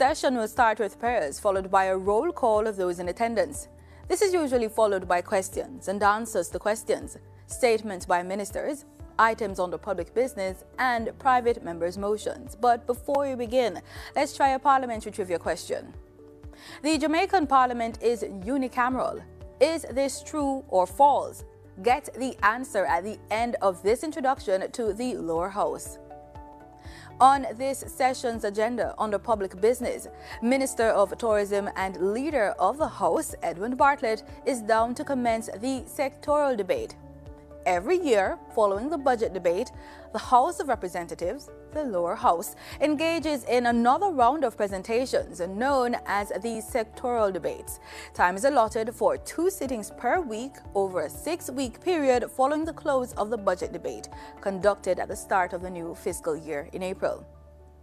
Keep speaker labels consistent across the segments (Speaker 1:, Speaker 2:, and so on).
Speaker 1: Session will start with prayers, followed by a roll call of those in attendance. This is usually followed by questions and answers to questions, statements by ministers, items on the public business, and private members' motions. But before we begin, let's try a parliamentary trivia question. The Jamaican Parliament is unicameral. Is this true or false? Get the answer at the end of this introduction to the lower house. On this session's agenda under public business, Minister of Tourism and Leader of the House, Edmund Bartlett, is down to commence the sectoral debate. Every year, following the budget debate, the House of Representatives, the lower house, engages in another round of presentations known as the sectoral debates. Time is allotted for 2 sittings per week over a 6-week period following the close of the budget debate, conducted at the start of the new fiscal year in April.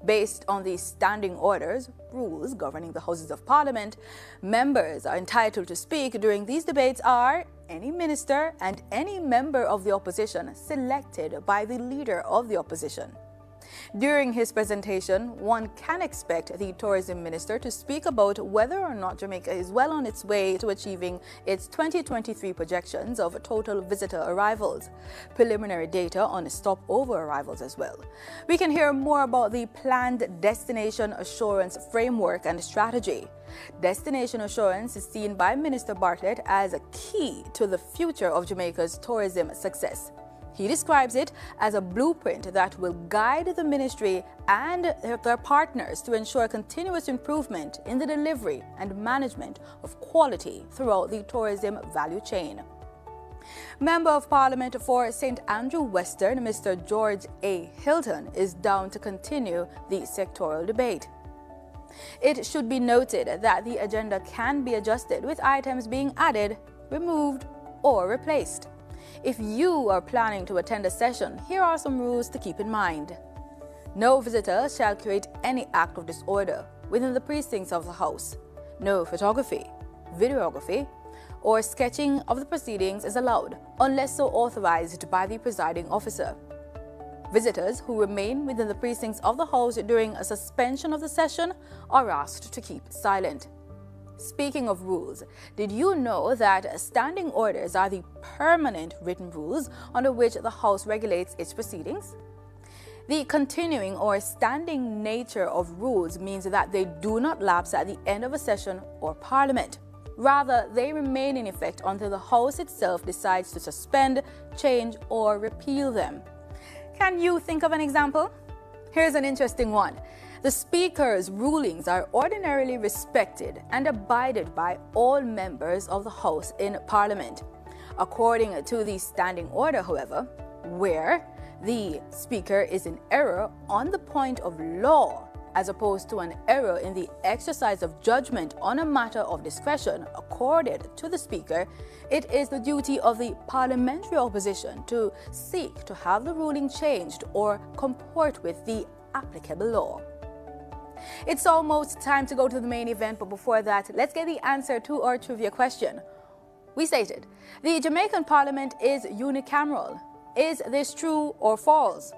Speaker 1: Based on the standing orders, rules governing the Houses of Parliament, members are entitled to speak during these debates are any minister and any member of the opposition selected by the leader of the opposition. During his presentation, one can expect the tourism minister to speak about whether or not Jamaica is well on its way to achieving its 2023 projections of total visitor arrivals, preliminary data on stopover arrivals as well. We can hear more about the planned destination assurance framework and strategy. Destination assurance is seen by Minister Bartlett as a key to the future of Jamaica's tourism success. He describes it as a blueprint that will guide the ministry and their partners to ensure continuous improvement in the delivery and management of quality throughout the tourism value chain. Member of Parliament for St. Andrew Western, Mr. George A. Hylton, is down to continue the sectoral debate. It should be noted that the agenda can be adjusted with items being added, removed, or replaced. If you are planning to attend a session, here are some rules to keep in mind. No visitor shall create any act of disorder within the precincts of the House. No photography, videography, or sketching of the proceedings is allowed unless so authorized by the presiding officer. Visitors who remain within the precincts of the House during a suspension of the session are asked to keep silent. Speaking of rules, did you know that standing orders are the permanent written rules under which the House regulates its proceedings? The continuing or standing nature of rules means that they do not lapse at the end of a session or Parliament. Rather, they remain in effect until the House itself decides to suspend, change, or repeal them. Can you think of an example? Here's an interesting one. The Speaker's rulings are ordinarily respected and abided by all members of the House in Parliament. According to the standing order, however, where the Speaker is in error on the point of law, as opposed to an error in the exercise of judgment on a matter of discretion accorded to the Speaker, it is the duty of the parliamentary opposition to seek to have the ruling changed or comport with the applicable law. It's almost time to go to the main event, but before that, let's get the answer to our trivia question. We stated, the Jamaican Parliament is unicameral. Is this true or false?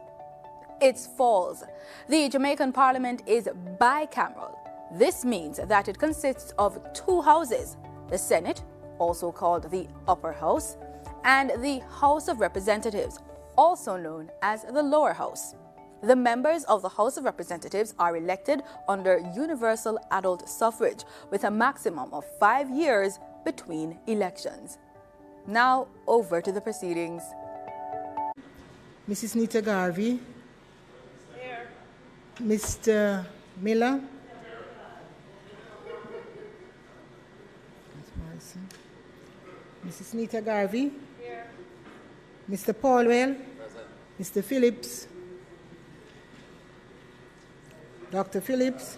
Speaker 1: It's false. The Jamaican Parliament is bicameral. This means that it consists of 2 houses, the Senate, also called the Upper House, and the House of Representatives, also known as the Lower House. The members of the House of Representatives are elected under universal adult suffrage with a maximum of 5 years between elections. Now, over to the proceedings.
Speaker 2: Mrs. Nita Garvey. Here. Mr. Miller. Mrs. Nita Garvey. Here. Mr. Paulwell. Present. Mr. Phillips. Dr. Phillips.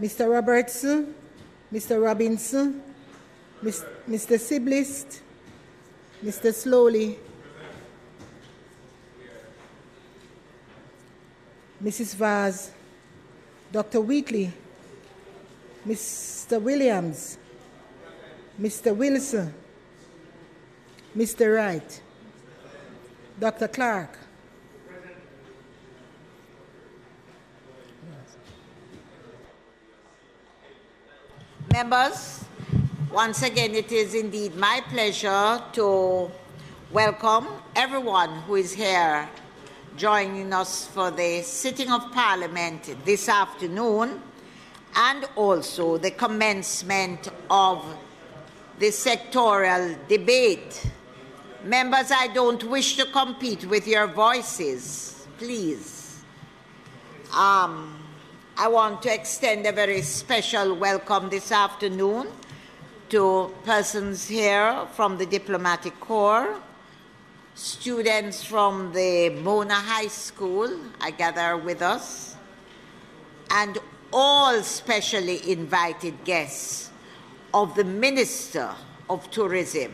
Speaker 2: Mr. Robertson, Mr. Robinson, Mr. Siblist, Mr. Slowly, Mrs. Vaz, Dr. Wheatley, Mr. Williams, Mr. Wilson, Mr. Wright, Dr. Clark,
Speaker 3: Members, once again, it is indeed my pleasure to welcome everyone who is here joining us for the sitting of Parliament this afternoon and also the commencement of the sectoral debate. Members, I don't wish to compete with your voices, please. I want to extend a very special welcome this afternoon to persons here from the Diplomatic Corps, students from the Mona High School, I gather with us, and all specially invited guests of the Minister of Tourism,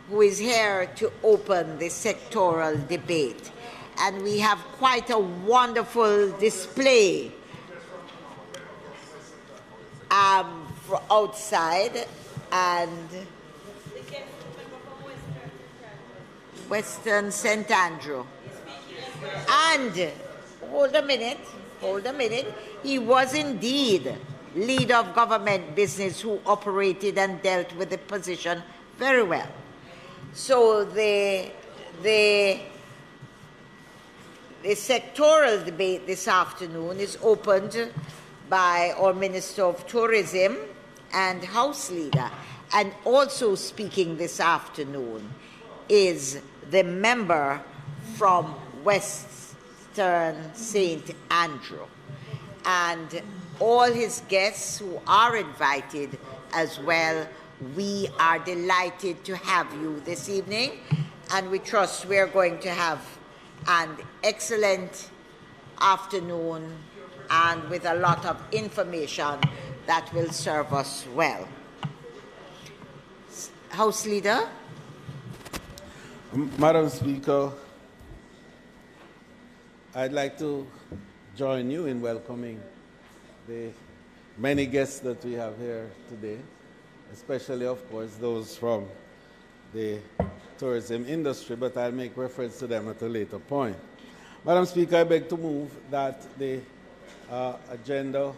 Speaker 3: who is here to open the sectoral debate. And we have quite a wonderful display outside, and Western St. Andrew. And, hold a minute, he was indeed leader of government business who operated and dealt with the position very well. So the sectoral debate this afternoon is opened by our Minister of Tourism and House Leader. And also speaking this afternoon is the member from Western St. Andrew. And all his guests who are invited as well, we are delighted to have you this evening. And we trust we're going to have an excellent afternoon and with a lot of information that will serve us well. House Leader.
Speaker 4: Madam Speaker, I'd like to join you in welcoming the many guests that we have here today, especially, of course, those from the tourism industry, but I'll make reference to them at a later point. Madam Speaker, I beg to move that the agenda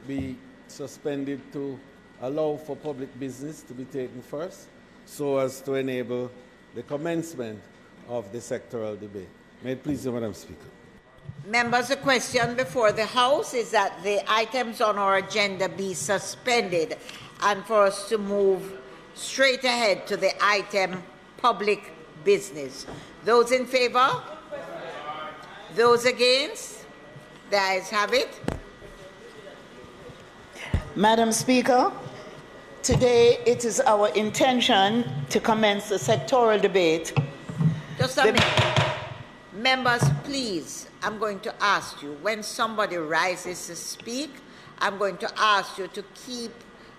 Speaker 4: be suspended to allow for public business to be taken first, so as to enable the commencement of the sectoral debate. May it please you, Madam Speaker.
Speaker 3: Members, the question before the House is that the items on our agenda be suspended and for us to move straight ahead to the item public business. Those in favor? Those against? The ayes have it.
Speaker 5: Madam Speaker, today it is our intention to commence the sectoral debate.
Speaker 3: Just a minute. Members, please, I'm going to ask you, when somebody rises to speak, I'm going to ask you to keep,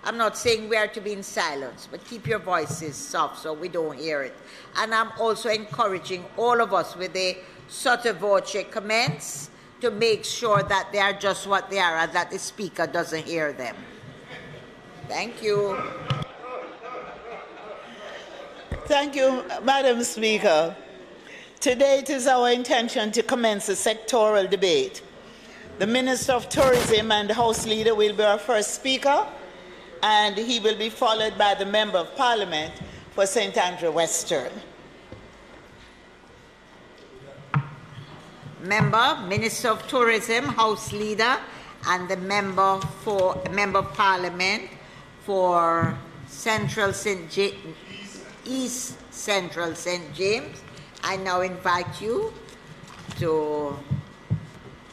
Speaker 3: I'm not saying we are to be in silence, but keep your voices soft so we don't hear it. And I'm also encouraging all of us with the sotto voce comments to make sure that they are just what they are and that the speaker doesn't hear them. Thank you.
Speaker 5: Thank you, Madam Speaker. Today it is our intention to commence the sectoral debate. The Minister of Tourism and the House Leader will be our first speaker, and he will be followed by the Member of Parliament for St. Andrew Western.
Speaker 3: Member, Minister of Tourism, House Leader, and the Member of Parliament for East Central St. James. I now invite you to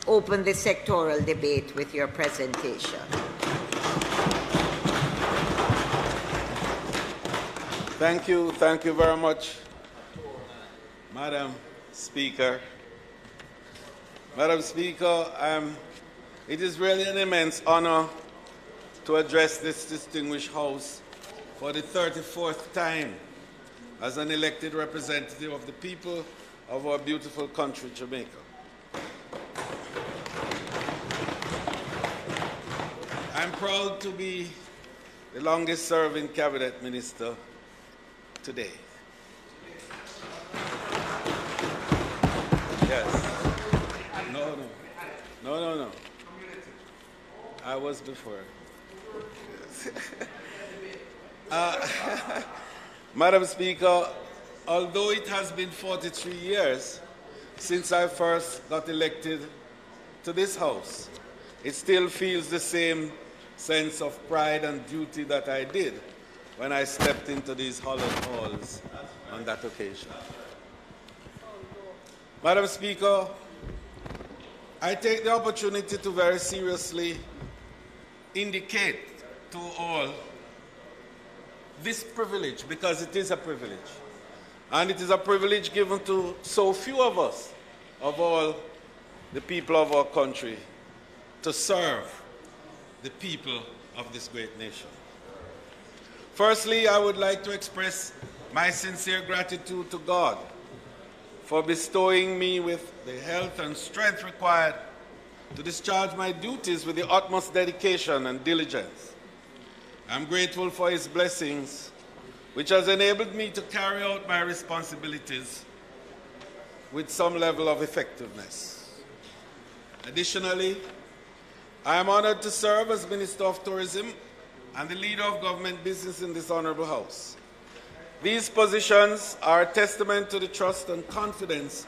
Speaker 3: open the sectoral debate with your presentation.
Speaker 4: Thank you very much, Madam Speaker. Madam Speaker, it is really an immense honor to address this distinguished House for the 34th time as an elected representative of the people of our beautiful country, Jamaica. I'm proud to be the longest-serving cabinet minister today. Yes. No. I was before. Yes. Madam Speaker, although it has been 43 years since I first got elected to this House, it still feels the same sense of pride and duty that I did when I stepped into these hallowed halls on that occasion. Madam Speaker, I take the opportunity to very seriously indicate to all this privilege, because it is a privilege. And it is a privilege given to so few of us, of all the people of our country, to serve the people of this great nation. Firstly, I would like to express my sincere gratitude to God for bestowing me with the health and strength required to discharge my duties with the utmost dedication and diligence. I'm grateful for His blessings, which has enabled me to carry out my responsibilities with some level of effectiveness. Additionally, I am honored to serve as Minister of Tourism and the leader of government business in this honorable House. These positions are a testament to the trust and confidence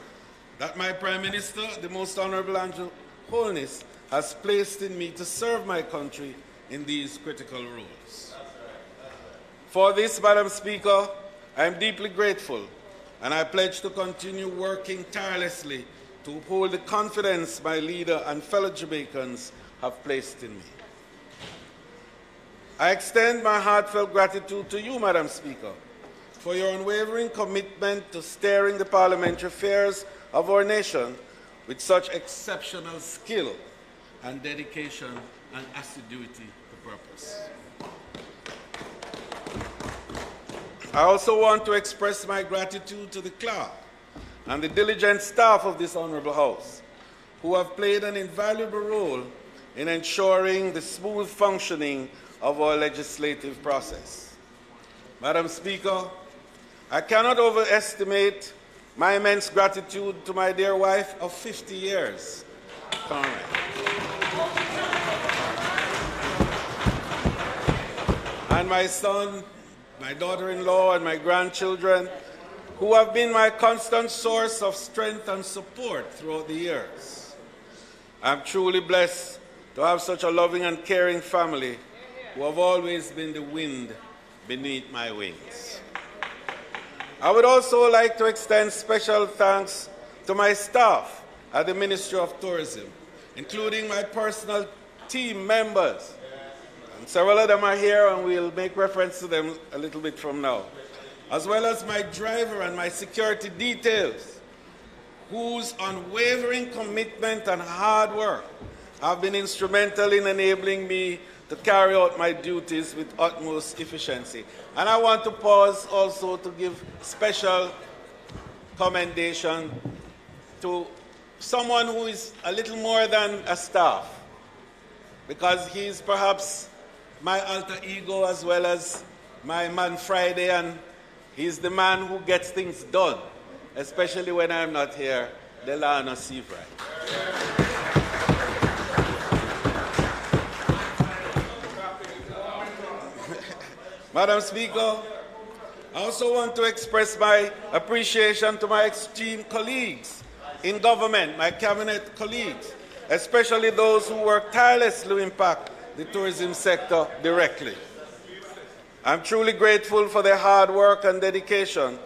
Speaker 4: that my Prime Minister, the Most Honorable Andrew Holness, has placed in me to serve my country in these critical roles. For this, Madam Speaker, I am deeply grateful, and I pledge to continue working tirelessly to uphold the confidence my leader and fellow Jamaicans have placed in me. I extend my heartfelt gratitude to you, Madam Speaker, for your unwavering commitment to steering the parliamentary affairs of our nation with such exceptional skill and dedication and assiduity to purpose. I also want to express my gratitude to the clerk and the diligent staff of this honorable House, who have played an invaluable role in ensuring the smooth functioning of our legislative process. Madam Speaker, I cannot overestimate my immense gratitude to my dear wife of 50 years, Carmen, and my son, my daughter-in-law, and my grandchildren, who have been my constant source of strength and support throughout the years. I'm truly blessed to have such a loving and caring family who have always been the wind beneath my wings. I would also like to extend special thanks to my staff at the Ministry of Tourism, including my personal team members. And several of them are here, and we'll make reference to them a little bit from now, as well as my driver and my security details, whose unwavering commitment and hard work have been instrumental in enabling me to carry out my duties with utmost efficiency. And I want to pause also to give special commendation to someone who is a little more than a staff, because he's perhaps my alter ego as well as my man Friday, and he's the man who gets things done, especially when I'm not here, Delano Seafright. Madam Speaker, I also want to express my appreciation to my esteemed colleagues in government, my cabinet colleagues, especially those who work tirelessly to impact the tourism sector directly. I'm truly grateful for their hard work and dedication,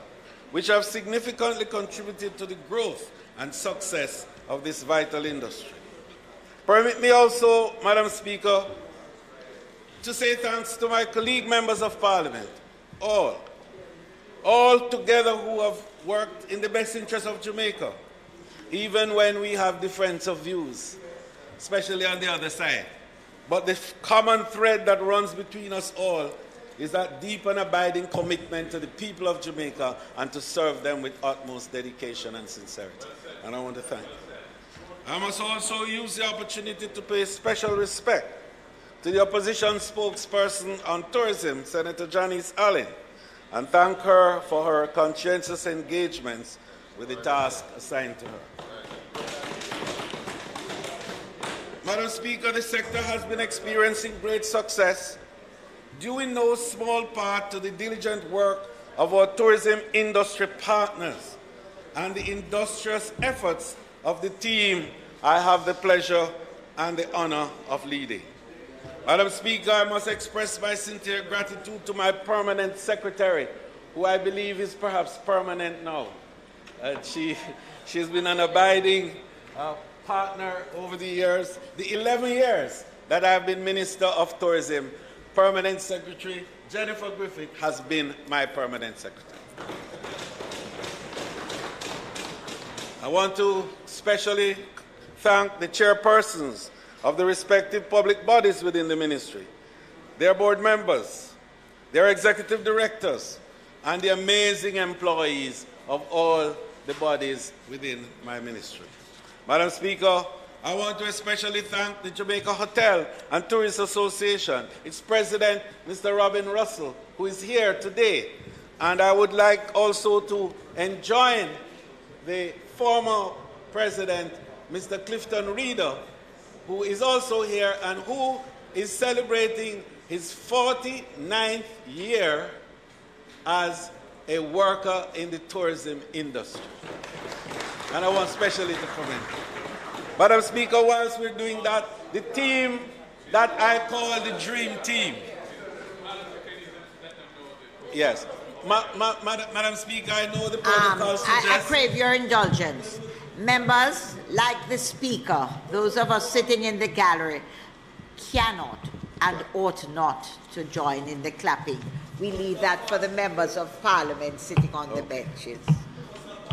Speaker 4: which have significantly contributed to the growth and success of this vital industry. Permit me also, Madam Speaker, to say thanks to my colleague members of Parliament, all together who have worked in the best interest of Jamaica, even when we have difference of views, especially on the other side. But the common thread that runs between us all is that deep and abiding commitment to the people of Jamaica and to serve them with utmost dedication and sincerity. And I want to thank you. I must also use the opportunity to pay special respect to the opposition spokesperson on tourism, Senator Janice Allen, and thank her for her conscientious engagements with the task assigned to her. Madam Speaker, the sector has been experiencing great success due in no small part to the diligent work of our tourism industry partners and the industrious efforts of the team I have the pleasure and the honor of leading. Madam Speaker, I must express my sincere gratitude to my permanent secretary, who I believe is perhaps permanent now. She's been an abiding partner over the years, the 11 years that I've been Minister of Tourism. Permanent Secretary Jennifer Griffith has been my permanent secretary. I want to especially thank the chairpersons of the respective public bodies within the ministry, their board members, their executive directors, and the amazing employees of all the bodies within my ministry. Madam Speaker, I want to especially thank the Jamaica Hotel and Tourist Association, its president, Mr. Robin Russell, who is here today. And I would like also to enjoin the former president, Mr. Clifton Reeder, who is also here and who is celebrating his 49th year as a worker in the tourism industry. And I want especially to commend him. Madam Speaker, whilst we're doing that, the team that I call the Dream Team. Yes. Madam Speaker, I know the protocol suggests...
Speaker 3: I crave your indulgence. Members, like the Speaker, those of us sitting in the gallery, cannot and ought not to join in the clapping. We leave that for the members of Parliament sitting on the benches.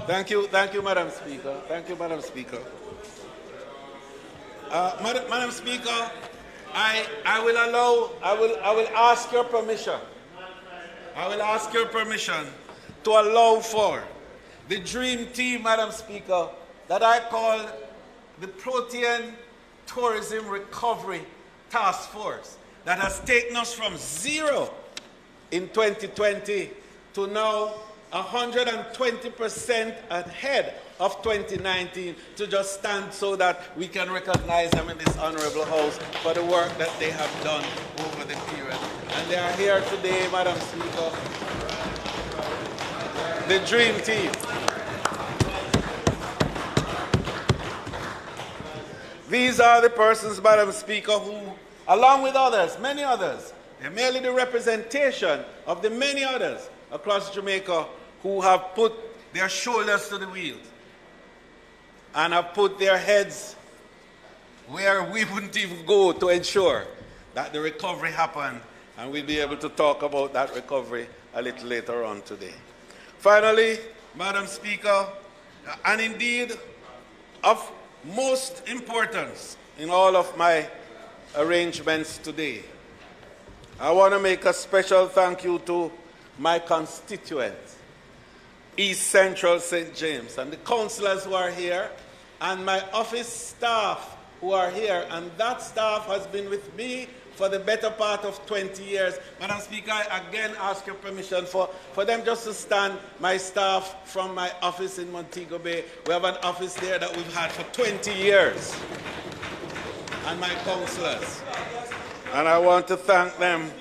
Speaker 4: Thank you, Madam Speaker. Thank you, Madam Speaker. Madam Speaker, I will ask your permission. I will ask your permission to allow for the Dream Team, Madam Speaker, that I call the Protean Tourism Recovery Task Force, that has taken us from 0 in 2020 to now 120% ahead of 2019, to just stand so that we can recognize them in this honorable house for the work that they have done over the period. And they are here today, Madam Speaker, the Dream Team. These are the persons, Madam Speaker, who, along with others, many others, they're merely the representation of the many others across Jamaica who have put their shoulders to the wheel and have put their heads where we wouldn't even go to ensure that the recovery happened, and we'll be able to talk about that recovery a little later on today. Finally, Madam Speaker, and indeed of most importance in all of my arrangements today, I want to make a special thank you to my constituent, East Central St. James, and the councillors who are here, and my office staff who are here, and that staff has been with me for the better part of 20 years. Madam Speaker, I again ask your permission for them just to stand, my staff from my office in Montego Bay. We have an office there that we've had for 20 years, and my councillors. And I want to thank them.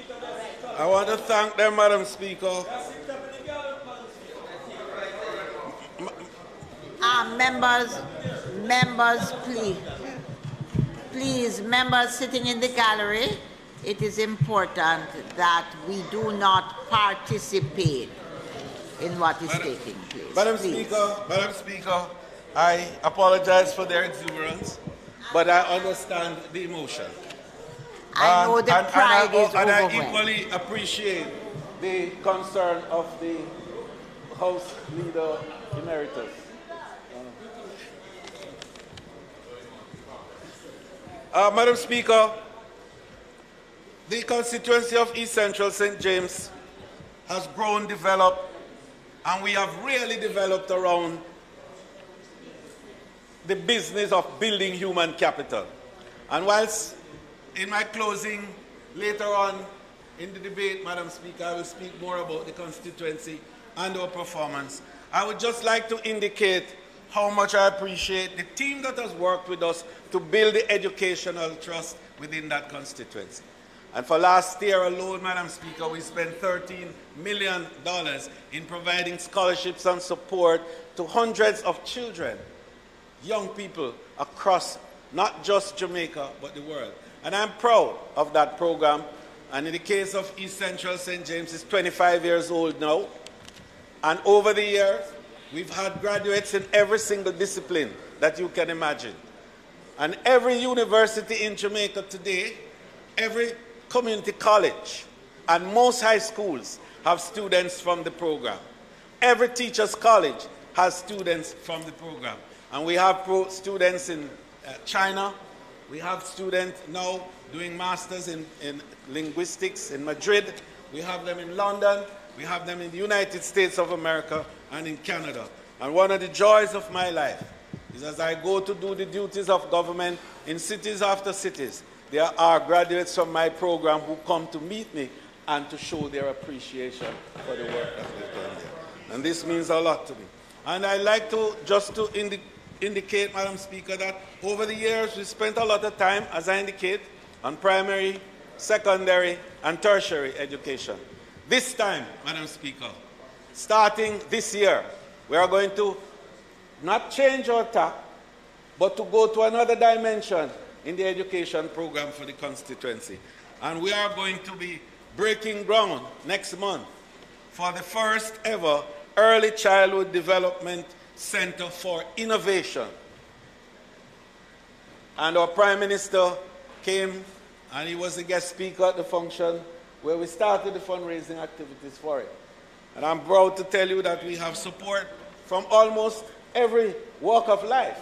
Speaker 4: I want to thank them, Madam Speaker.
Speaker 3: Members, please, members sitting in the gallery, it is important that we do not participate in what is taking place.
Speaker 4: Madam Speaker, I apologize for their exuberance, but I understand the emotion.
Speaker 3: I know the pride is
Speaker 4: and I
Speaker 3: overwhelmed.
Speaker 4: equally appreciate the concern of the House Leader Emeritus. Madam Speaker, the constituency of East Central St. James has grown, developed, and we have really developed around the business of building human capital. And whilst in my closing later on in the debate, Madam Speaker, I will speak more about the constituency and our performance, I would just like to indicate how much I appreciate the team that has worked with us to build the educational trust within that constituency. And for last year alone, Madam Speaker, we spent $13 million in providing scholarships and support to hundreds of children, young people across not just Jamaica, but the world. And I'm proud of that program. And in the case of East Central St. James, it's 25 years old now. And over the years, we've had graduates in every single discipline that you can imagine. And every university in Jamaica today, every community college, and most high schools have students from the program. Every teacher's college has students from the program. And we have students in China. We have students now doing masters in linguistics in Madrid. We have them in London. We have them in the United States of America and in Canada. And one of the joys of my life is as I go to do the duties of government in cities after cities, there are graduates from my program who come to meet me and to show their appreciation for the work that they've done there. And this means a lot to me. And I like to indicate, Madam Speaker, that over the years we spent a lot of time, as I indicate, on primary, secondary, and tertiary education. This time, Madam Speaker, starting this year, we are going to not change our tack, but to go to another dimension in the education program for the constituency. And we are going to be breaking ground next month for the first ever Early Childhood Development Center for Innovation. And our Prime Minister came and he was the guest speaker at the function where we started the fundraising activities for it. And I'm proud to tell you that we have support from almost every walk of life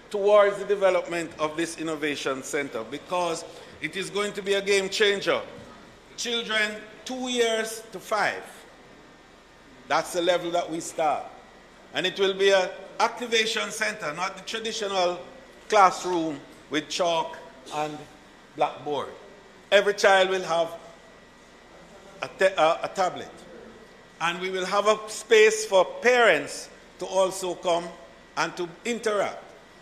Speaker 4: towards the development of this innovation center, because it is going to be a game changer. Children 2 years to 5. That's the level that we start. And it will be an activation center, not the traditional classroom with chalk and blackboard. Every child will have a tablet. And we will have a space for parents to also come and to interact.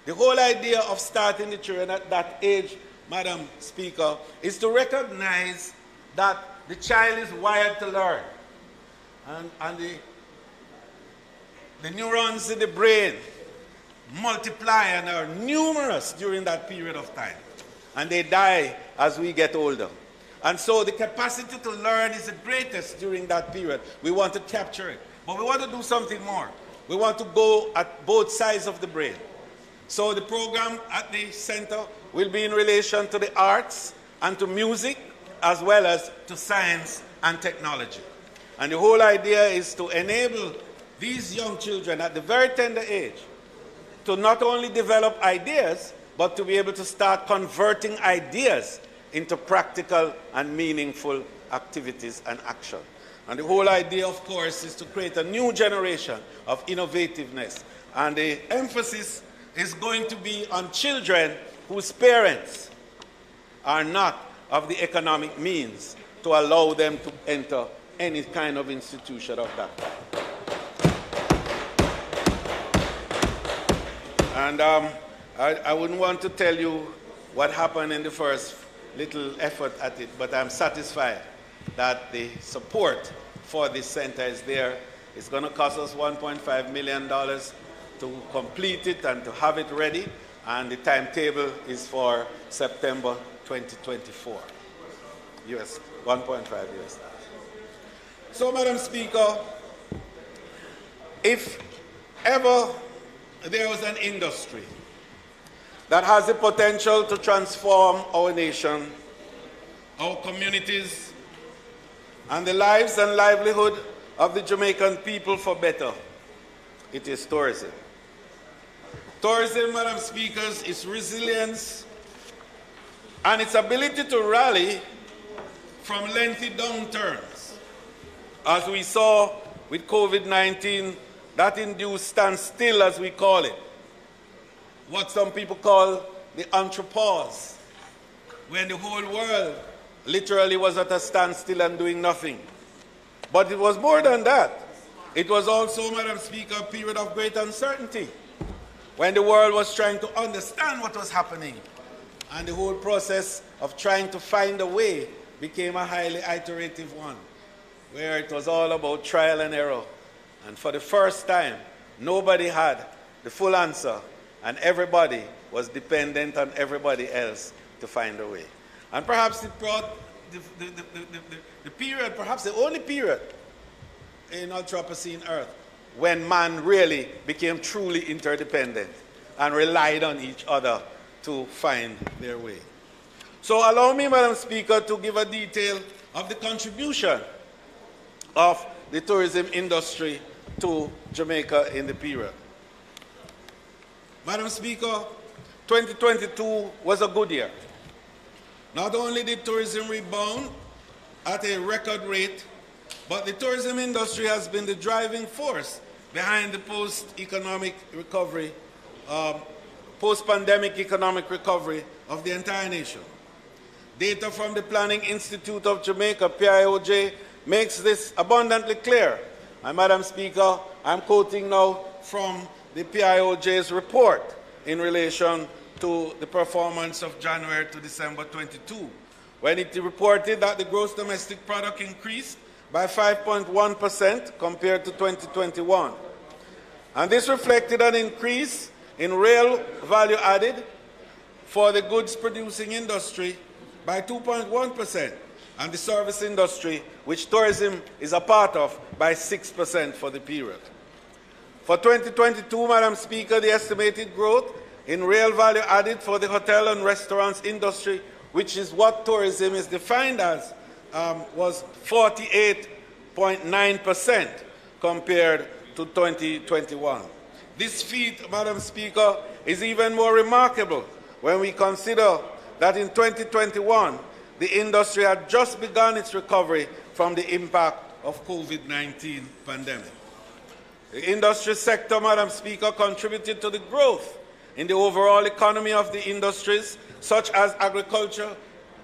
Speaker 4: The whole idea of starting the children at that age, Madam Speaker, is to recognize that the child is wired to learn. And the neurons in the brain multiply and are numerous during that period of time. And they die as we get older. And so the capacity to learn is the greatest during that period. We want to capture it. But we want to do something more. We want to go at both sides of the brain. So the program at the center will be in relation to the arts and to music, as well as to science and technology. And the whole idea is to enable these young children at the very tender age to not only develop ideas, but to be able to start converting ideas into practical and meaningful activities and action. And the whole idea, of course, is to create a new generation of innovativeness. And the emphasis is going to be on children whose parents are not of the economic means to allow them to enter any kind of institution of that type. And I wouldn't want to tell you what happened in the first little effort at it, but I'm satisfied that the support for this center is there. It's going to cost us $1.5 million to complete it and to have it ready, and the timetable is for September 2024. US, 1.5 US. So, Madam Speaker, if ever there was an industry that has the potential to transform our nation, our communities, and the lives and livelihood of the Jamaican people for better, it is tourism. Tourism, Madam Speaker, is resilience and its ability to rally from lengthy downturns, as we saw with COVID-19, that induced standstill, as we call it, what some people call the anthropause, when the whole world literally was at a standstill and doing nothing. But it was more than that. It was also, Madam Speaker, a period of great uncertainty, when the world was trying to understand what was happening, and the whole process of trying to find a way became a highly iterative one, where it was all about trial and error. And for the first time, nobody had the full answer, and everybody was dependent on everybody else to find a way. And perhaps it brought the period, perhaps the only period in Anthropocene Earth when man really became truly interdependent and relied on each other to find their way. So allow me, Madam Speaker, to give a detail of the contribution of the tourism industry to Jamaica in the period. Madam Speaker, 2022 was a good year. Not only did tourism rebound at a record rate, but the tourism industry has been the driving force behind the post-pandemic economic recovery of the entire nation. Data from the Planning Institute of Jamaica, PIOJ, makes this abundantly clear. And Madam Speaker, I'm quoting now from the PIOJ's report in relation to the performance of January to December 22, when it reported that the gross domestic product increased by 5.1% compared to 2021. And this reflected an increase in real value added for the goods producing industry by 2.1%, and the service industry, which tourism is a part of, by 6% for the period. For 2022, Madam Speaker, the estimated growth in real value added for the hotel and restaurants industry, which is what tourism is defined as, was 48.9% compared to 2021. This feat, Madam Speaker, is even more remarkable when we consider that in 2021, the industry had just begun its recovery from the impact of COVID-19 pandemic. The industry sector, Madam Speaker, contributed to the growth in the overall economy of the industries, such as agriculture,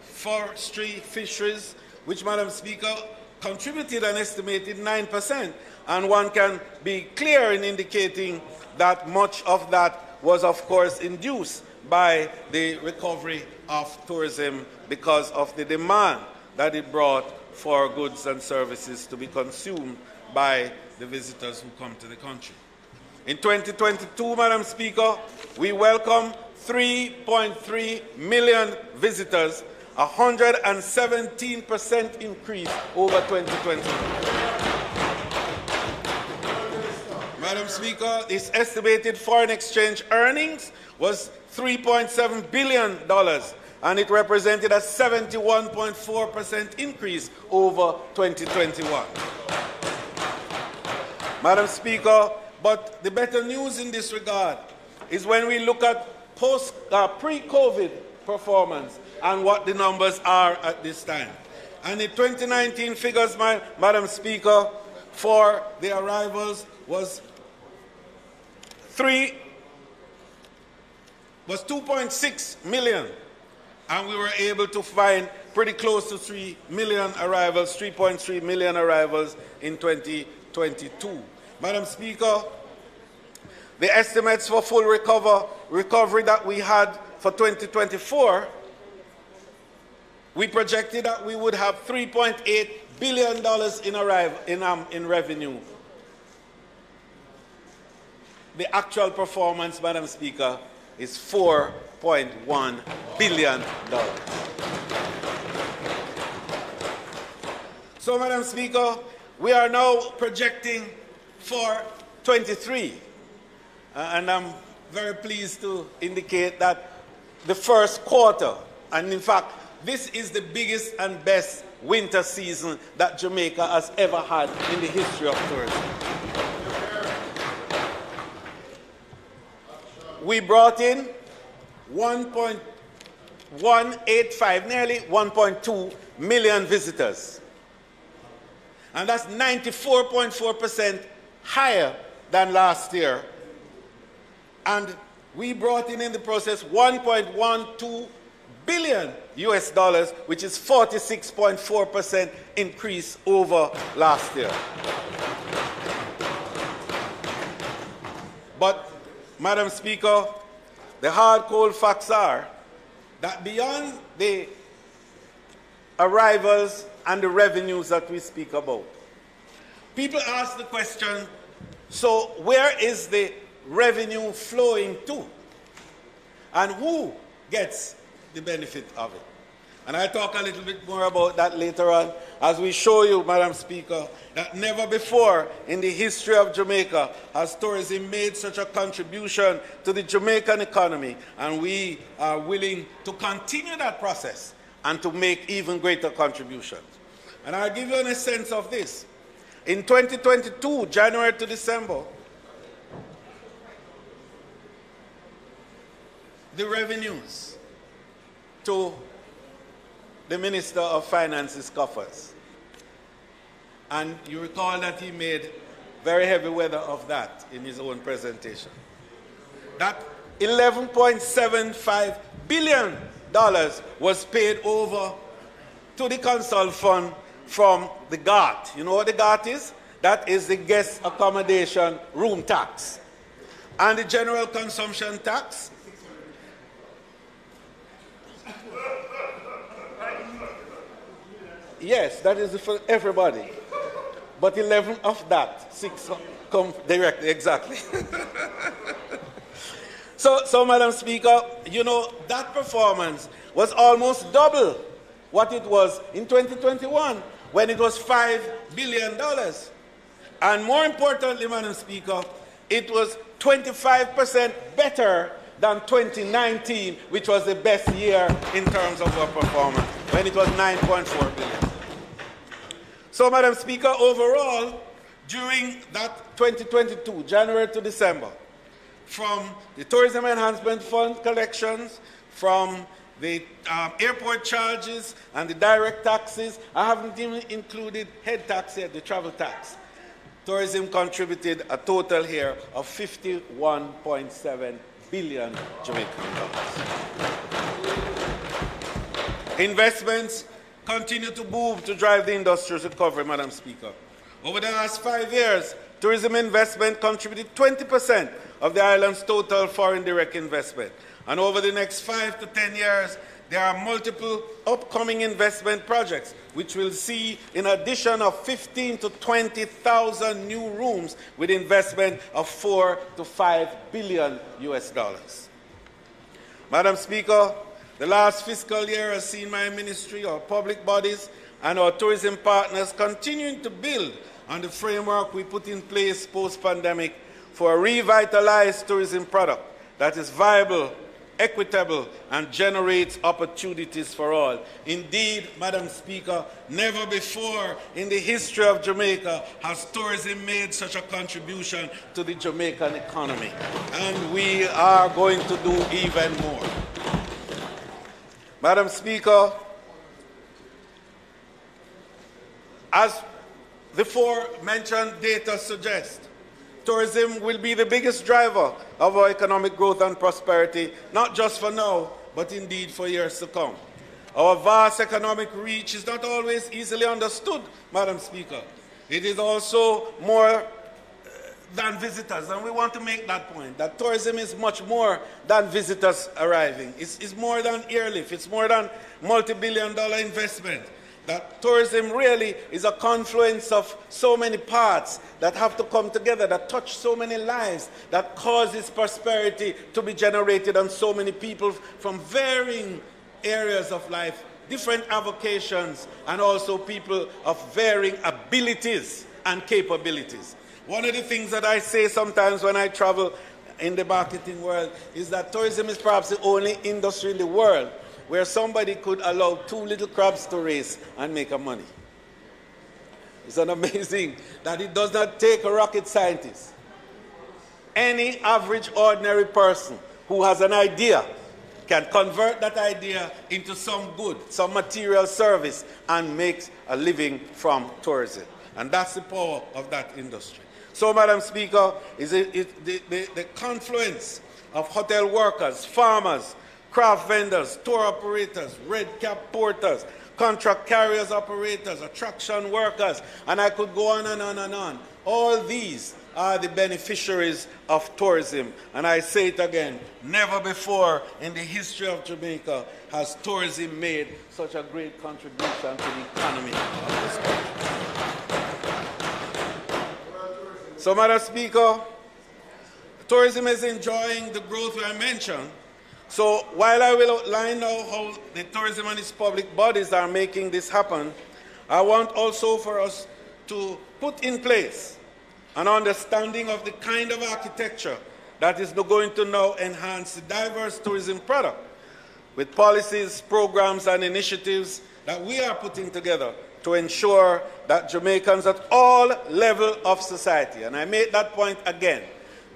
Speaker 4: forestry, fisheries, which, Madam Speaker, contributed an estimated 9%. And one can be clear in indicating that much of that was, of course, induced by the recovery of tourism because of the demand that it brought for goods and services to be consumed by the visitors who come to the country. In 2022, Madam Speaker, we welcome 3.3 million visitors, a 117% increase over 2020. Madam Speaker, this estimated foreign exchange earnings was $3.7 billion, and it represented a 71.4% increase over 2021. Madam Speaker, but the better news in this regard is when we look at pre-COVID performance and what the numbers are at this time. And the 2019 figures, Madam Speaker, for the arrivals was 2.6 million, and we were able to find pretty close to 3 million arrivals, 3.3 million arrivals in 2022. Madam Speaker, the estimates for full recovery that we had for 2024, we projected that we would have $3.8 billion in revenue. The actual performance, Madam Speaker, is $4.1 billion. So, Madam Speaker, we are now projecting for 23. And I'm very pleased to indicate that the first quarter, and in fact, this is the biggest and best winter season that Jamaica has ever had in the history of tourism. We brought in 1.185, nearly 1.2 million visitors. And that's 94.4% higher than last year. And we brought in the process $1.12 billion US dollars, which is 46.4% increase over last year. But, Madam Speaker, the hard cold facts are that beyond the arrivals and the revenues that we speak about. People ask the question, so where is the revenue flowing to? And who gets the benefit of it? And I'll talk a little bit more about that later on as we show you, Madam Speaker, that never before in the history of Jamaica has tourism made such a contribution to the Jamaican economy, and we are willing to continue that process and to make even greater contributions. And I'll give you a sense of this. In 2022, January to December, the revenues to the Minister of Finance's coffers. And you recall that he made very heavy weather of that in his own presentation. That $11.75 billion was paid over to the consult fund from the GART. You know what the GART is? That is the guest accommodation room tax. And the general consumption tax. Yes, that is for everybody. But 11 of that, 6 come directly, exactly. So, Madam Speaker, you know, that performance was almost double what it was in 2021, when it was $5 billion. And more importantly, Madam Speaker, it was 25% better than 2019, which was the best year in terms of our performance, when it was $9.4 billion. So, Madam Speaker, overall, during that 2022, January to December, from the Tourism Enhancement Fund collections, from the airport charges and the direct taxes, I haven't even included head tax yet, the travel tax. Tourism contributed a total here of 51.7 billion Jamaican dollars. Investments continue to move to drive the industry's recovery, Madam Speaker. Over the last 5 years, tourism investment contributed 20% of the island's total foreign direct investment. And over the next 5 to 10 years, there are multiple upcoming investment projects which will see an addition of 15 to 20,000 new rooms with investment of $4 to $5 billion US. Madam Speaker, the last fiscal year has seen my ministry, our public bodies, and our tourism partners continuing to build on the framework we put in place post-pandemic for a revitalized tourism product that is viable, equitable, and generates opportunities for all. Indeed, Madam Speaker, never before in the history of Jamaica has tourism made such a contribution to the Jamaican economy. And we are going to do even more. Madam Speaker, as the aforementioned data suggest, tourism will be the biggest driver of our economic growth and prosperity, not just for now, but indeed for years to come. Our vast economic reach is not always easily understood, Madam Speaker. It is also more than visitors, and we want to make that point, that tourism is much more than visitors arriving. It's more than airlift, it's more than multi-billion-dollar investment. That tourism really is a confluence of so many parts that have to come together, that touch so many lives, that causes prosperity to be generated on so many people from varying areas of life, different avocations, and also people of varying abilities and capabilities. One of the things that I say sometimes when I travel in the marketing world is that tourism is perhaps the only industry in the world where somebody could allow 2 little crabs to race and make a money. It's an amazing that it does not take a rocket scientist. Any average ordinary person who has an idea can convert that idea into some good, some material service, and make a living from tourism. And that's the power of that industry. So, Madam Speaker, the confluence of hotel workers, farmers, craft vendors, tour operators, red cap porters, contract carriers operators, attraction workers, and I could go on and on and on. All these are the beneficiaries of tourism. And I say it again, never before in the history of Jamaica has tourism made such a great contribution to the economy of this country. So, Madam Speaker, tourism is enjoying the growth I mentioned. So while I will outline now how the tourism and its public bodies are making this happen, I want also for us to put in place an understanding of the kind of architecture that is going to now enhance the diverse tourism product with policies, programs, and initiatives that we are putting together to ensure that Jamaicans at all levels of society, and I make that point again,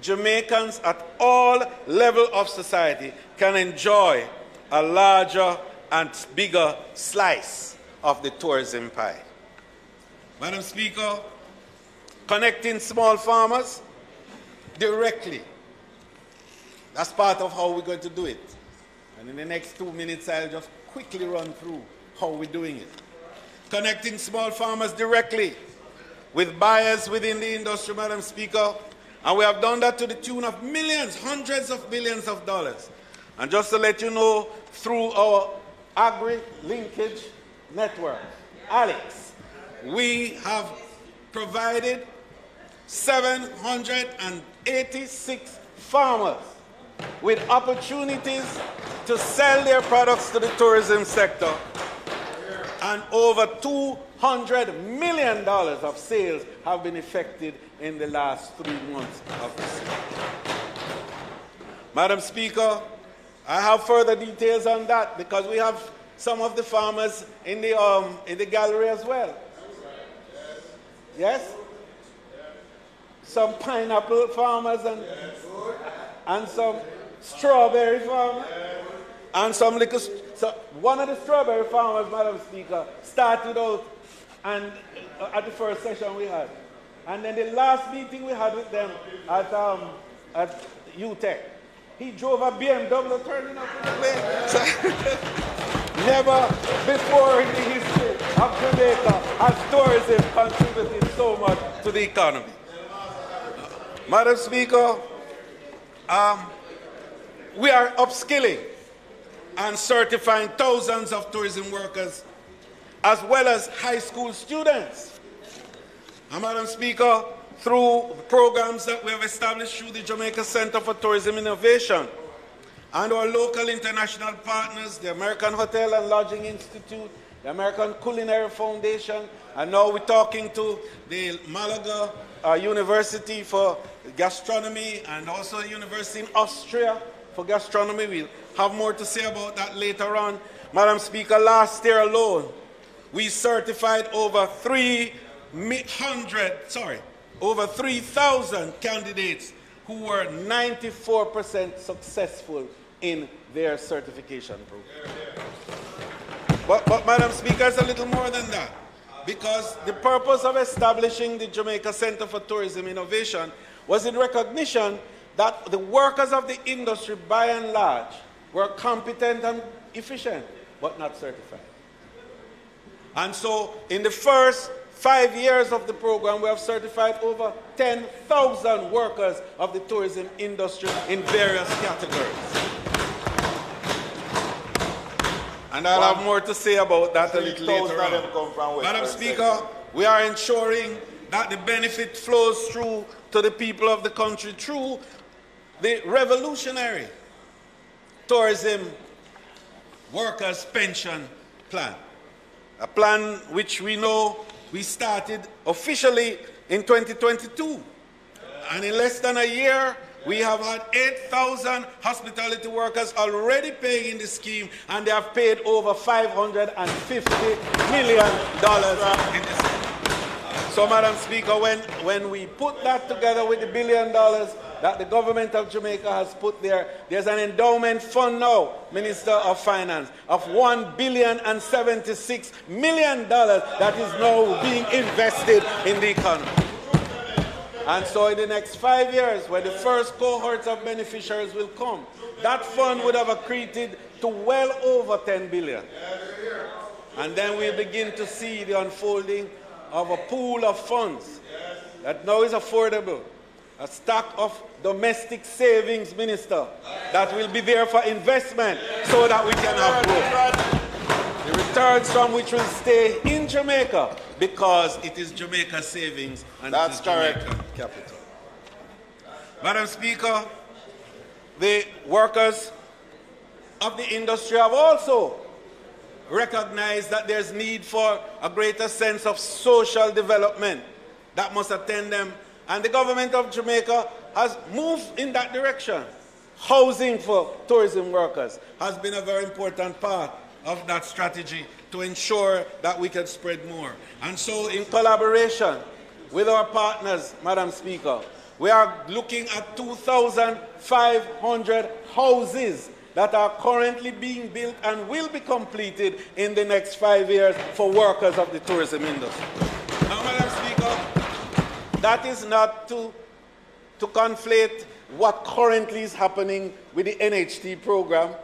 Speaker 4: Jamaicans at all levels of society can enjoy a larger and bigger slice of the tourism pie. Madam Speaker, connecting small farmers directly. That's part of how we're going to do it. And in the next 2 minutes, I'll just quickly run through how we're doing it. Connecting small farmers directly with buyers within the industry, Madam Speaker. And we have done that to the tune of millions, hundreds of billions of dollars. And just to let you know, through our agri-linkage network, Alex, we have provided 786 farmers with opportunities to sell their products to the tourism sector, and over $200 million of sales have been effected in the last 3 months of this year. Madam Speaker, I have further details on that because we have some of the farmers in the gallery as well. Yes? Some pineapple farmers and some strawberry farmers and some little. So one of the strawberry farmers, Madam Speaker, started out and at the first session we had, and then the last meeting we had with them at UTEC, he drove a BMW turning up in the plane. So never before in the history of Jamaica has tourism contributed so much to the economy. Madam Speaker, we are upskilling and certifying thousands of tourism workers as well as high school students. And Madam Speaker, through programs that we have established through the Jamaica Center for Tourism Innovation and our local international partners, the American Hotel and Lodging Institute, the American Culinary Foundation, and now we're talking to the Malaga University for gastronomy and also a university in Austria for gastronomy. We'll have more to say about that later on. Madam Speaker, last year alone, we certified over 3,000 candidates who were 94% successful in their certification program. But Madam Speaker, it's a little more than that, because the purpose of establishing the Jamaica Center for Tourism Innovation was in recognition that the workers of the industry, by and large, were competent and efficient, but not certified. And so in the first 5 years of the program, we have certified over 10,000 workers of the tourism industry in various categories. And I'll have more to say about that a little later on. Madam Speaker, we are ensuring that the benefit flows through to the people of the country through the revolutionary tourism workers' pension plan. A plan which we know we started officially in 2022. And in less than a year, we have had 8,000 hospitality workers already paying in the scheme, and they have paid over $550 million in this scheme. So, Madam Speaker, when we put that together with the $1 billion that the government of Jamaica has put there, there's an endowment fund now, Minister of Finance, of $1,076 million that is now being invested in the economy. And so in the next 5 years, when the first cohorts of beneficiaries will come, that fund would have accreted to well over $10 billion. And then we'll begin to see the unfolding of a pool of funds that now is affordable a stack of domestic savings, Minister, that will be there for investment so that we can have growth. The returns from which will stay in Jamaica because it is Jamaica's savings and it is Jamaican capital. Madam Speaker, the workers of the industry have also recognized that there's need for a greater sense of social development that must attend them. And the government of Jamaica has moved in that direction. Housing for tourism workers has been a very important part of that strategy to ensure that we can spread more. And so in collaboration with our partners, Madam Speaker, we are looking at 2,500 houses that are currently being built and will be completed in the next 5 years for workers of the tourism industry. Now, Madam Speaker, that is not to conflate what currently is happening with the NHT program,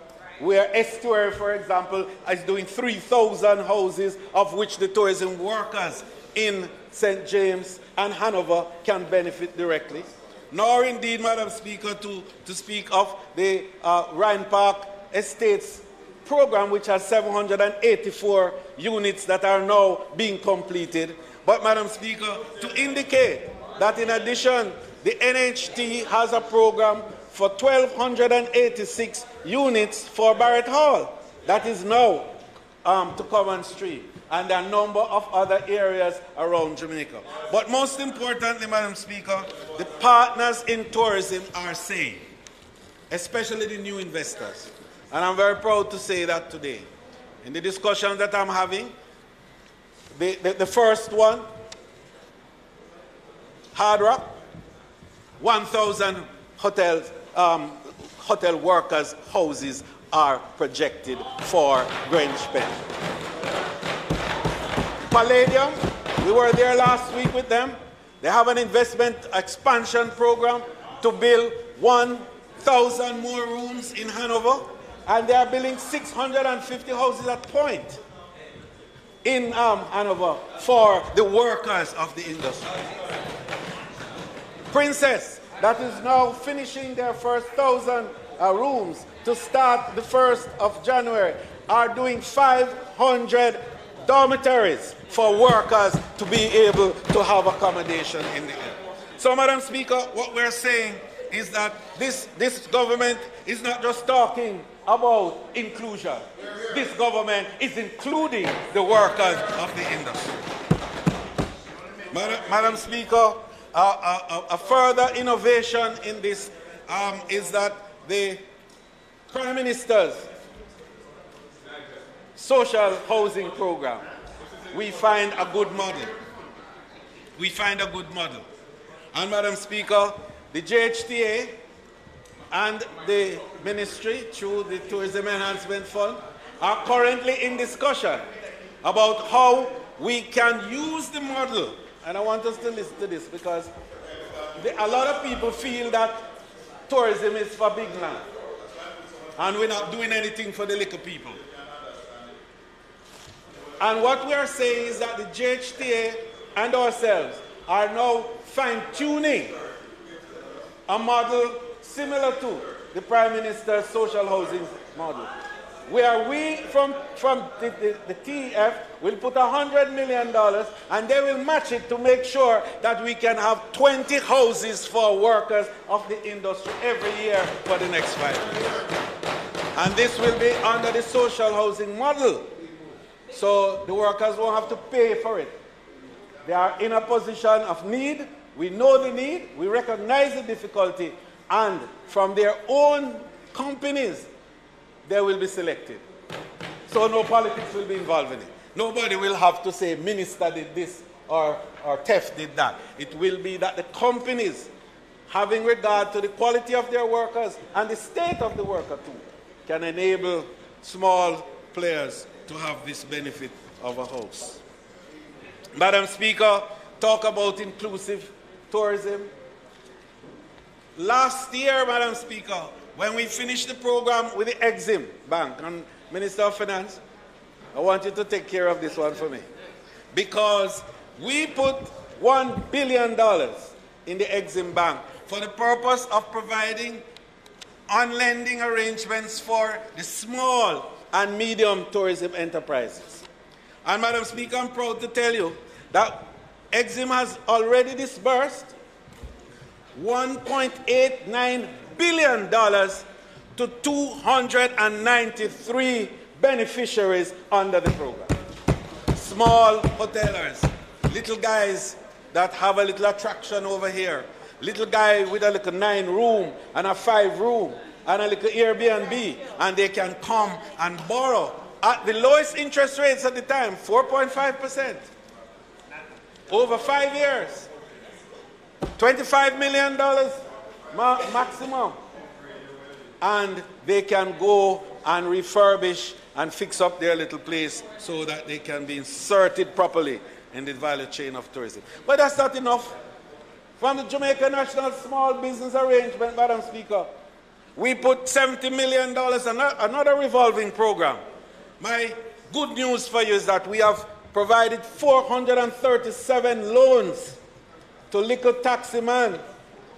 Speaker 4: where Estuary, for example, is doing 3,000 houses, of which the tourism workers in St. James and Hanover can benefit directly. Nor indeed, Madam Speaker, to speak of the Rhine Park Estates program, which has 784 units that are now being completed. But, Madam Speaker, to indicate that in addition, the NHT has a program for 1,286 units for Barrett Hall that is now to come on stream, and a number of other areas around Jamaica. But most importantly, Madam Speaker, the partners in tourism are saying, especially the new investors, and I'm very proud to say that today, in the discussions that I'm having, the first one, Hard Rock, 1,000 hotels, hotel workers' houses are projected for Grange Pen. Palladium, we were there last week with them. They have an investment expansion program to build 1,000 more rooms in Hanover, and they are building 650 houses at Point in Hanover for the workers of the industry. Princess, that is now finishing their first 1,000 rooms to start the 1st of January, are doing 500 dormitories for workers to be able to have accommodation in the air. So, Madam Speaker, what we're saying is that this government is not just talking about inclusion. This government is including the workers of the industry. Madam Speaker, a further innovation in this is that the Prime Minister's social housing program, we find a good model. We find a good model. And, Madam Speaker, the JHTA and the ministry, through the Tourism Enhancement Fund, are currently in discussion about how we can use the model. And I want us to listen to this, because a lot of people feel that tourism is for big man, and we're not doing anything for the little people. And what we are saying is that the JHTA and ourselves are now fine-tuning a model similar to the Prime Minister's social housing model, where we from the TEF will put $100 million, and they will match it to make sure that we can have 20 houses for workers of the industry every year for the next 5 years. And this will be under the social housing model. So the workers won't have to pay for it. They are in a position of need. We know the need. We recognize the difficulty. And from their own companies, they will be selected. So no politics will be involved in it. Nobody will have to say, Minister did this or TEF did that. It will be that the companies, having regard to the quality of their workers and the state of the worker too, can enable small players to have this benefit of a house. Madam Speaker, talk about inclusive tourism. Last year, Madam Speaker, when we finished the program with the Exim Bank, and Minister of Finance, I want you to take care of this one for me. Because we put $1 billion in the Exim Bank for the purpose of providing on-lending arrangements for the small and medium tourism enterprises. And Madam Speaker, I'm proud to tell you that EXIM has already disbursed $1.89 billion to 293 beneficiaries under the program. Small hotelers, little guys that have a little attraction over here, little guy with a little 9-room and a 5-room and a little Airbnb, and they can come and borrow at the lowest interest rates at the time, 4.5%, over 5 years, $25 million maximum, and they can go and refurbish and fix up their little place so that they can be inserted properly in the value chain of tourism. But that's not enough. From the Jamaica National Small Business Arrangement, Madam Speaker, we put $70 million, another revolving program. My good news for you is that we have provided 437 loans to little taxi man,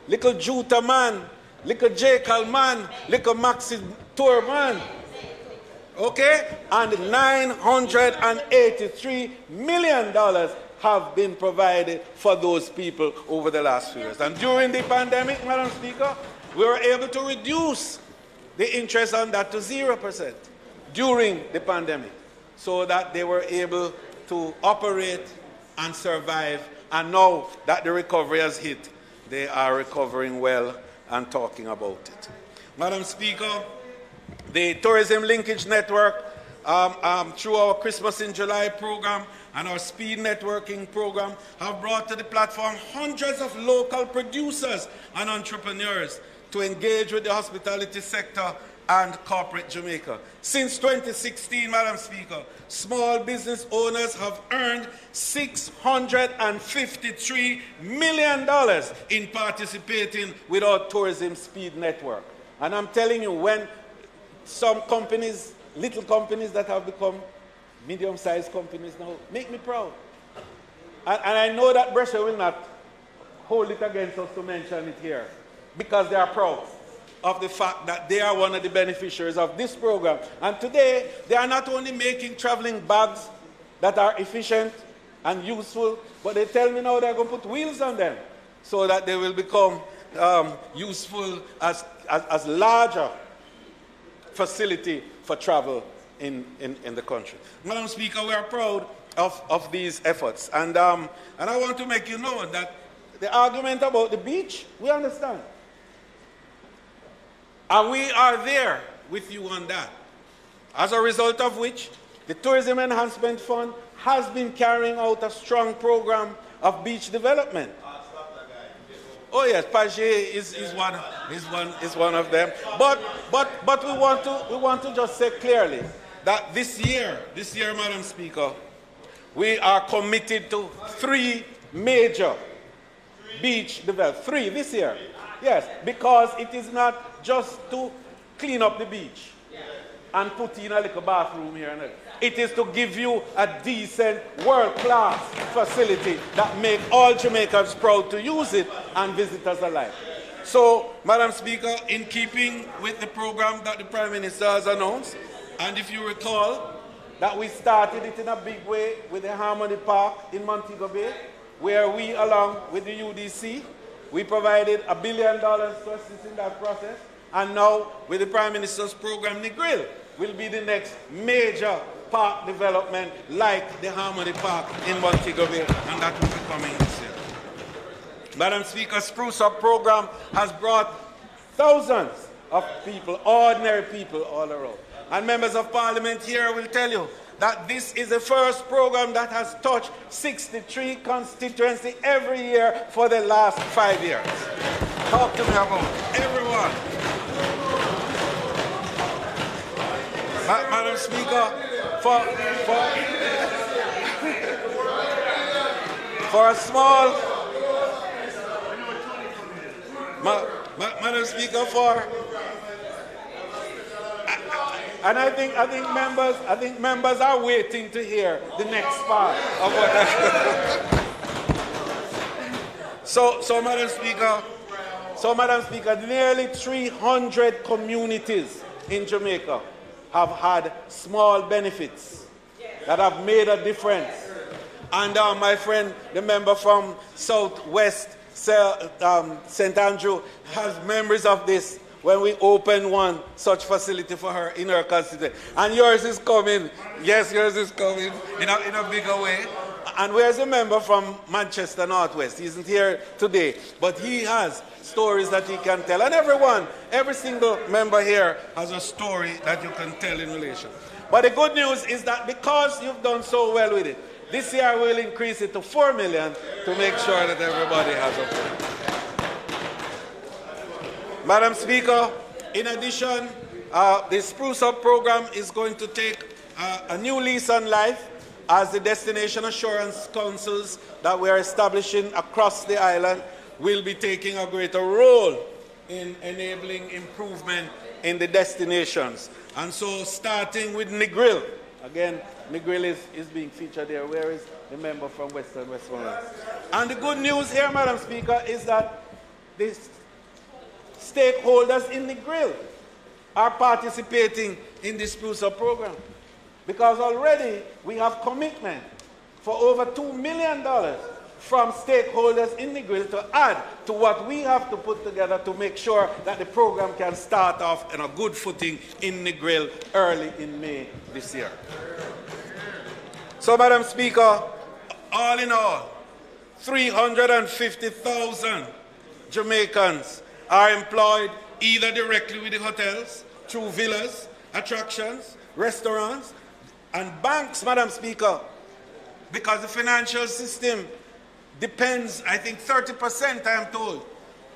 Speaker 4: little Juta man, little Jekyll man, little Maxi Tour man. Okay? And $983 million have been provided for those people over the last few years. And during the pandemic, Madam Speaker, we were able to reduce the interest on that to 0% during the pandemic, so that they were able to operate and survive. And now that the recovery has hit, they are recovering well and talking about it. Madam Speaker, the Tourism Linkage Network, through our Christmas in July program and our speed networking program, have brought to the platform hundreds of local producers and entrepreneurs to engage with the hospitality sector and corporate Jamaica. Since 2016, Madam Speaker, small business owners have earned $653 million in participating with our tourism speed network. And I'm telling you, when some companies, little companies that have become medium-sized companies now, make me proud. And I know that Brescia will not hold it against us to mention it here, because they are proud of the fact that they are one of the beneficiaries of this program. And today, they are not only making traveling bags that are efficient and useful, but they tell me now they're going to put wheels on them so that they will become useful as larger facility for travel in the country. Madam Speaker, we are proud of these efforts. And I want to make you know that the argument about the beach, we understand. And we are there with you on that. As a result of which, the Tourism Enhancement Fund has been carrying out a strong program of beach development. Oh yes, Pagé is one of them. But we want to just say clearly that this year, Madam Speaker, we are committed to 3 major beach development. 3 this year. Yes, because it is not just to clean up the beach and put in a little bathroom here and there. It is to give you a decent, world-class facility that make all Jamaicans proud to use it and visitors alike. So, Madam Speaker, in keeping with the program that the Prime Minister has announced, and if you recall that we started it in a big way with the Harmony Park in Montego Bay, where we, along with the UDC, we provided $1 billion to assist in that process. And now, with the Prime Minister's program, the Grill will be the next major park development like the Harmony Park in Montego Bay, and that will be coming this year. Madam Speaker, Spruce Up program has brought thousands of people, ordinary people all around. And members of Parliament here will tell you that this is the first program that has touched 63 constituencies every year for the last 5 years. Talk to me about everyone. Madam Speaker, for a small, Madam Speaker, and I think members are waiting to hear the next part of what I So Madam Speaker, So, Madam Speaker, nearly 300 communities in Jamaica have had small benefits that have made a difference. And my friend, the member from Southwest St. Andrew, has memories of this when we opened one such facility for her in her constituency. And yours is coming. Yes, yours is coming in a bigger way. And where's a member from Manchester Northwest? He isn't here today, but he has stories that he can tell. And every single member here has a story that you can tell in relation. But the good news is that because you've done so well with it, this year we'll increase it to 4 million to make sure that everybody has a plan. Madam Speaker, in addition, the Spruce Up program is going to take a new lease on life as the Destination Assurance Councils that we are establishing across the island will be taking a greater role in enabling improvement in the destinations. And so starting with Negril, again, Negril is being featured there. Where is the member from Western Westmoreland? And the good news here, Madam Speaker, is that the stakeholders in Negril are participating in this Spruce Up program. Because already we have commitment for over $2 million from stakeholders in the grill to add to what we have to put together to make sure that the program can start off on a good footing in the grill early in May this year. So, Madam Speaker, all in all, 350,000 Jamaicans are employed either directly with the hotels, through villas, attractions, restaurants, and banks, Madam Speaker, because the financial system depends, I think 30%, I am told,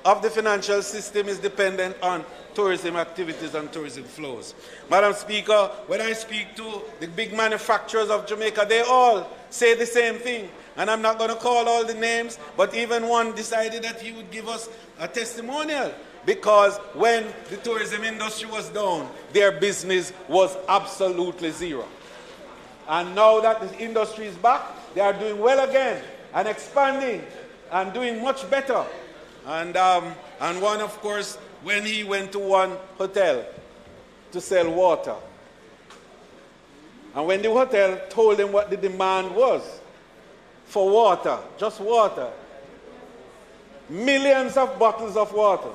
Speaker 4: of the financial system is dependent on tourism activities and tourism flows. Madam Speaker, when I speak to the big manufacturers of Jamaica, they all say the same thing. And I'm not going to call all the names, but even one decided that he would give us a testimonial. Because when the tourism industry was down, their business was absolutely zero. And now that the industry is back, they are doing well again and expanding and doing much better. And one, of course, when he went to one hotel to sell water, and when the hotel told him what the demand was for water, just water, millions of bottles of water,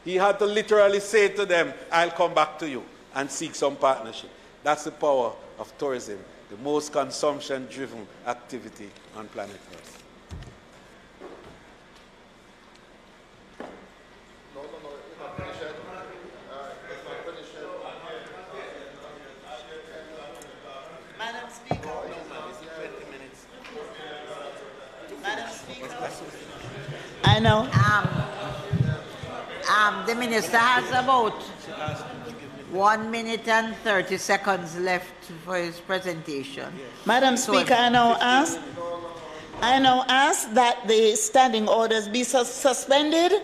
Speaker 4: he had to literally say to them, I'll come back to you and seek some partnership. That's the power of tourism, the most consumption-driven activity on planet Earth.
Speaker 5: Madam Speaker. Madam Speaker. I know.
Speaker 3: The Minister has about 1 minute and 30 seconds left for his presentation.
Speaker 5: Madam Speaker, I now ask that the standing orders be suspended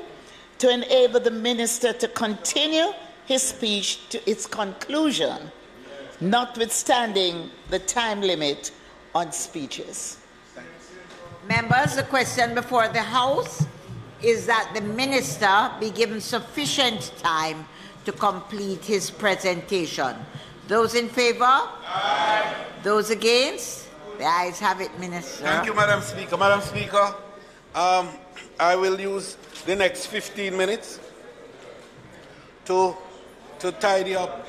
Speaker 5: to enable the Minister to continue his speech to its conclusion, notwithstanding the time limit on speeches.
Speaker 3: Members, the question before the House is that the Minister be given sufficient time to complete his presentation. Those in favor? Aye. Those against? The ayes have it, Minister.
Speaker 4: Thank you, Madam Speaker. Madam Speaker, I will use the next 15 minutes to tidy up,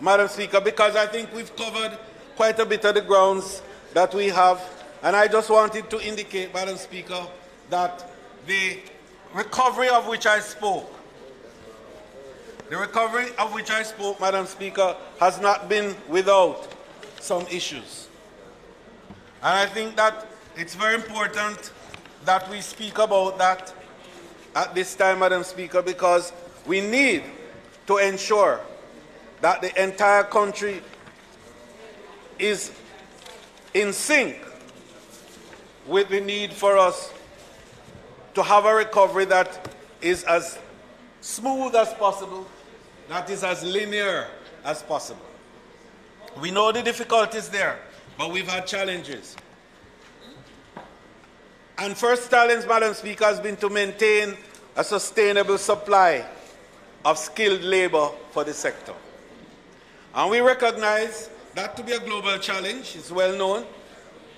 Speaker 4: Madam Speaker, because I think we've covered quite a bit of the grounds that we have. And I just wanted to indicate, Madam Speaker, that the recovery of which I spoke, Madam Speaker, has not been without some issues. And I think that it's very important that we speak about that at this time, Madam Speaker, because we need to ensure that the entire country is in sync with the need for us to have a recovery that is as smooth as possible, that is as linear as possible. We know the difficulties there, but we've had challenges. And first challenge, Madam Speaker, has been to maintain a sustainable supply of skilled labor for the sector. And we recognize that to be a global challenge. It's well known.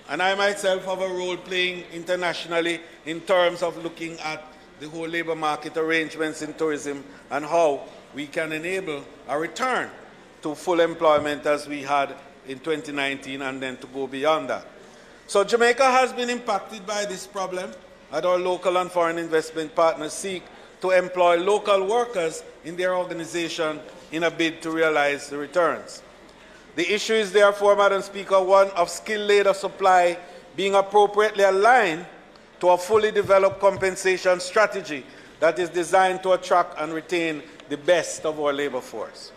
Speaker 4: And I myself have a role playing internationally in terms of looking at the whole labor market arrangements in tourism and how we can enable a return to full employment as we had in 2019 and then to go beyond that. So Jamaica has been impacted by this problem, and our local and foreign investment partners seek to employ local workers in their organization in a bid to realize the returns. The issue is therefore, Madam Speaker, one of skilled labor supply being appropriately aligned to a fully developed compensation strategy that is designed to attract and retain the best of our labor force.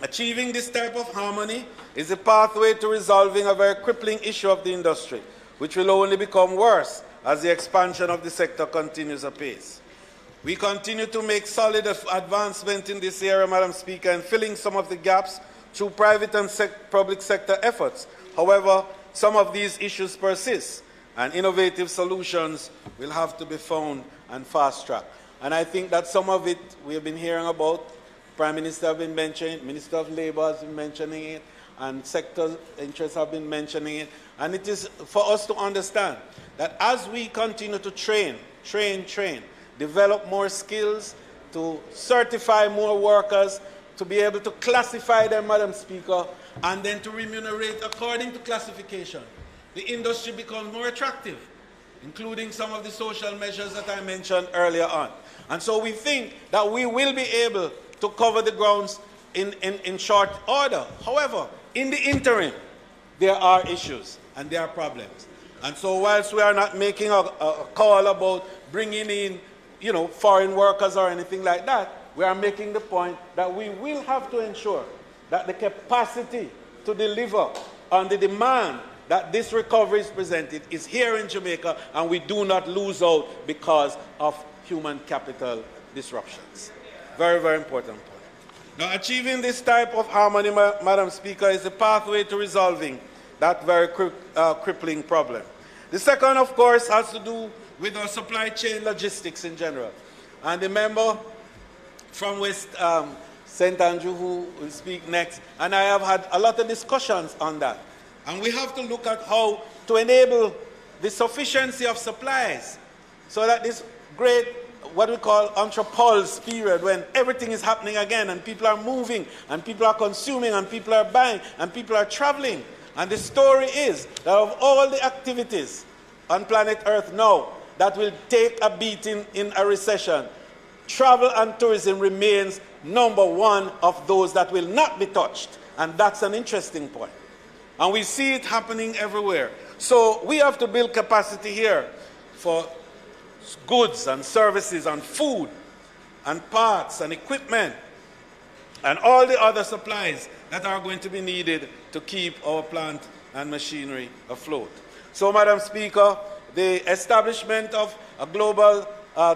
Speaker 4: Achieving this type of harmony is a pathway to resolving a very crippling issue of the industry, which will only become worse as the expansion of the sector continues apace. We continue to make solid advancement in this area, Madam Speaker, in filling some of the gaps through private and public sector efforts. However, some of these issues persist, and innovative solutions will have to be found and fast-tracked. And I think that some of it we have been hearing about. Prime Minister have been mentioning, Minister of Labour has been mentioning it, and sector interests have been mentioning it. And it is for us to understand that as we continue to train, develop more skills, to certify more workers, to be able to classify them, Madam Speaker, and then to remunerate according to classification, the industry becomes more attractive, including some of the social measures that I mentioned earlier on. And so we think that we will be able to cover the grounds in short order. However, in the interim, there are issues and there are problems. And so whilst we are not making a call about bringing in, foreign workers or anything like that, we are making the point that we will have to ensure that the capacity to deliver on the demand that this recovery is presented is here in Jamaica, and we do not lose out because of human capital disruptions. Very, very important point. Now, achieving this type of harmony, Madam Speaker, is the pathway to resolving that very crippling problem. The second, of course, has to do with our supply chain logistics in general. And the member from West St. Andrew, who will speak next, and I have had a lot of discussions on that. And we have to look at how to enable the sufficiency of supplies so that this great, what we call entrepause period, when everything is happening again and people are moving and people are consuming and people are buying and people are traveling. And the story is that of all the activities on planet Earth now that will take a beating in a recession, travel and tourism remains number one of those that will not be touched. And that's an interesting point. And we see it happening everywhere. So we have to build capacity here for goods and services and food and parts and equipment and all the other supplies that are going to be needed to keep our plant and machinery afloat. So, Madam Speaker, the establishment of a global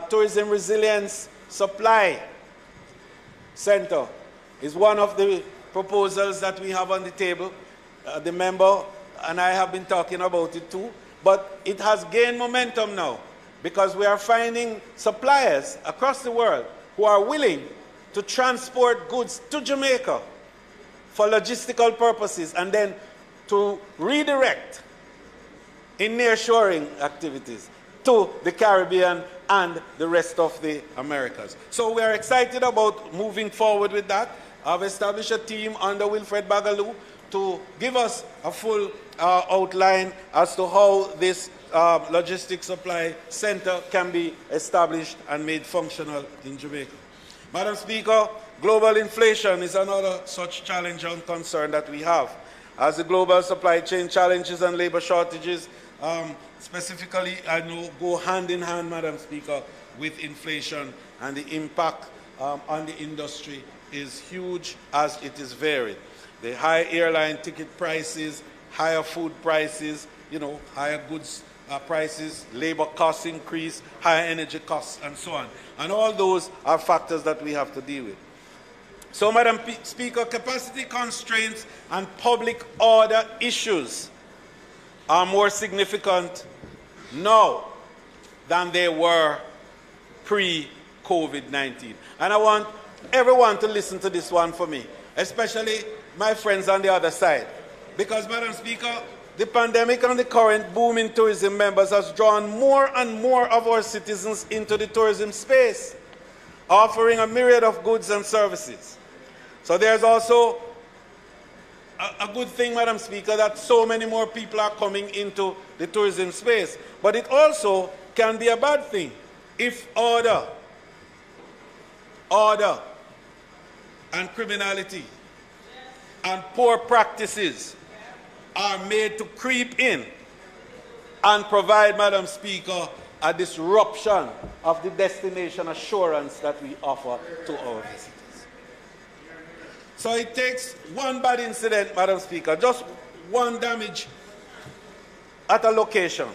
Speaker 4: tourism resilience supply center is one of the proposals that we have on the table. The member and I have been talking about it too, but it has gained momentum now because we are finding suppliers across the world who are willing to transport goods to Jamaica for logistical purposes and then to redirect in nearshoring activities to the Caribbean and the rest of the Americas. So we are excited about moving forward with that. I've established a team under Wilfred Bagaloo to give us a full outline as to how this logistics supply center can be established and made functional in Jamaica. Madam Speaker, global inflation is another such challenge and concern that we have. As the global supply chain challenges and labor shortages specifically, I know, go hand in hand, Madam Speaker, with inflation, and the impact on the industry is huge as it is varied. The high airline ticket prices, higher food prices, higher goods prices, labor costs increase, higher energy costs, and so on. And all those are factors that we have to deal with. So, Madam Speaker, capacity constraints and public order issues are more significant now than they were pre-COVID-19. And I want everyone to listen to this one for me, especially my friends on the other side. Because, Madam Speaker, the pandemic and the current boom in tourism members has drawn more and more of our citizens into the tourism space, offering a myriad of goods and services. So there's also a good thing, Madam Speaker, that so many more people are coming into the tourism space. But it also can be a bad thing if order and criminality and poor practices are made to creep in and provide, Madam Speaker, a disruption of the destination assurance that we offer to our visitors. So it takes one bad incident, Madam Speaker, just one damage at a location,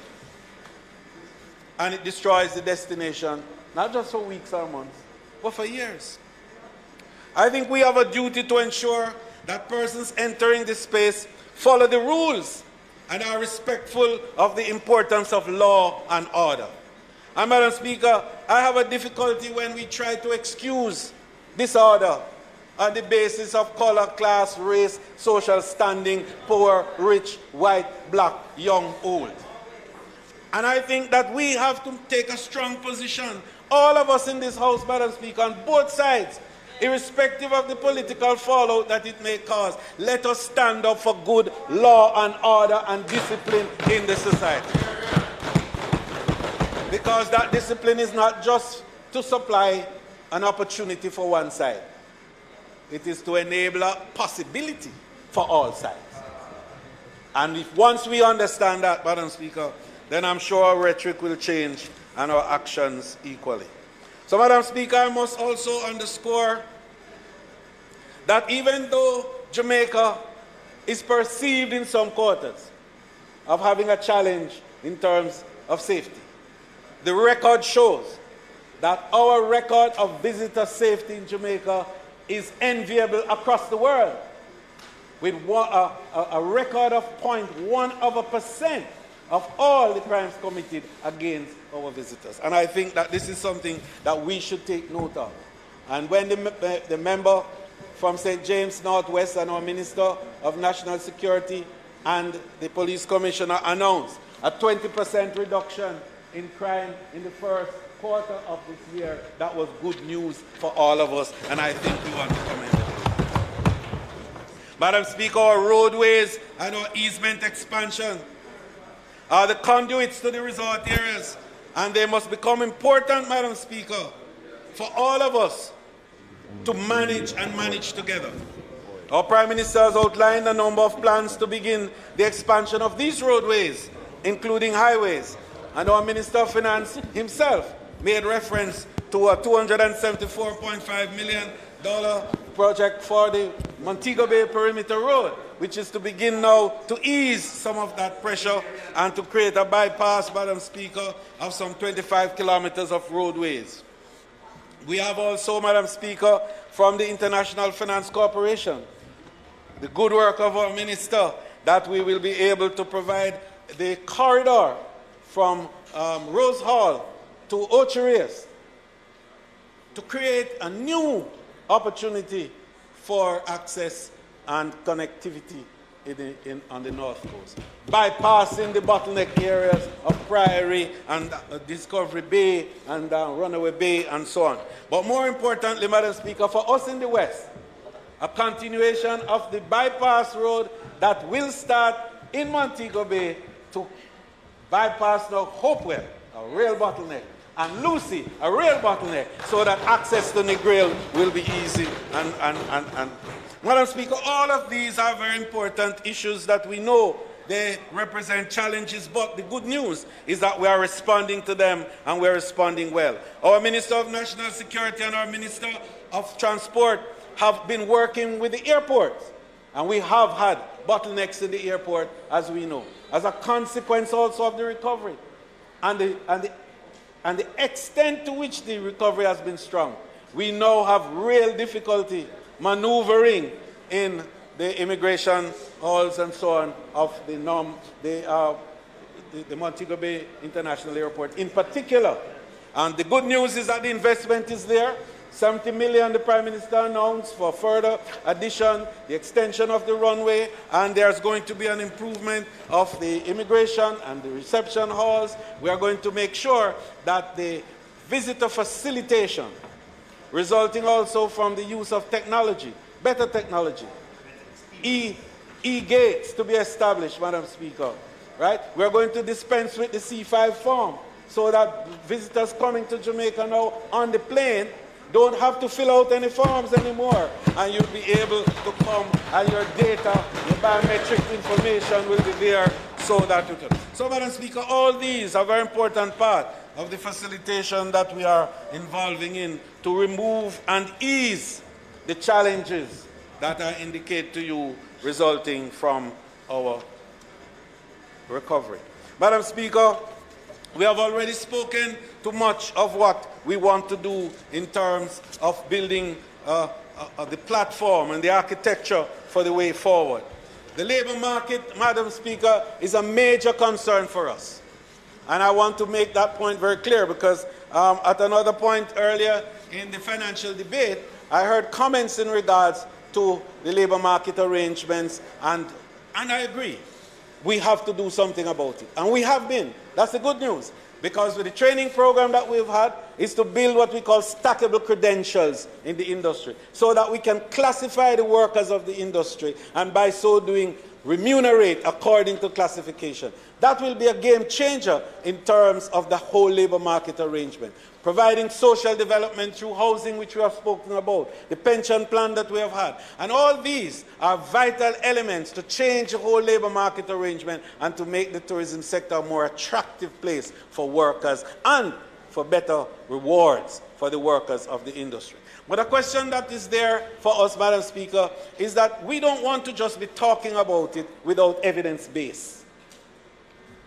Speaker 4: and it destroys the destination, not just for weeks or months, but for years. I think we have a duty to ensure that persons entering this space follow the rules and are respectful of the importance of law and order. And, Madam Speaker, I have a difficulty when we try to excuse disorder on the basis of color, class, race, social standing, poor, rich, white, black, young, old. And I think that we have to take a strong position, all of us in this House, Madam Speaker, on both sides, irrespective of the political fallout that it may cause. Let us stand up for good law and order and discipline in the society. Because that discipline is not just to supply an opportunity for one side. It is to enable a possibility for all sides. And if once we understand that, Madam Speaker, then I'm sure our rhetoric will change and our actions equally. So, Madam Speaker, I must also underscore that even though Jamaica is perceived in some quarters of having a challenge in terms of safety, the record shows that our record of visitor safety in Jamaica is enviable across the world, with a record of 0.1% of all the crimes committed against our visitors. And I think that this is something that we should take note of. And when the member from St. James Northwest and our Minister of National Security and the Police Commissioner announced a 20% reduction in crime in the first quarter of this year, that was good news for all of us, and I think we want to commend it. Madam Speaker, our roadways and our easement expansion are the conduits to the resort areas, and they must become important, Madam Speaker, for all of us to manage and manage together. Our Prime Minister has outlined a number of plans to begin the expansion of these roadways, including highways, and our Minister of Finance himself made reference to a $274.5 million project for the Montego Bay Perimeter Road, which is to begin now to ease some of that pressure and to create a bypass, Madam Speaker, of some 25 kilometers of roadways. We have also, Madam Speaker, from the International Finance Corporation, the good work of our Minister, that we will be able to provide the corridor from Rose Hall to Ocheres to create a new opportunity for access and connectivity on the North Coast, bypassing the bottleneck areas of Priory and Discovery Bay and Runaway Bay and so on. But more importantly, Madam Speaker, for us in the West, a continuation of the bypass road that will start in Montego Bay to bypass now Hopewell, a rail bottleneck, and Lucy, a rail bottleneck, so that access to Negril will be easy. And Madam Speaker, all of these are very important issues that we know they represent challenges, but the good news is that we are responding to them and we're responding well. Our Minister of National Security and our Minister of Transport have been working with the airports, and we have had bottlenecks in the airport, as we know, as a consequence also of the recovery and the extent to which the recovery has been strong. We now have real difficulty maneuvering in the immigration halls and so on of the the Montego Bay International Airport in particular. And the good news is that the investment is there. 70 million the Prime Minister announced for further addition, the extension of the runway, and there's going to be an improvement of the immigration and the reception halls. We are going to make sure that the visitor facilitation, resulting also from the use of technology, better technology, e-gates to be established, Madam Speaker, right? We're going to dispense with the C5 form so that visitors coming to Jamaica now on the plane don't have to fill out any forms anymore, and you'll be able to come and your data, your biometric information will be there so that you can. So, Madam Speaker, all these are a very important part of the facilitation that we are involving in to remove and ease the challenges that I indicate to you resulting from our recovery. Madam Speaker, we have already spoken to much of what we want to do in terms of building the platform and the architecture for the way forward. The labour market, Madam Speaker, is a major concern for us. And I want to make that point very clear because at another point earlier in the financial debate, I heard comments in regards to the labour market arrangements, and I agree. We have to do something about it. And we have been. That's the good news. Because with the training program that we've had is to build what we call stackable credentials in the industry so that we can classify the workers of the industry and by so doing remunerate according to classification. That will be a game changer in terms of the whole labor market arrangement. Providing social development through housing, which we have spoken about, the pension plan that we have had. And all these are vital elements to change the whole labor market arrangement and to make the tourism sector a more attractive place for workers and for better rewards for the workers of the industry. But a question that is there for us, Madam Speaker, is that we don't want to just be talking about it without evidence base.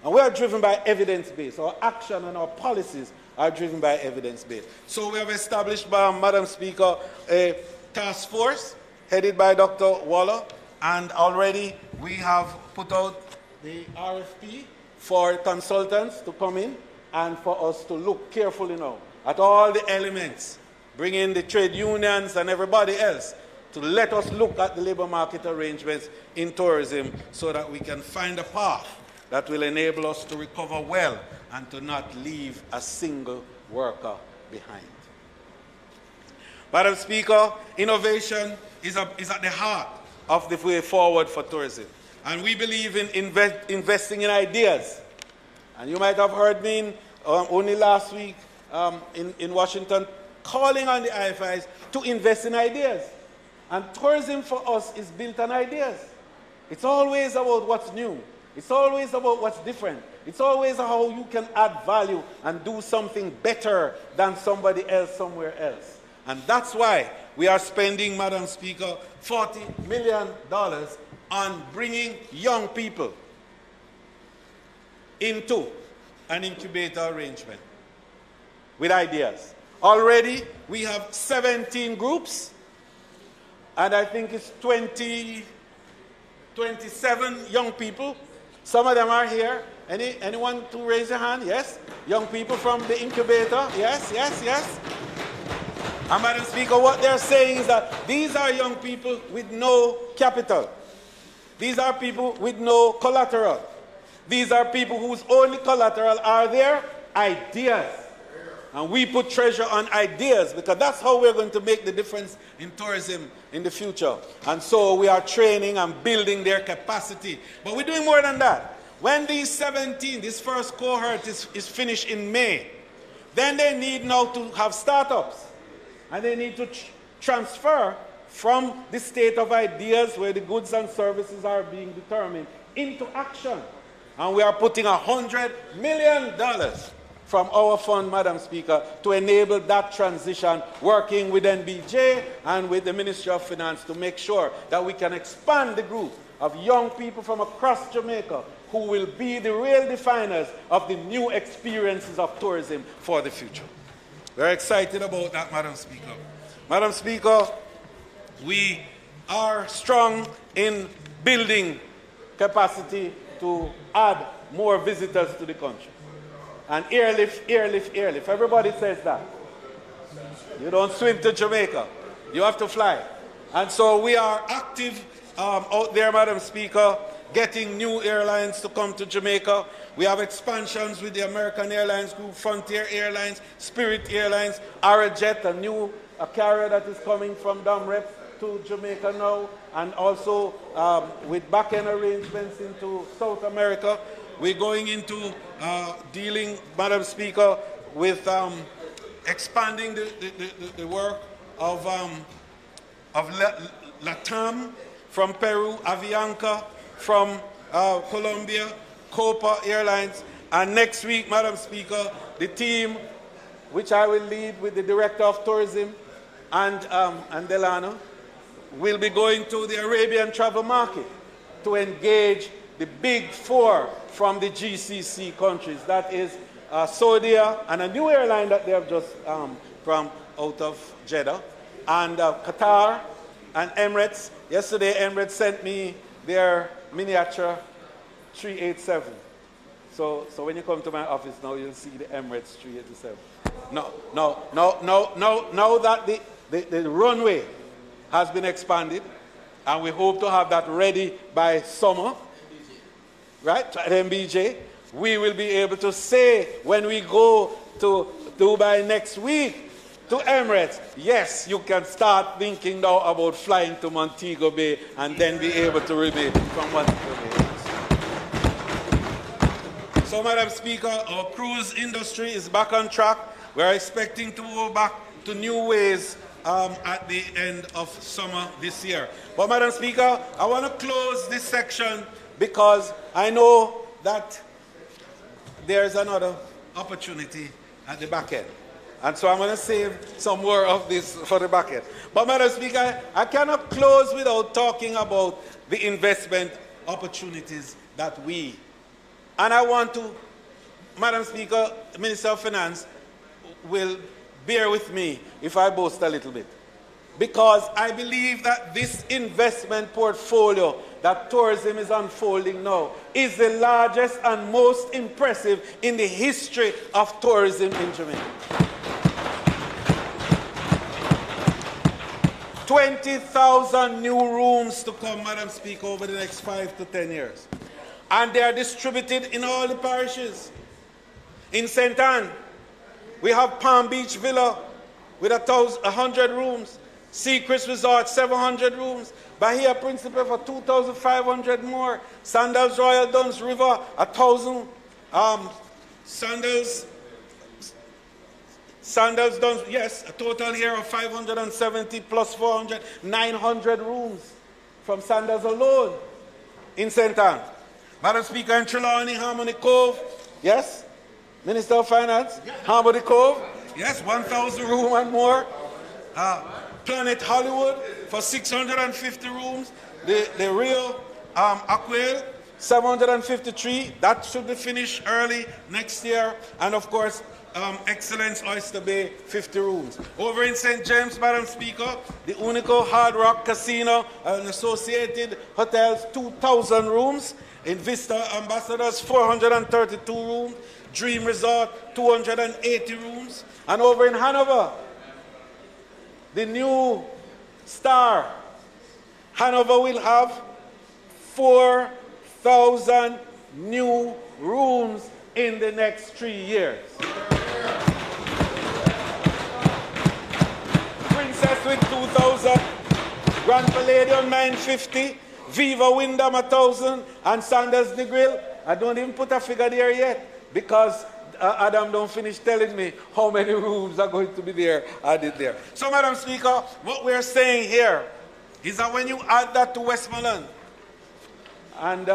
Speaker 4: And we are driven by evidence base. Our action and our policies are driven by evidence base. So we have established, Madam Speaker, a task force headed by Dr. Waller, and already we have put out the RFP for consultants to come in and for us to look carefully now at all the elements, bring in the trade unions and everybody else to let us look at the labor market arrangements in tourism so that we can find a path that will enable us to recover well and to not leave a single worker behind. Madam Speaker, innovation is at the heart of the way forward for tourism. And we believe in investing in ideas. And you might have heard me only last week in Washington calling on the IFIs to invest in ideas. And tourism for us is built on ideas. It's always about what's new. It's always about what's different. It's always how you can add value and do something better than somebody else somewhere else. And that's why we are spending, Madam Speaker, $40 million on bringing young people into an incubator arrangement with ideas. Already, we have 17 groups, and I think it's 27 young people. Some of them are here. Anyone to raise their hand? Yes? Young people from the incubator? Yes, yes, yes. And Madam Speaker, what they're saying is that these are young people with no capital. These are people with no collateral. These are people whose only collateral are their ideas. And we put treasure on ideas because that's how we're going to make the difference in tourism in the future. And so we are training and building their capacity. But we're doing more than that. When these 17, this first cohort is finished in May, then they need now to have startups. And they need to transfer from the state of ideas where the goods and services are being determined into action. And we are putting $100 million from our fund, Madam Speaker, to enable that transition, working with NBJ and with the Ministry of Finance to make sure that we can expand the group of young people from across Jamaica who will be the real definers of the new experiences of tourism for the future. We're excited about that, Madam Speaker. Madam Speaker, we are strong in building capacity to add more visitors to the country. And airlift, airlift, airlift. Everybody says that. You don't swim to Jamaica. You have to fly. And so we are active out there, Madam Speaker, getting new airlines to come to Jamaica. We have expansions with the American Airlines Group, Frontier Airlines, Spirit Airlines, Arajet, a new carrier that is coming from Dumrep to Jamaica now, and also with back-end arrangements into South America. We're going into dealing, Madam Speaker, with expanding the work of LATAM from Peru, Avianca from Colombia, Copa Airlines, and next week, Madam Speaker, the team, which I will lead with the Director of Tourism and Delano, will be going to the Arabian travel market to engage the big four from the GCC countries. That is Saudi and a new airline that they have just from out of Jeddah, and Qatar and Emirates. Yesterday, Emirates sent me their miniature 387. So when you come to my office now, you'll see the Emirates 387. Now that the runway has been expanded, and we hope to have that ready by summer, right, at MBJ, we will be able to say when we go to Dubai next week to Emirates, yes, you can start thinking now about flying to Montego Bay and then be able to remain from Montego Bay. So, Madam Speaker, our cruise industry is back on track. We're expecting to go back to new ways at the end of summer this year. But, Madam Speaker, I want to close this section because I know that there's another opportunity at the back end. And so I'm going to save some more of this for the back end. But, Madam Speaker, I cannot close without talking about the investment opportunities that we, and I want to, Madam Speaker, Minister of Finance will bear with me if I boast a little bit. Because I believe that this investment portfolio that tourism is unfolding now is the largest and most impressive in the history of tourism in Jamaica. 20,000 new rooms to come, Madam Speaker, over the next 5 to 10 years. And they are distributed in all the parishes. In St. Anne, we have Palm Beach Villa with 100 rooms. Secrets Resort, 700 rooms. Bahia Principe for 2,500 more. Sandals Royal Duns River, 1,000. Sandals Duns, yes, a total here of 570 plus 400, 900 rooms from Sandals alone in St. Anne. Madam Speaker, in Trelawney, Harmony Cove, yes? Minister of Finance, Harmony Cove, yes, 1,000 room and more. Planet Hollywood for 650 rooms. The real Aquil, 753. That should be finished early next year. And of course, Excellence Oyster Bay, 50 rooms. Over in St. James, Madam Speaker, the Unico Hard Rock Casino and associated hotels, 2,000 rooms. In Vista Ambassadors, 432 rooms. Dream Resort, 280 rooms. And over in Hanover, the new Star, Hanover will have 4,000 new rooms in the next 3 years. Princess with 2,000, Grand Palladium 950, Viva Wyndham 1,000, and Sanders the Grill. I don't even put a figure there yet because Adam don't finish telling me how many rooms are going to be there added there. So, Madam Speaker, what we're saying here is that when you add that to Westmoreland, and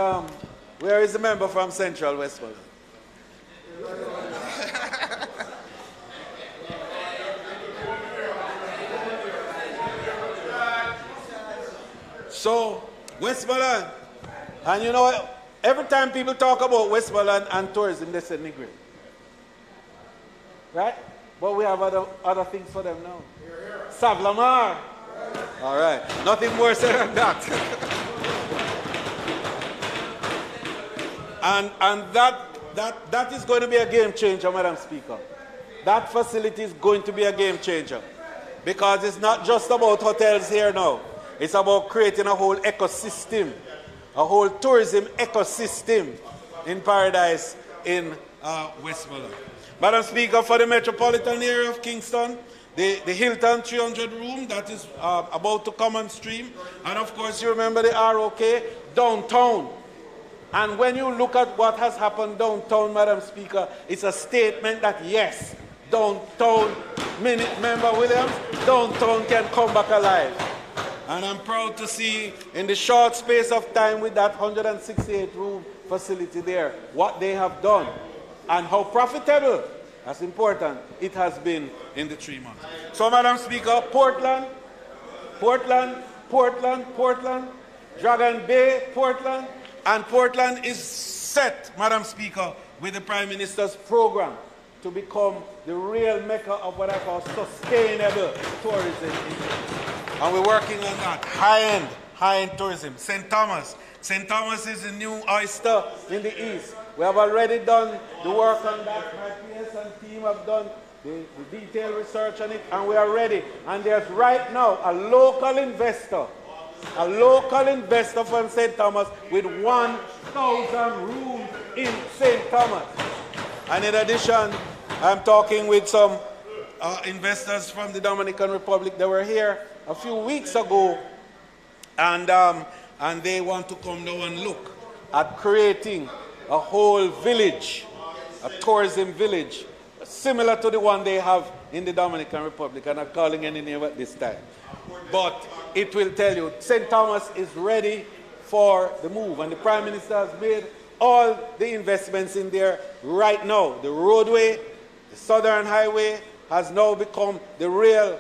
Speaker 4: where is the member from Central Westmoreland? So, Westmoreland, and you know, every time people talk about Westmoreland and tourism, they say Negri. Right? But we have other things for them now. Savlamar. All right. Nothing more said than that. And that is going to be a game changer, Madam Speaker. That facility is going to be a game changer. Because it's not just about hotels here now. It's about creating a whole ecosystem, a whole tourism ecosystem in Paradise in Westmoreland. Madam Speaker, for the metropolitan area of Kingston, the Hylton 300 room that is about to come on stream. And of course, you remember the ROK downtown. And when you look at what has happened downtown, Madam Speaker, it's a statement that yes, downtown, Member Williams, downtown can come back alive. And I'm proud to see in the short space of time with that 168 room facility there, what they have done and how profitable, that's important, it has been in the 3 months. So, Madam Speaker, Portland, Dragon Bay, Portland, and Portland is set, Madam Speaker, with the Prime Minister's program to become the real mecca of what I call sustainable tourism. And we're working on that. High-end tourism. St. Thomas is the new oyster in the east. We have already done the work on that. My PS and team have done the detailed research on it, and we are ready. And there's right now a local investor from St. Thomas with 1,000 rooms in St. Thomas. And in addition, I'm talking with some investors from the Dominican Republic that were here a few weeks ago, and they want to come now and look at creating a whole village, a tourism village, similar to the one they have in the Dominican Republic. I'm not calling any name at this time. But it will tell you, St. Thomas is ready for the move, and the Prime Minister has made all the investments in there right now. The roadway, the Southern Highway, has now become the real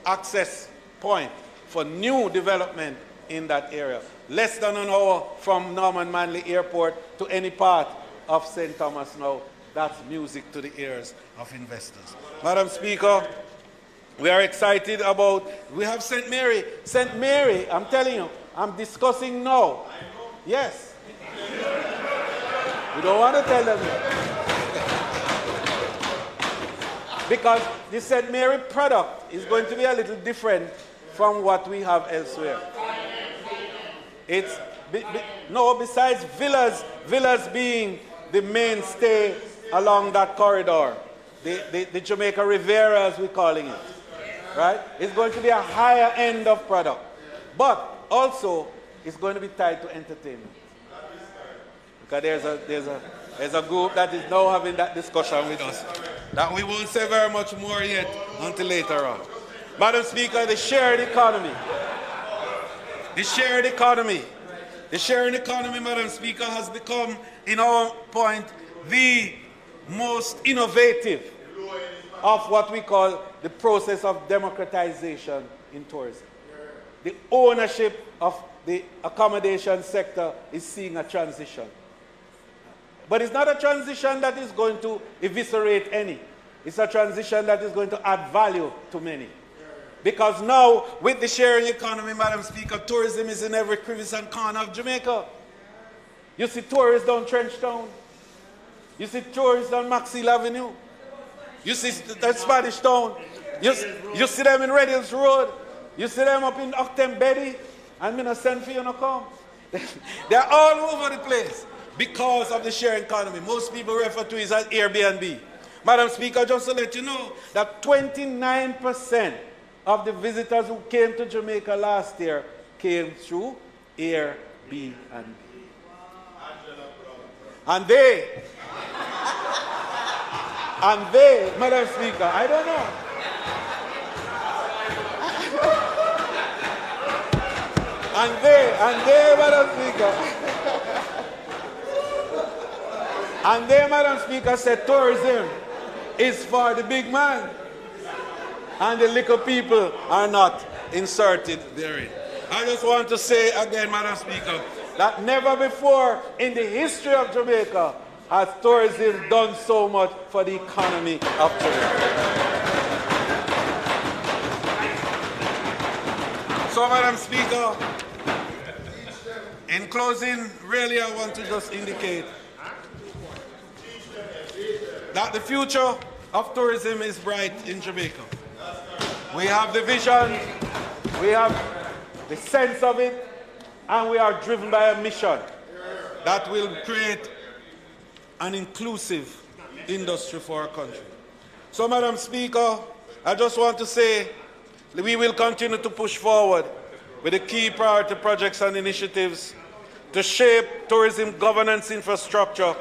Speaker 4: access point for new development in that area. Less than an hour from Norman Manley Airport to any part of St. Thomas now. That's music to the ears of investors. Madam Speaker, we are excited about, we have St. Mary. St. Mary, I'm telling you, I'm discussing now. Yes. We don't want to tell them yet. Because the St. Mary product is going to be a little different from what we have elsewhere. It's, besides villas being the mainstay along that corridor, the Jamaica Riviera as we're calling it, right? It's going to be a higher end of product. But also, it's going to be tied to entertainment. Because there's a group that is now having that discussion with us that we won't say very much more yet until later on. Madam Speaker, the shared economy. The shared economy, Madam Speaker, has become, in our point, the most innovative of what we call the process of democratization in tourism. The ownership of the accommodation sector is seeing a transition. But it's not a transition that is going to eviscerate any. It's a transition that is going to add value to many. Because now, with the sharing economy, Madam Speaker, tourism is in every crevice and corner of Jamaica. You see tourists down Trenchtown. You see tourists on Maxwell Avenue. You see that Spanish Town. You see them in Red Hills Road. You see them up in Octem Betty. And I'm not send for you to come. They're all over the place because of the sharing economy. Most people refer to it as Airbnb. Madam Speaker, just to let you know that 29% of the visitors who came to Jamaica last year came through Airbnb. And they, Madam Speaker, I don't know. and they, Madam Speaker, and they, Madam Speaker, said tourism is for the big man. And the little people are not inserted therein. I just want to say again, Madam Speaker, that never before in the history of Jamaica has tourism done so much for the economy of Jamaica. So, Madam Speaker, In closing, really I want to just indicate that the future of tourism is bright in Jamaica. We have the vision, we have the sense of it, and we are driven by a mission that will create an inclusive industry for our country. So, Madam Speaker, I just want to say that we will continue to push forward with the key priority projects and initiatives to shape tourism governance infrastructure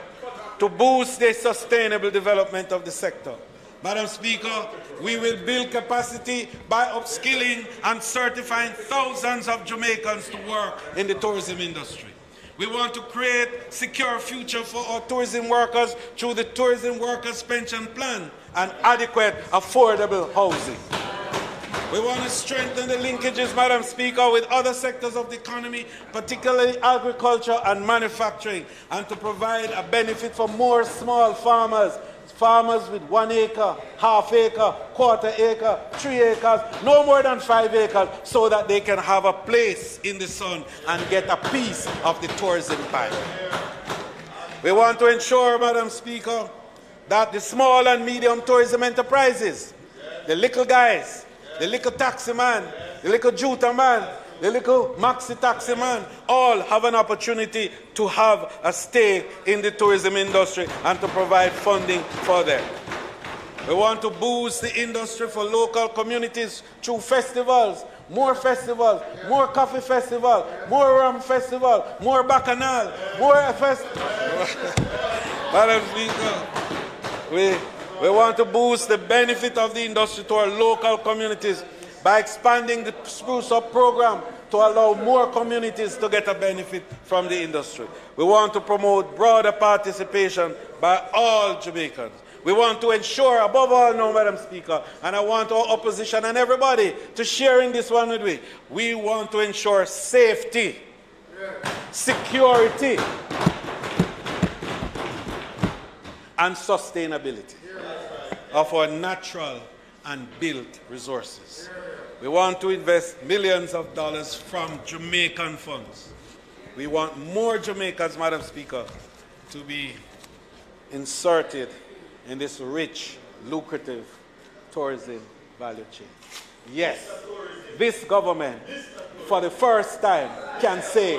Speaker 4: to boost the sustainable development of the sector. Madam Speaker, we will build capacity by upskilling and certifying thousands of Jamaicans to work in the tourism industry. We want to create a secure future for our tourism workers through the Tourism Workers Pension Plan and adequate, affordable housing. We want to strengthen the linkages, Madam Speaker, with other sectors of the economy, particularly agriculture and manufacturing, and to provide a benefit for more small farmers, farmers with 1 acre, half acre, quarter acre, 3 acres, no more than 5 acres, so that they can have a place in the sun and get a piece of the tourism pie. We want to ensure, Madam Speaker, that the small and medium tourism enterprises, the little guys, the little taxi man, the little juta man, the little maxi taxi man, all have an opportunity to have a stake in the tourism industry and to provide funding for them. We want to boost the industry for local communities through festivals, more coffee festival, more rum festival, more bacchanal, more Madam Speaker, we want to boost the benefit of the industry to our local communities by expanding the Spruce Up program to allow more communities to get a benefit from the industry. We want to promote broader participation by all Jamaicans. We want to ensure, above all now, Madam Speaker, and I want our opposition and everybody to share in this one with me, we want to ensure safety, security, and sustainability of our natural and built resources. We want to invest millions of dollars from Jamaican funds. We want more Jamaicans, Madam Speaker, to be inserted in this rich, lucrative tourism value chain. Yes, this government, for the first time, can say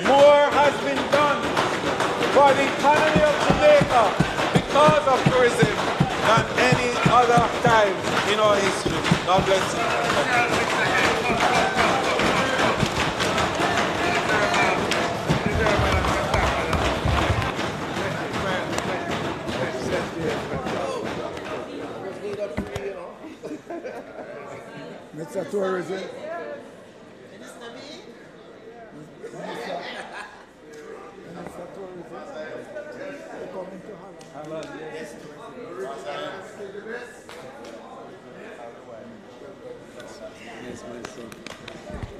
Speaker 4: more has been done for the economy of Jamaica because of tourism than any other time in our history. God bless you.
Speaker 2: Mr. Tourism.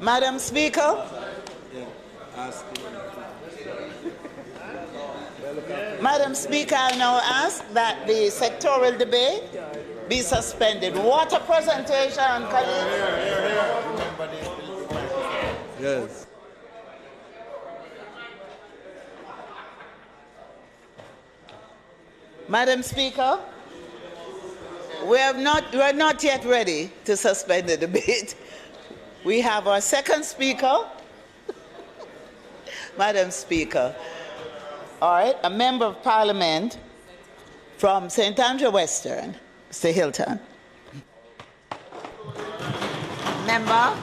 Speaker 5: Madam Speaker, Madam Speaker, I now ask that the sectoral debate be suspended. Water presentation,
Speaker 4: Yes.
Speaker 5: Madam Speaker, we're not yet ready to suspend the debate. We have our second speaker. Madam Speaker, all right, a member of Parliament from St. Andrew Western, Mr. Hylton.
Speaker 3: Member.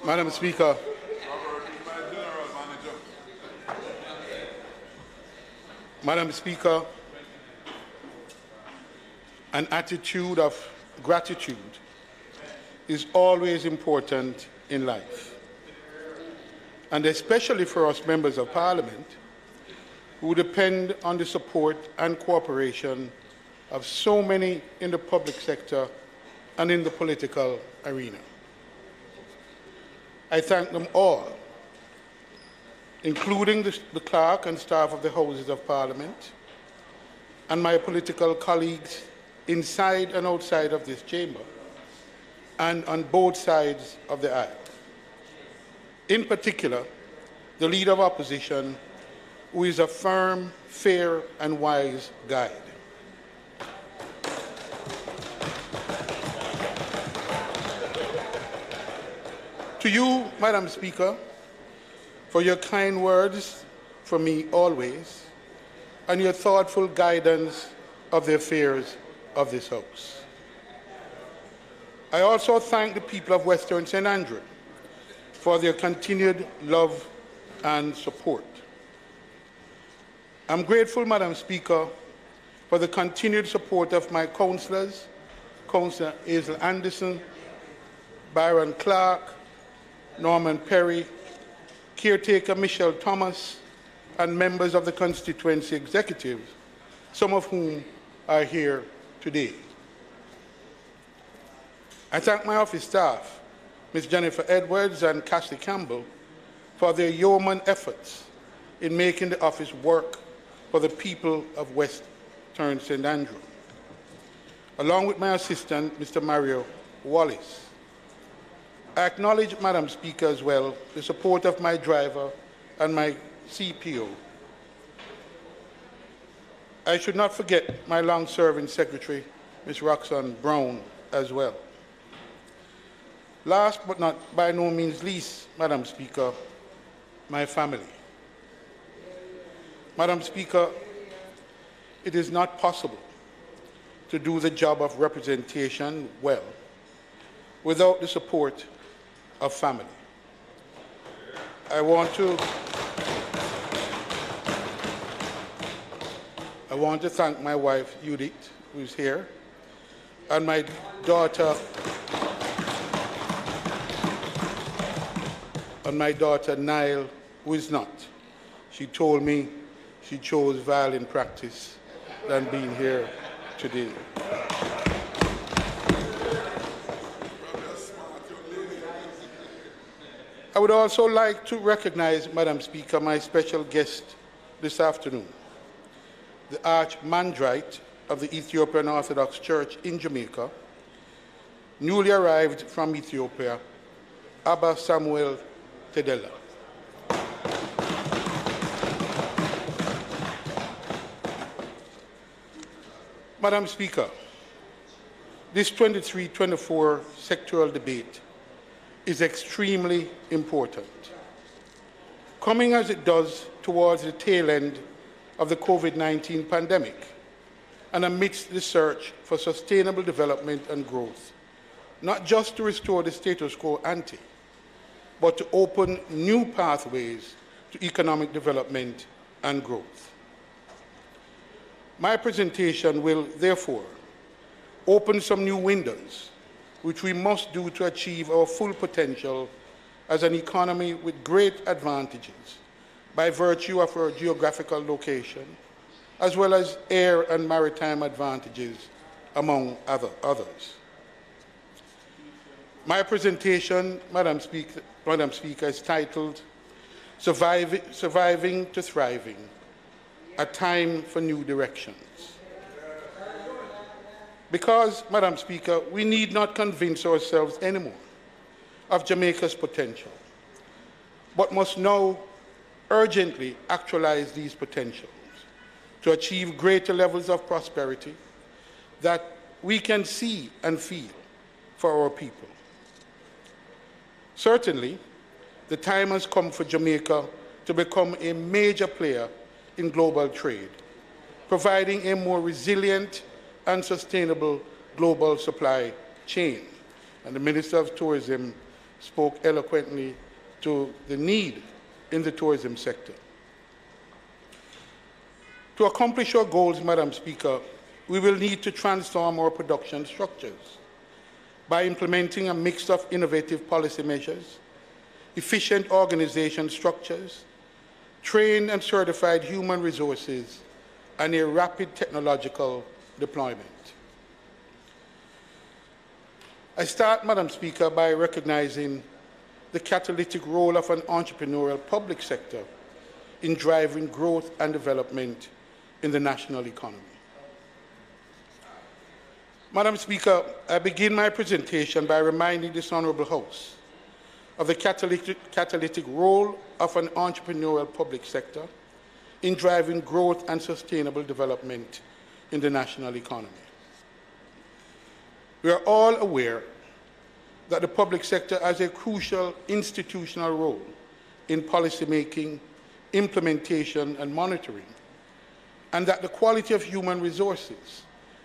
Speaker 6: Madam Speaker, Madam Speaker, an attitude of gratitude is always important in life. And especially for us members of Parliament, who depend on the support and cooperation of so many in the public sector and in the political arena. I thank them all, including the clerk and staff of the Houses of Parliament, and my political colleagues inside and outside of this chamber, and on both sides of the aisle. In particular, the Leader of Opposition, who is a firm, fair, and wise guide. To you, Madam Speaker, for your kind words for me always, and your thoughtful guidance of the affairs of this House. I also thank the people of Western St. Andrew for their continued love and support. I'm grateful, Madam Speaker, for the continued support of my councillors, Councillor Hazel Anderson, Byron Clark, Norman Perry, caretaker Michelle Thomas, and members of the constituency executive, some of whom are here today. I thank my office staff, Ms. Jennifer Edwards and Cassie Campbell, for their yeoman efforts in making the office work for the people of Western St. Andrew, along with my assistant, Mr. Mario Wallace. I acknowledge, Madam Speaker, as well, the support of my driver and my CPO. I should not forget my long-serving secretary, Ms. Roxanne Brown, as well. Last but not by no means least, Madam Speaker, my family. Madam Speaker, it is not possible to do the job of representation well without the support of family. I want to thank my wife, Judith, who is here, and my daughter, Nile, who is not. She told me she chose violin practice than being here today. I would also like to recognize, Madam Speaker, my special guest this afternoon, the Archmandrite of the Ethiopian Orthodox Church in Jamaica, newly arrived from Ethiopia, Abba Samuel Tedela. Madam Speaker, this 23-24 sectoral debate is extremely important, coming as it does towards the tail end of the COVID-19 pandemic and amidst the search for sustainable development and growth, not just to restore the status quo ante, but to open new pathways to economic development and growth. My presentation will, therefore, open some new windows, which we must do to achieve our full potential as an economy with great advantages by virtue of our geographical location, as well as air and maritime advantages, among others. My presentation, Madam Speaker, is titled Surviving to Thriving, a Time for New Directions. Because, Madam Speaker, we need not convince ourselves anymore of Jamaica's potential, but must now urgently actualize these potentials to achieve greater levels of prosperity that we can see and feel for our people. Certainly, the time has come for Jamaica to become a major player in global trade, providing a more resilient and sustainable global supply chain. And the Minister of Tourism spoke eloquently to the need in the tourism sector. To accomplish our goals, Madam Speaker, we will need to transform our production structures by implementing a mix of innovative policy measures, efficient organization structures, trained and certified human resources, and a rapid technological deployment. I start, Madam Speaker, by recognizing the catalytic role of an entrepreneurial public sector in driving growth and development in the national economy. Madam Speaker, I begin my presentation by reminding this Honourable House of the catalytic role of an entrepreneurial public sector in driving growth and sustainable development in the national economy. We are all aware that the public sector has a crucial institutional role in policy making, implementation, and monitoring, and that the quality of human resources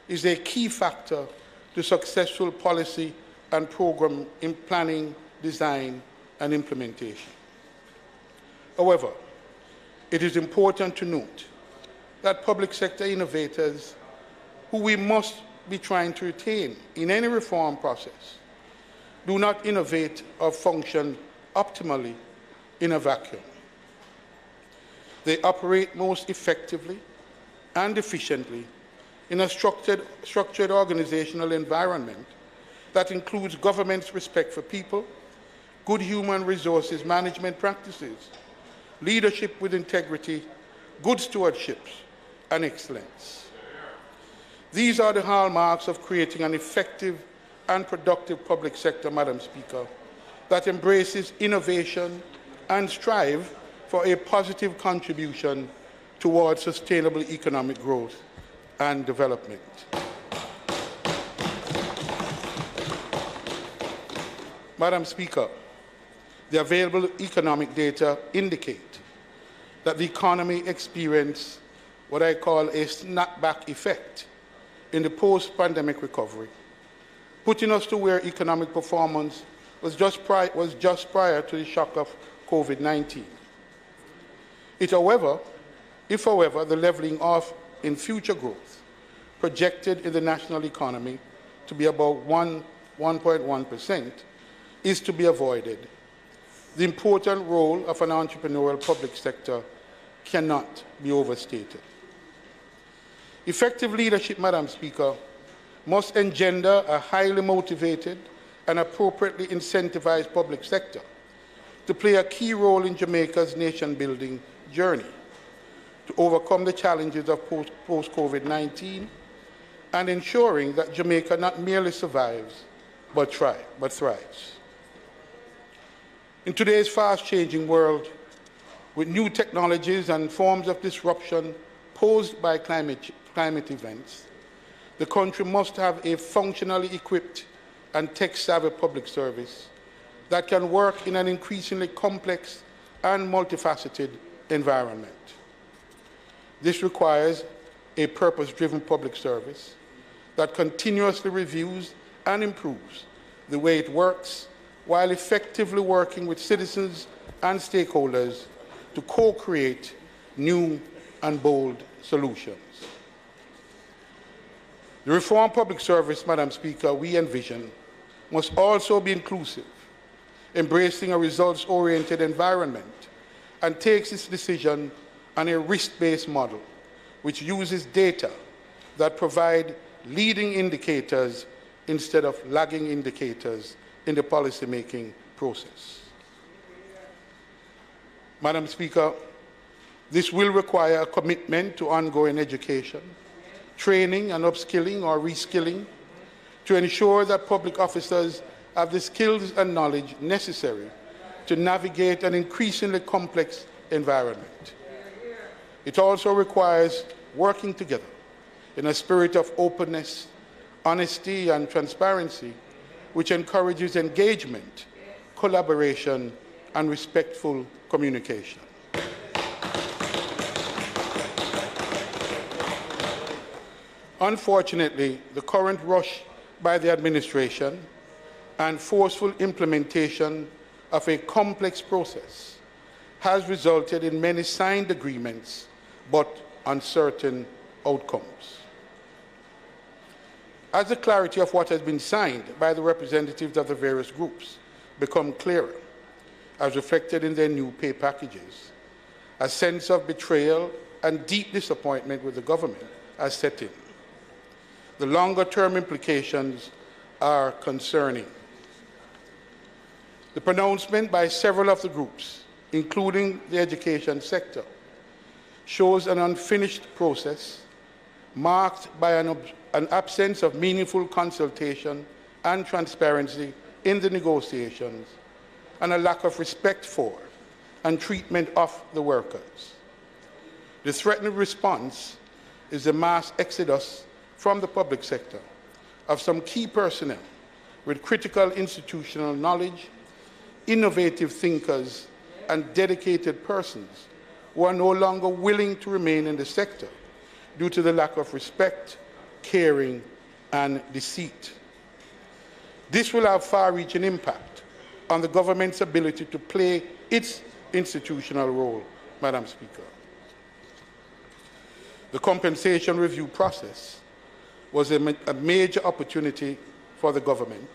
Speaker 6: is a key factor to successful policy and program in planning, design, and implementation. However, it is important to note that public sector innovators, who we must be trying to retain in any reform process, do not innovate or function optimally in a vacuum. They operate most effectively and efficiently in a structured organizational environment that includes government's respect for people, good human resources management practices, leadership with integrity, good stewardship, and excellence. These are the hallmarks of creating an effective and productive public sector, Madam Speaker, that embraces innovation and strive for a positive contribution towards sustainable economic growth and development. Madam Speaker, the available economic data indicate that the economy experienced what I call a snapback effect in the post-pandemic recovery, putting us to where economic performance was just prior to the shock of COVID-19. If, however, the leveling off in future growth projected in the national economy to be about 1.1% is to be avoided, the important role of an entrepreneurial public sector cannot be overstated. Effective leadership, Madam Speaker, must engender a highly motivated and appropriately incentivized public sector to play a key role in Jamaica's nation-building journey, to overcome the challenges of post-COVID-19 and ensuring that Jamaica not merely survives, but thrives. In today's fast-changing world, with new technologies and forms of disruption posed by climate events, the country must have a functionally equipped and tech-savvy public service that can work in an increasingly complex and multifaceted environment. This requires a purpose-driven public service that continuously reviews and improves the way it works while effectively working with citizens and stakeholders to co-create new and bold solutions. The reform public service, Madam Speaker, we envision must also be inclusive, embracing a results-oriented environment, and takes its decision on a risk-based model, which uses data that provide leading indicators instead of lagging indicators in the policy-making process. Madam Speaker, this will require a commitment to ongoing education, training and upskilling or reskilling to ensure that public officers have the skills and knowledge necessary to navigate an increasingly complex environment. It also requires working together in a spirit of openness, honesty, and transparency, which encourages engagement, collaboration, and respectful communication. Unfortunately, the current rush by the administration and forceful implementation of a complex process has resulted in many signed agreements but uncertain outcomes. As the clarity of what has been signed by the representatives of the various groups become clearer, as reflected in their new pay packages, A sense of betrayal and deep disappointment with the government has set in. The longer-term implications are concerning. The pronouncement by several of the groups, including the education sector, shows an unfinished process marked by an absence of meaningful consultation and transparency in the negotiations, and a lack of respect for and treatment of the workers. The threatened response is the mass exodus from the public sector of some key personnel with critical institutional knowledge, innovative thinkers, and dedicated persons who are no longer willing to remain in the sector due to the lack of respect, caring, and deceit. This will have far-reaching impact on the government's ability to play its institutional role, Madam Speaker. The compensation review process was a major opportunity for the government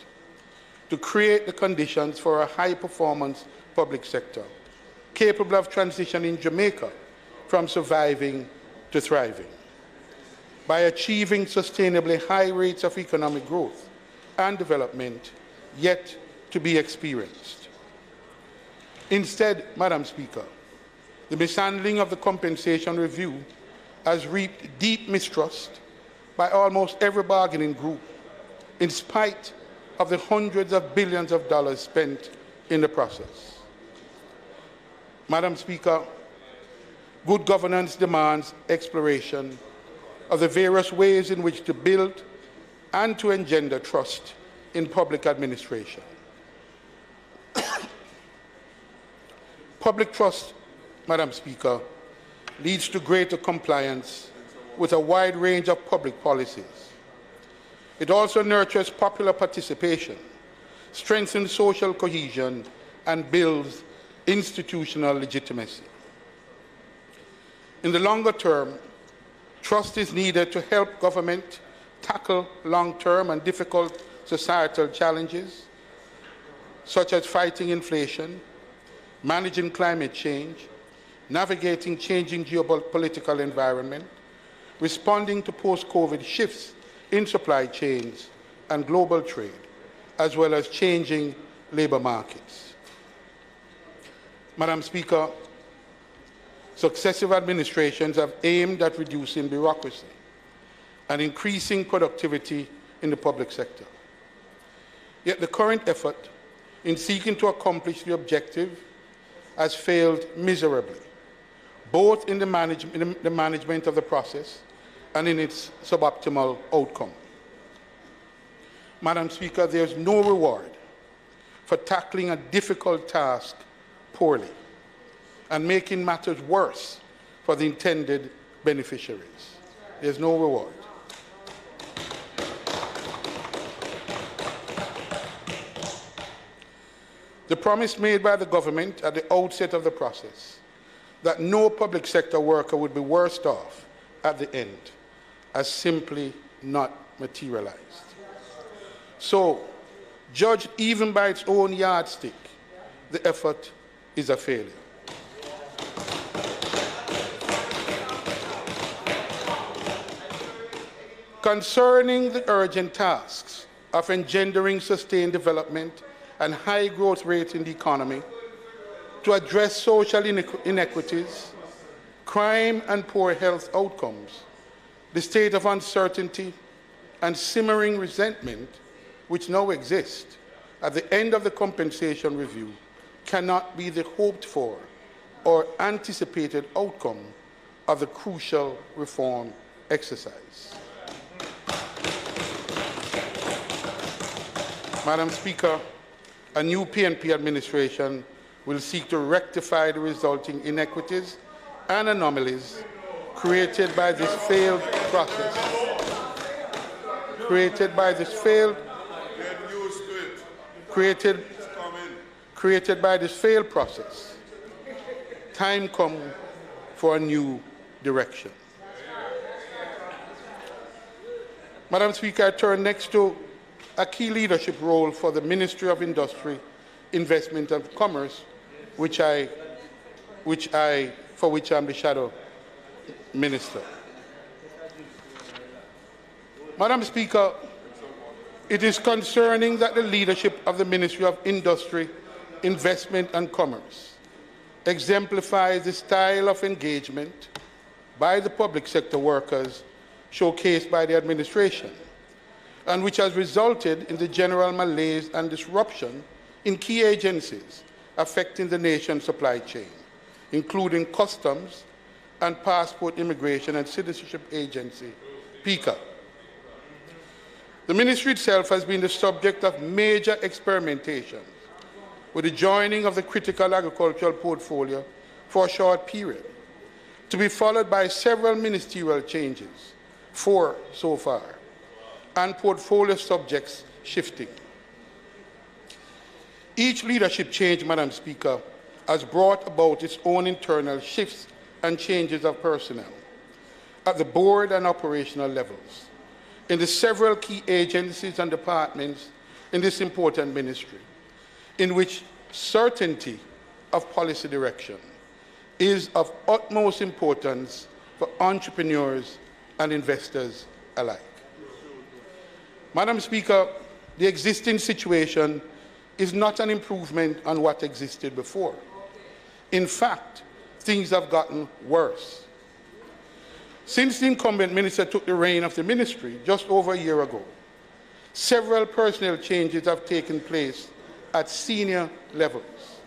Speaker 6: to create the conditions for a high-performance public sector capable of transitioning Jamaica from surviving to thriving by achieving sustainably high rates of economic growth and development yet to be experienced. Instead, Madam Speaker, the mishandling of the compensation review has reaped deep mistrust by almost every bargaining group, in spite of the hundreds of billions of dollars spent in the process. Madam Speaker, good governance demands exploration of the various ways in which to build and to engender trust in public administration. Public trust, Madam Speaker, leads to greater compliance with a wide range of public policies. It also nurtures popular participation, strengthens social cohesion, and builds institutional legitimacy. In the longer term, trust is needed to help government tackle long-term and difficult societal challenges, such as fighting inflation, managing climate change, navigating changing geopolitical environment, responding to post-COVID shifts in supply chains and global trade, as well as changing labor markets. Madam Speaker, successive administrations have aimed at reducing bureaucracy and increasing productivity in the public sector. Yet the current effort in seeking to accomplish the objective has failed miserably, both in the management of the process and in its suboptimal outcome. Madam Speaker, there is no reward for tackling a difficult task poorly and making matters worse for the intended beneficiaries. There's no reward. The promise made by the government at the outset of the process that no public sector worker would be worse off at the end has simply not materialized. So, judged even by its own yardstick, the effort is a failure. Concerning the urgent tasks of engendering sustained development and high growth rates in the economy, to address social inequities, crime and poor health outcomes, the state of uncertainty and simmering resentment which now exist at the end of the compensation review cannot be the hoped for or anticipated outcome of the crucial reform exercise. Madam Speaker, a new PNP administration will seek to rectify the resulting inequities and anomalies created by this failed process. Created by this failed process. Time come for a new direction. Madam Speaker, I turn next to a key leadership role for the Ministry of Industry, Investment and Commerce, which I for which I'm the shadow minister. Madam Speaker, it is concerning that the leadership of the Ministry of Industry, Investment and Commerce exemplifies the style of engagement by the public sector workers showcased by the administration, and which has resulted in the general malaise and disruption in key agencies affecting the nation's supply chain, including Customs and Passport, Immigration and Citizenship Agency, PICA. The ministry itself has been the subject of major experimentation with the joining of the critical agricultural portfolio for a short period, to be followed by several ministerial changes, 4 so far, and portfolio subjects shifting. Each leadership change, Madam Speaker, has brought about its own internal shifts and changes of personnel at the board and operational levels in the several key agencies and departments in this important ministry, in which certainty of policy direction is of utmost importance for entrepreneurs and investors alike. Madam Speaker, the existing situation is not an improvement on what existed before. In fact, things have gotten worse. Since the incumbent minister took the reign of the ministry just over a year ago, several personnel changes have taken place at senior levels.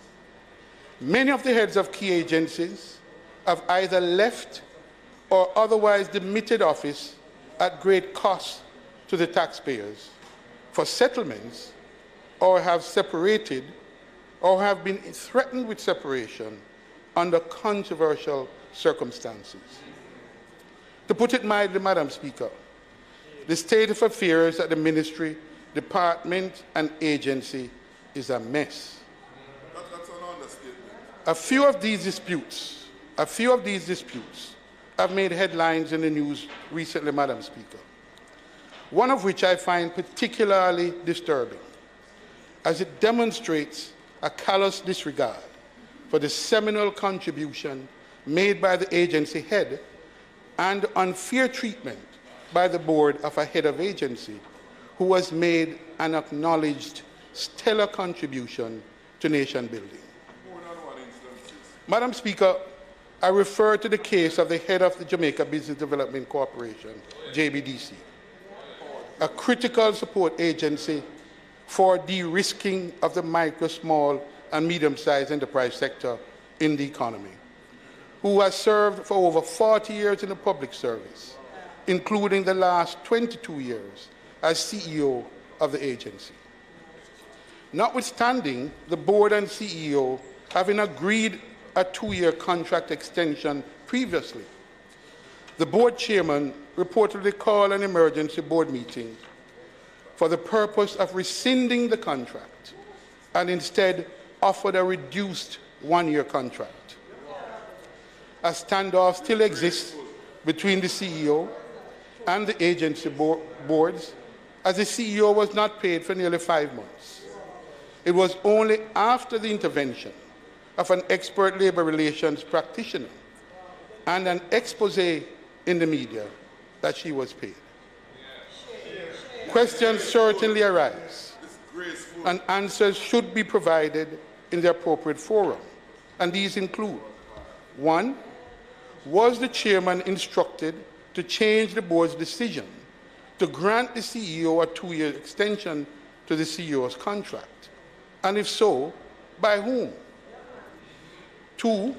Speaker 6: Many of the heads of key agencies have either left or otherwise demitted office at great cost to the taxpayers for settlements, or have separated or have been threatened with separation under controversial circumstances. To put it mildly, Madam Speaker, the state of affairs at the ministry, department and agency is a mess.
Speaker 7: That's an understatement.
Speaker 6: A few of these disputes have made headlines in the news recently, Madam Speaker. One of which I find particularly disturbing, as it demonstrates a callous disregard for the seminal contribution made by the agency head and unfair treatment by the board of a head of agency who has made an acknowledged stellar contribution to nation building. Madam Speaker, I refer to the case of the head of the Jamaica Business Development Corporation, JBDC, a critical support agency for de-risking of the micro, small, and medium-sized enterprise sector in the economy, who has served for over 40 years in the public service, including the last 22 years as CEO of the agency. Notwithstanding the board and CEO having agreed a 2-year contract extension previously, the board chairman reportedly called an emergency board meeting for the purpose of rescinding the contract and instead offered a reduced 1-year contract. A standoff still exists between the CEO and the agency boards, as the CEO was not paid for nearly 5 months. It was only after the intervention of an expert labor relations practitioner and an expose in the media that she was paid. Questions certainly arise, and answers should be provided in the appropriate forum, and these include: 1, was the chairman instructed to change the board's decision to grant the CEO a 2-year extension to the CEO's contract? And if so, by whom? 2,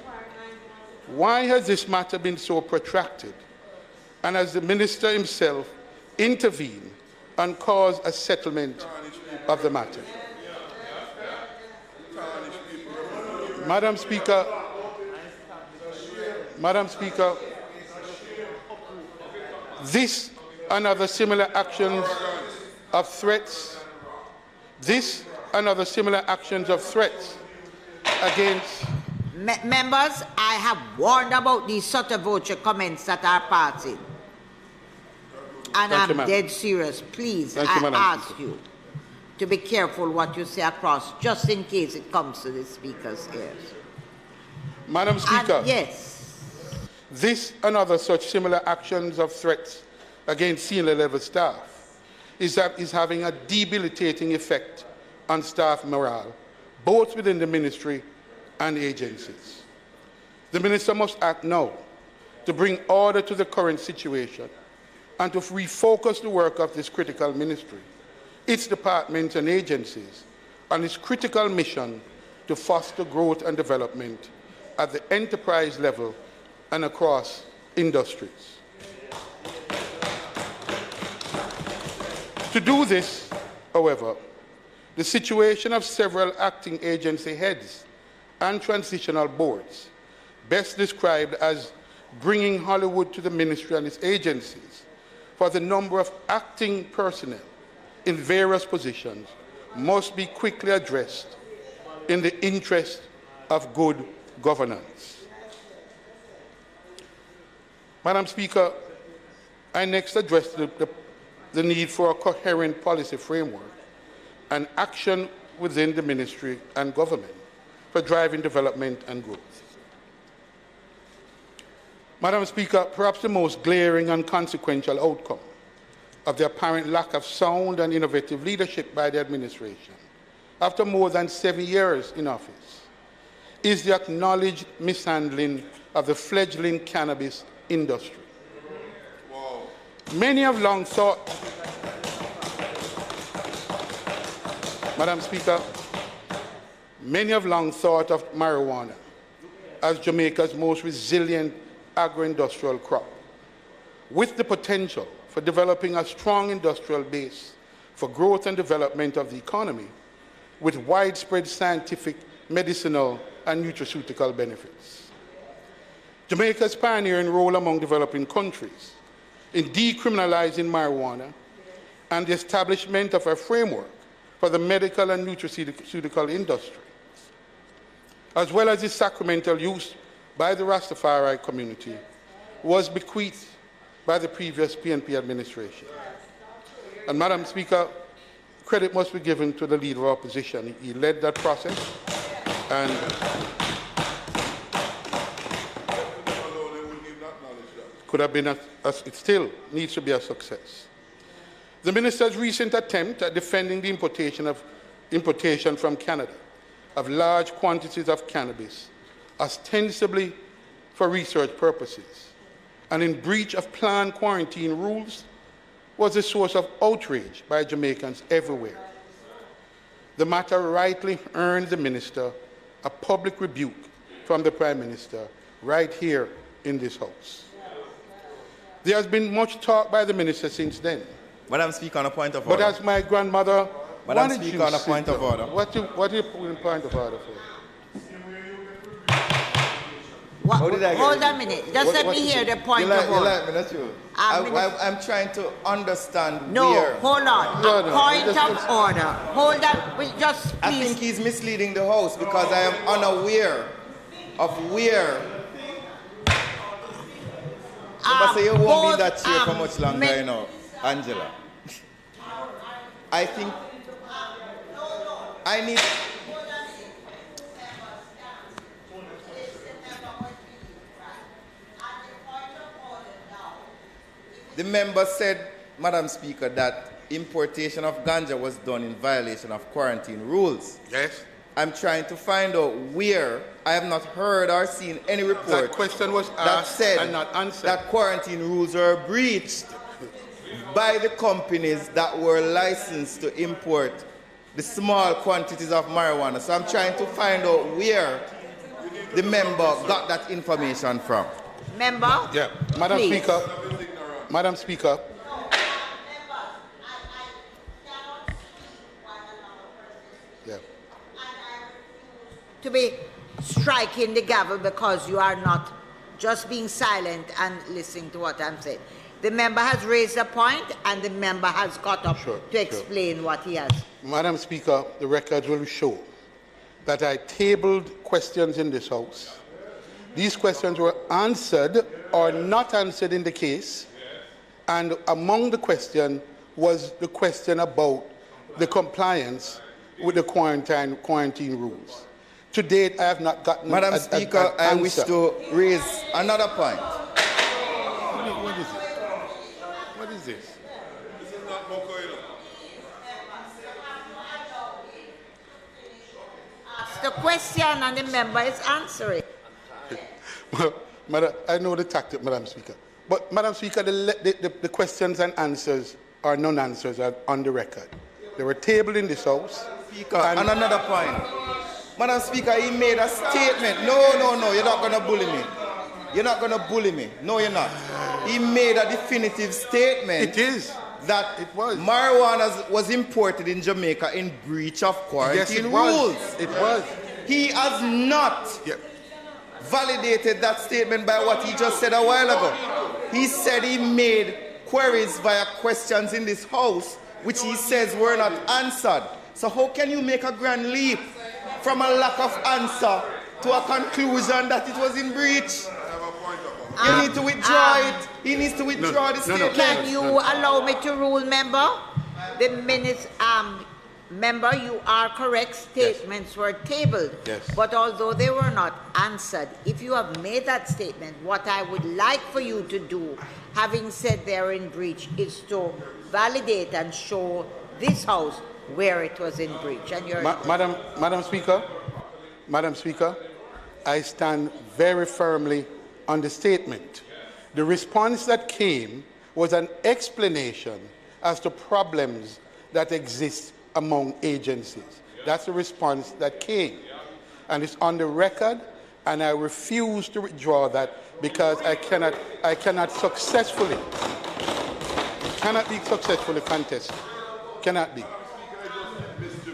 Speaker 6: why has this matter been so protracted? And has the minister himself intervened and caused a settlement of the matter? Madam Speaker, this and other similar actions of threats, against
Speaker 3: Members, I have warned about these sort of voce comments that are passing. And I'm dead serious. Please, I ask you to be careful what you say across, just in case it comes to the Speaker's ears.
Speaker 6: Madam Speaker.
Speaker 3: And yes.
Speaker 6: This and other such similar actions of threats against senior level staff is having a debilitating effect on staff morale, both within the ministry and agencies. The minister must act now to bring order to the current situation and to refocus the work of this critical ministry, its departments and agencies, on its critical mission to foster growth and development at the enterprise level and across industries. To do this, however, the situation of several acting agency heads and transitional boards, best described as bringing Hollywood to the ministry and its agencies, for the number of acting personnel in various positions, must be quickly addressed in the interest of good governance. Madam Speaker, I next address the need for a coherent policy framework and action within the ministry and government for driving development and growth. Madam Speaker, perhaps the most glaring and consequential outcome of the apparent lack of sound and innovative leadership by the administration after more than 7 years in office is the acknowledged mishandling of the fledgling cannabis industry. Wow. Many have long thought, Madam Speaker, many have long thought of marijuana as Jamaica's most resilient agro-industrial crop, with the potential for developing a strong industrial base for growth and development of the economy with widespread scientific, medicinal, and nutraceutical benefits. Jamaica's pioneering role among developing countries in decriminalizing marijuana and the establishment of a framework for the medical and nutraceutical industry, as well as its sacramental use by the Rastafari community, was bequeathed by the previous PNP administration. And Madam Speaker, credit must be given to the Leader of Opposition. He led that process, and could have been it still needs to be a success. The Minister's recent attempt at defending the importation from Canada of large quantities of cannabis, ostensibly for research purposes, and in breach of planned quarantine rules, was a source of outrage by Jamaicans everywhere. The matter rightly earned the Minister a public rebuke from the Prime Minister right here in this House. There has been much talk by the Minister since then.
Speaker 8: Madam Speaker, on a point of order.
Speaker 6: But as my grandmother,
Speaker 8: Madam Speaker, on a point of order.
Speaker 6: What are you putting point of order for?
Speaker 3: Hold on a minute. Just let me hear the point of order.
Speaker 8: You like me, that's you. I'm trying to understand where.
Speaker 3: No, hold on. Point of order. Hold on. Just please.
Speaker 8: I think he's misleading the House because I am unaware of where. But you won't be that chair for much longer, you know, Angela. I think I need. The member said, Madam Speaker, that importation of ganja was done in violation of quarantine rules.
Speaker 6: Yes.
Speaker 8: I'm trying to find out where. I have not heard or seen any report
Speaker 6: that question was asked
Speaker 8: that said
Speaker 6: and not answered.
Speaker 8: That quarantine rules were breached by the companies that were licensed to import the small quantities of marijuana. So I'm trying to find out where the member got that information from.
Speaker 3: Member?
Speaker 6: Yeah. Madam
Speaker 3: please.
Speaker 6: Speaker. Madam Speaker. Yeah.
Speaker 3: To be striking the gavel because you are not just being silent and listening to what I'm saying. The member has raised a point and the member has got up to explain what he has.
Speaker 6: Madam Speaker, the records will show that I tabled questions in this House. These questions were answered or not answered in the case, and among the question was the question about the compliance with the quarantine rules. To date, I have not gotten
Speaker 8: Madam Speaker, I wish to raise another point.
Speaker 7: not Mokoilo.
Speaker 3: Ask the question and the member is answering.
Speaker 6: Well, Madam, I know the tactic, Madam Speaker. But, Madam Speaker, the questions and answers are non-answers are on the record. They were tabled in this House.
Speaker 8: Speaker, and another point. Madam Speaker, he made a statement. No, you're not going to bully me. You're not going to bully me. No, you're not. He made a definitive statement.
Speaker 6: It is.
Speaker 8: That it was. Marijuana was imported in Jamaica in breach of quarantine rules.
Speaker 6: It was.
Speaker 8: He has not validated that statement by what he just said a while ago. He said he made queries via questions in this House, which he says were not answered. So how can you make a grand leap from a lack of answer to a conclusion that it was in breach? You need to withdraw it. He needs to withdraw the statement.
Speaker 3: Can you allow me to rule, member? The minutes, member, you are correct. Statements were tabled.
Speaker 6: Yes.
Speaker 3: But although they were not answered, if you have made that statement, what I would like for you to do, having said they're in breach, is to validate and show this House where it was in breach. And you're
Speaker 6: Madam Speaker, I stand very firmly on the statement. The response that came was an explanation as to problems that exist among agencies. That's the response that came. And it's on the record, and I refuse to withdraw that because I cannot be successfully contested. Cannot be.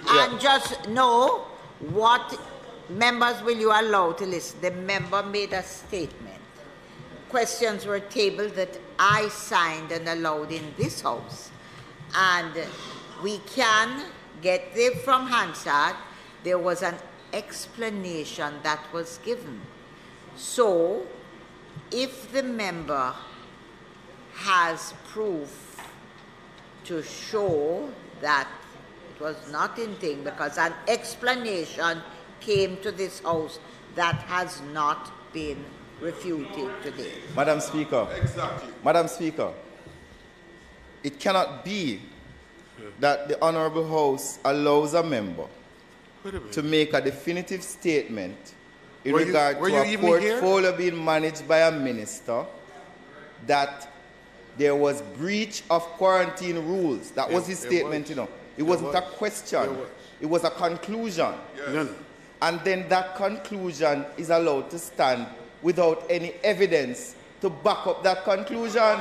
Speaker 3: And just know what members will you allow to listen. The member made a statement. Questions were tabled that I signed and allowed in this House. And we can get there from Hansard. There was an explanation that was given. So, if the member has proof to show that it was not in thing, because an explanation came to this House that has not been refuted today.
Speaker 8: Madam Speaker.
Speaker 7: Exactly.
Speaker 8: Madam Speaker, it cannot be that the Honourable House allows a member to make a definitive statement in regard to a portfolio being managed by a minister that there was breach of quarantine rules. That was his statement, you know. It wasn't a question. It was a conclusion.
Speaker 6: Yes.
Speaker 8: And then that conclusion is allowed to stand without any evidence to back up that conclusion.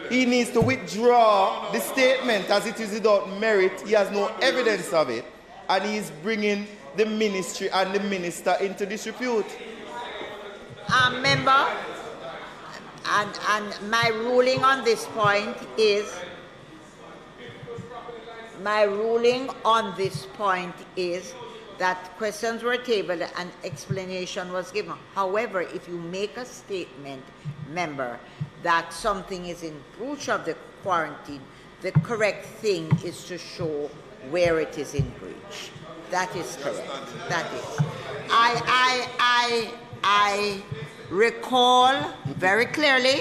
Speaker 8: He needs to withdraw the statement as it is without merit. He has no evidence of it. And he is bringing the ministry and the minister into disrepute.
Speaker 3: Member, and my ruling on this point is, that questions were tabled and explanation was given. However, if you make a statement, member, that something is in breach of the quarantine, the correct thing is to show where it is in breach. That is correct. That is. I recall very clearly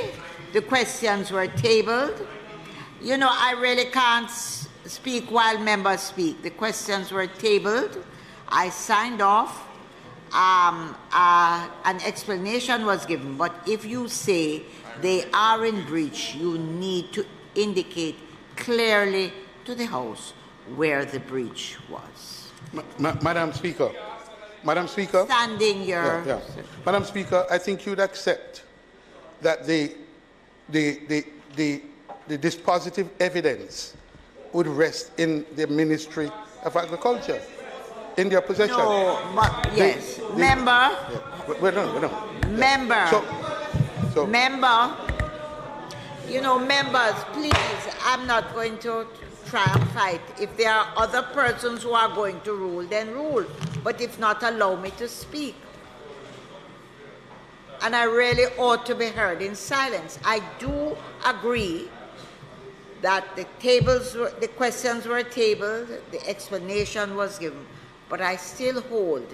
Speaker 3: the questions were tabled. You know, I really can't speak while members speak. The questions were tabled. I signed off. An explanation was given. But if you say they are in breach, you need to indicate clearly to the House where the breach was.
Speaker 6: Madam Speaker.
Speaker 3: Standing your...
Speaker 6: Yeah. Madam Speaker, I think you'd accept that the dispositive evidence would rest in the Ministry of Agriculture, in their possession.
Speaker 3: No, but yes. Member.
Speaker 6: Yeah, we're done.
Speaker 3: Member.
Speaker 6: So,
Speaker 3: member. You know, members, please, I'm not going to try and fight. If there are other persons who are going to rule, then rule. But if not, allow me to speak. And I really ought to be heard in silence. I do agree that the questions were tabled, the explanation was given. But I still hold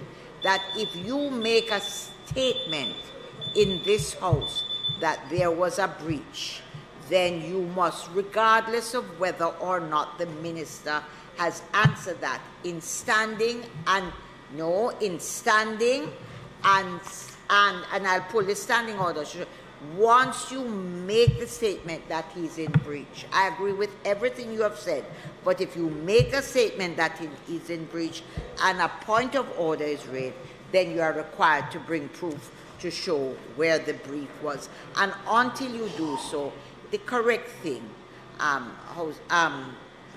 Speaker 3: that if you make a statement in this House that there was a breach, then you must, regardless of whether or not the minister has answered that, in standing and I'll pull the standing order. Once you make the statement that he's in breach, I agree with everything you have said, but if you make a statement that he's in breach and a point of order is raised, then you are required to bring proof to show where the brief was. And until you do so, the correct thing,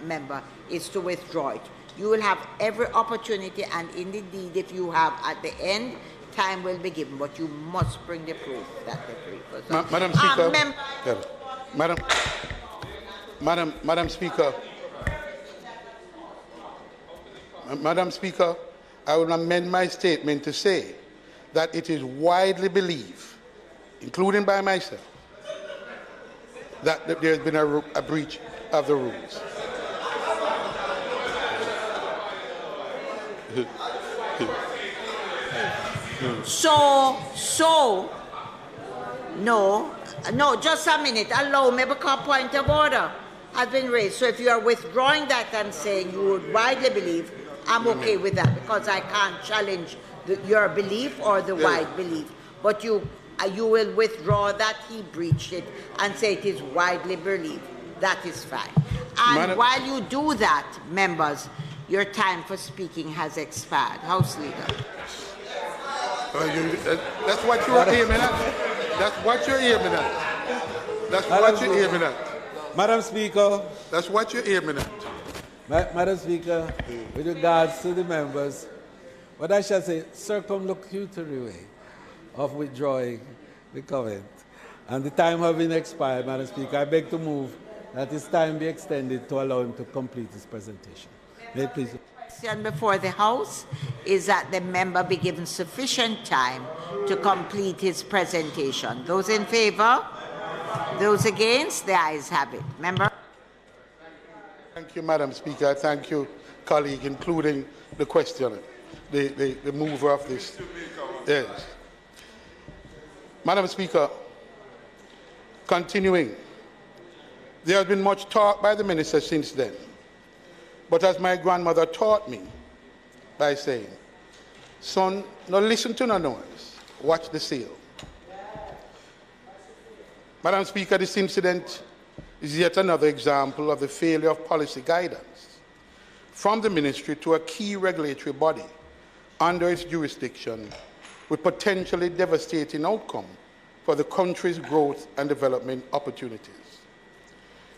Speaker 3: member, is to withdraw it. You will have every opportunity, and indeed, if you have at the end, time will be given, but you must bring the proof that the brief was.
Speaker 6: Madam Speaker, Madam Speaker, Madam Speaker, I will amend my statement to say that it is widely believed, including by myself, that there has been a breach of the rules.
Speaker 3: No, just a minute. Allow me, because point of order has been raised. So if you are withdrawing that and saying you would widely believe, I'm okay with that, because I can't challenge your belief or the wide belief. But you will withdraw that he breached it and say it is widely believed. That is fine. And while you do that, members, your time for speaking has expired. House Leader.
Speaker 6: That's what you're aiming at. That's what you're aiming at. That's what you're aiming at.
Speaker 4: Madam Speaker.
Speaker 6: That's what you're aiming at.
Speaker 4: Madam Speaker, with regards to the members, what I shall say, circumlocutory way of withdrawing the comment. And the time having expired, Madam Speaker, I beg to move that his time be extended to allow him to complete his presentation. May it please.
Speaker 3: The question before the House is that the member be given sufficient time to complete his presentation. Those in favour? Those against? The ayes have it. Member?
Speaker 6: Thank you, Madam Speaker. Thank you, colleague, including the questioner, the mover of this. Yes. Madam Speaker, continuing, there has been much talk by the minister since then. But as my grandmother taught me by saying, son, no listen to no noise, watch the seal. Madam Speaker, this incident is yet another example of the failure of policy guidance from the ministry to a key regulatory body under its jurisdiction with potentially devastating outcome for the country's growth and development opportunities.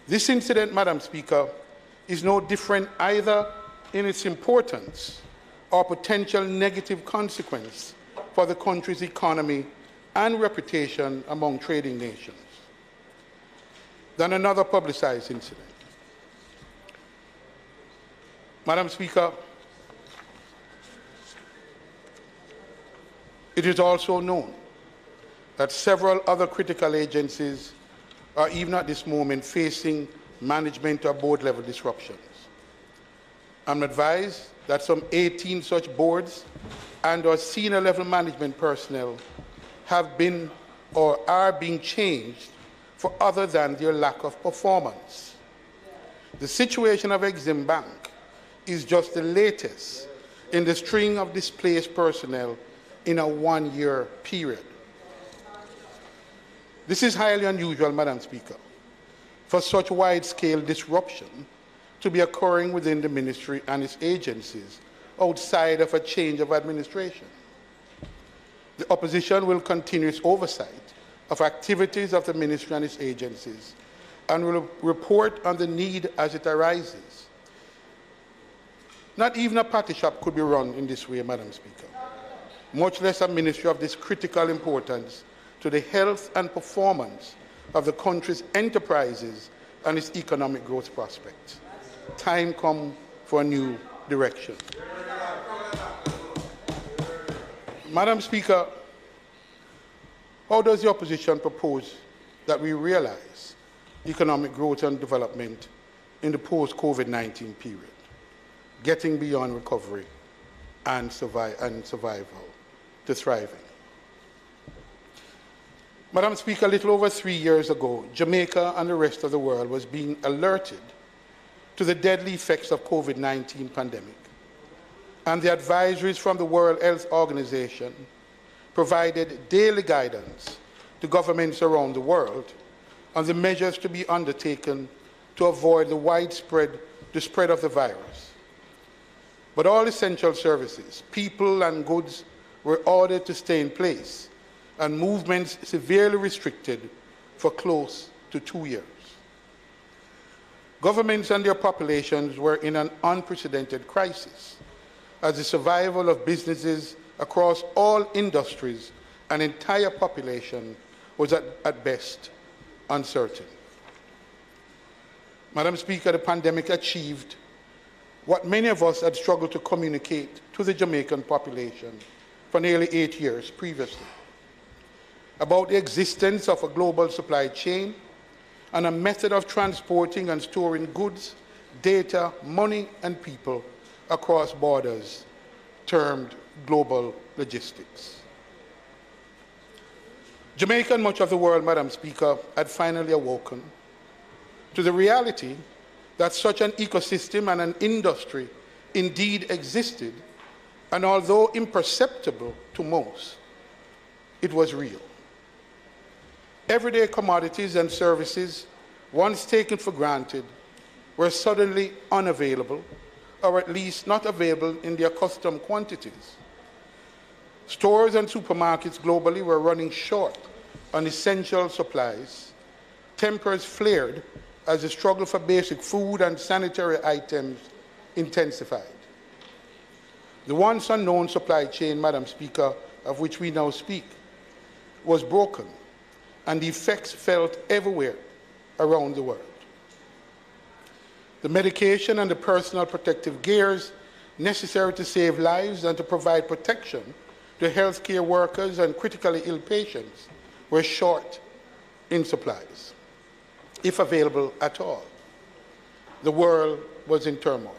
Speaker 6: This incident, Madam Speaker, is no different either in its importance or potential negative consequence for the country's economy and reputation among trading nations than another publicized incident. Madam Speaker, it is also known that several other critical agencies are even at this moment facing management or board level disruptions. I'm advised that some 18 such boards and or senior level management personnel have been or are being changed for other than their lack of performance. The situation of Exim Bank is just the latest in the string of displaced personnel in a one-year period. This is highly unusual, Madam Speaker, for such wide-scale disruption to be occurring within the ministry and its agencies outside of a change of administration. The opposition will continue its oversight of activities of the ministry and its agencies and will report on the need as it arises. Not even a party shop could be run in this way, Madam Speaker, much less a ministry of this critical importance to the health and performance of the country's enterprises and its economic growth prospects. Time come for a new direction. Madam Speaker, how does the opposition propose that we realize economic growth and development in the post-COVID-19 period, getting beyond recovery and survival to thriving? Madam Speaker, a little over 3 years ago, Jamaica and the rest of the world was being alerted to the deadly effects of COVID-19 pandemic. And the advisories from the World Health Organization provided daily guidance to governments around the world on the measures to be undertaken to avoid the spread of the virus. But all essential services, people and goods were ordered to stay in place and movements severely restricted for close to 2 years. Governments and their populations were in an unprecedented crisis as the survival of businesses across all industries and entire population was at best uncertain. Madam Speaker, the pandemic achieved what many of us had struggled to communicate to the Jamaican population for nearly 8 years previously, about the existence of a global supply chain and a method of transporting and storing goods, data, money, and people across borders, termed global logistics. Jamaica and much of the world, Madam Speaker, had finally awoken to the reality that such an ecosystem and an industry indeed existed, and although imperceptible to most, it was real. Everyday commodities and services, once taken for granted, were suddenly unavailable, or at least not available in their accustomed quantities. Stores and supermarkets globally were running short on essential supplies. Tempers flared as the struggle for basic food and sanitary items intensified. The once unknown supply chain, Madam Speaker, of which we now speak, was broken, and the effects felt everywhere around the world. The medication and the personal protective gears necessary to save lives and to provide protection to healthcare workers and critically ill patients were short in supplies, if available at all. The world was in turmoil.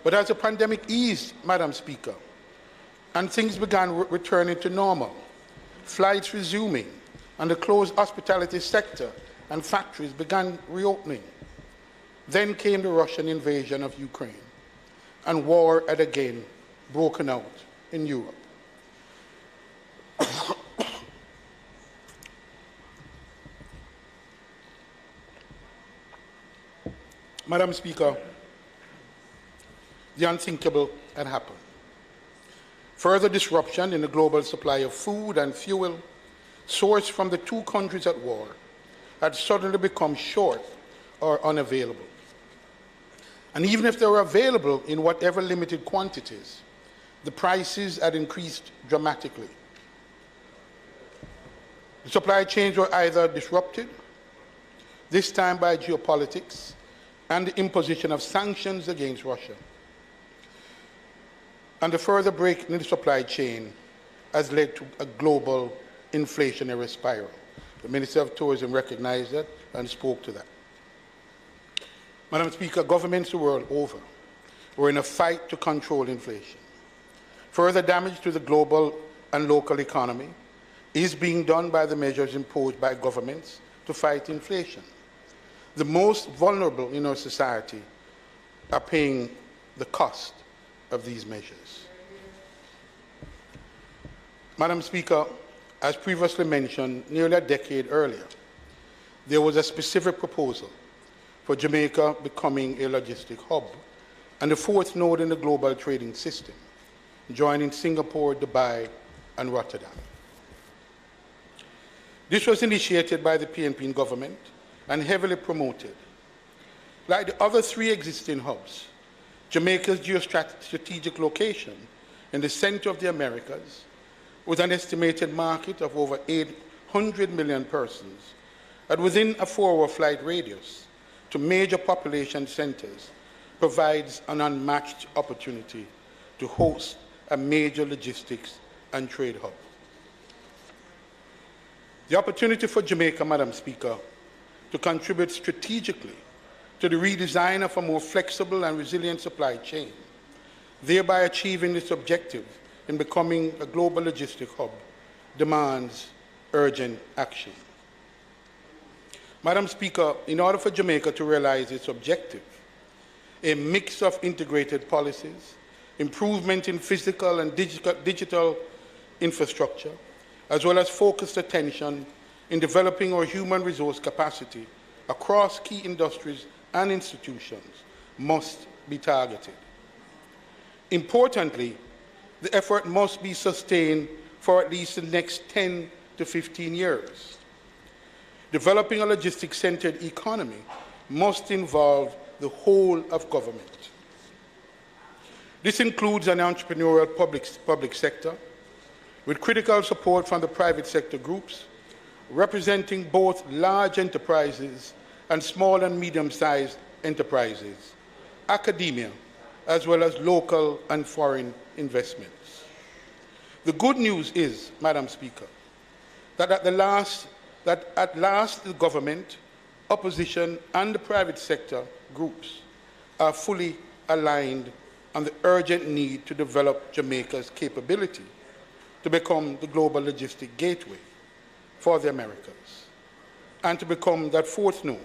Speaker 6: But as the pandemic eased, Madam Speaker, and things began returning to normal, flights resuming, and the closed hospitality sector and factories began reopening, then came the Russian invasion of Ukraine, and war had again broken out in Europe. Madam Speaker, the unthinkable had happened. Further disruption in the global supply of food and fuel sourced from the two countries at war had suddenly become short or unavailable. And even if they were available in whatever limited quantities, the prices had increased dramatically. The supply chains were either disrupted, this time by geopolitics and the imposition of sanctions against Russia. And the further break in the supply chain has led to a global inflationary spiral. The Minister of Tourism recognized that and spoke to that. Madam Speaker, governments the world over were in a fight to control inflation. Further damage to the global and local economy is being done by the measures imposed by governments to fight inflation. The most vulnerable in our society are paying the cost of these measures. Madam Speaker, as previously mentioned, nearly a decade earlier, there was a specific proposal for Jamaica becoming a logistic hub and the fourth node in the global trading system, joining Singapore, Dubai, and Rotterdam. This was initiated by the PNP government and heavily promoted. Like the other three existing hubs, Jamaica's geostrategic location in the center of the Americas, with an estimated market of over 800 million persons, and within a 4-hour flight radius to major population centers, provides an unmatched opportunity to host a major logistics and trade hub. The opportunity for Jamaica, Madam Speaker, to contribute strategically to the redesign of a more flexible and resilient supply chain, thereby achieving this objective in becoming a global logistic hub, demands urgent action. Madam Speaker, in order for Jamaica to realize its objective, a mix of integrated policies, improvement in physical and digital infrastructure, as well as focused attention in developing our human resource capacity across key industries and institutions, must be targeted. Importantly, the effort must be sustained for at least the next 10 to 15 years. Developing a logistics-centered economy must involve the whole of government. This includes an entrepreneurial public sector with critical support from the private sector groups, representing both large enterprises and small and medium-sized enterprises, academia, as well as local and foreign investments. The good news is, Madam Speaker, that at last the government, opposition, and the private sector groups are fully aligned on the urgent need to develop Jamaica's capability to become the global logistic gateway for the Americas and to become that fourth node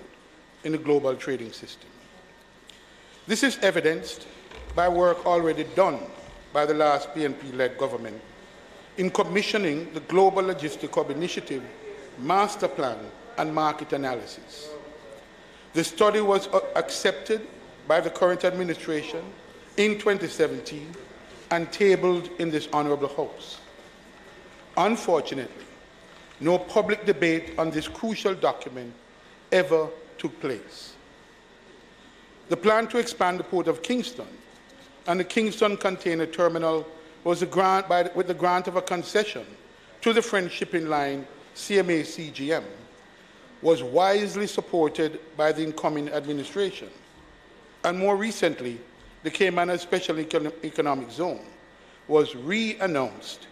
Speaker 6: in the global trading system. This is evidenced by work already done by the last PNP-led government in commissioning the Global Logistic Hub Initiative Master Plan and Market Analysis. The study was accepted by the current administration in 2017 and tabled in this Honourable House. Unfortunately, no public debate on this crucial document ever took place. The plan to expand the Port of Kingston and the Kingston Container Terminal was with the grant of a concession to the French shipping line CMA-CGM, was wisely supported by the incoming administration, and more recently, the Cayman Special Economic Zone was re-announced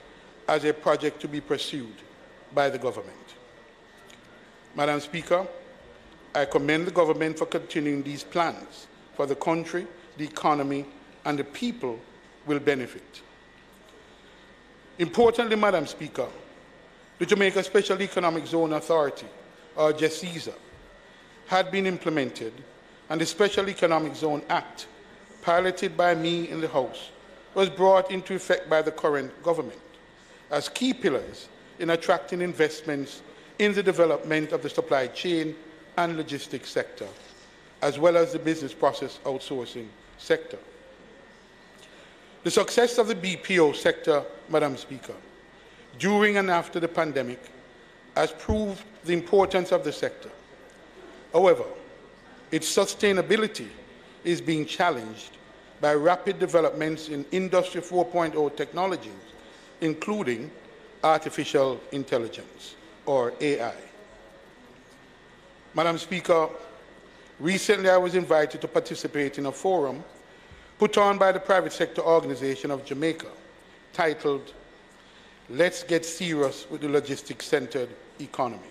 Speaker 6: as a project to be pursued by the government. Madam Speaker, I commend the government for continuing these plans for the country, the economy, and the people will benefit. Importantly, Madam Speaker, the Jamaica Special Economic Zone Authority, or JESIZA, had been implemented, and the Special Economic Zone Act, piloted by me in the House, was brought into effect by the current government as key pillars in attracting investments in the development of the supply chain and logistics sector, as well as the business process outsourcing sector. The success of the BPO sector, Madam Speaker, during and after the pandemic has proved the importance of the sector. However, its sustainability is being challenged by rapid developments in Industry 4.0 technologies, including artificial intelligence, or AI. Madam Speaker, recently I was invited to participate in a forum put on by the private sector organization of Jamaica, titled, "Let's Get Serious with the Logistics-Centered Economy."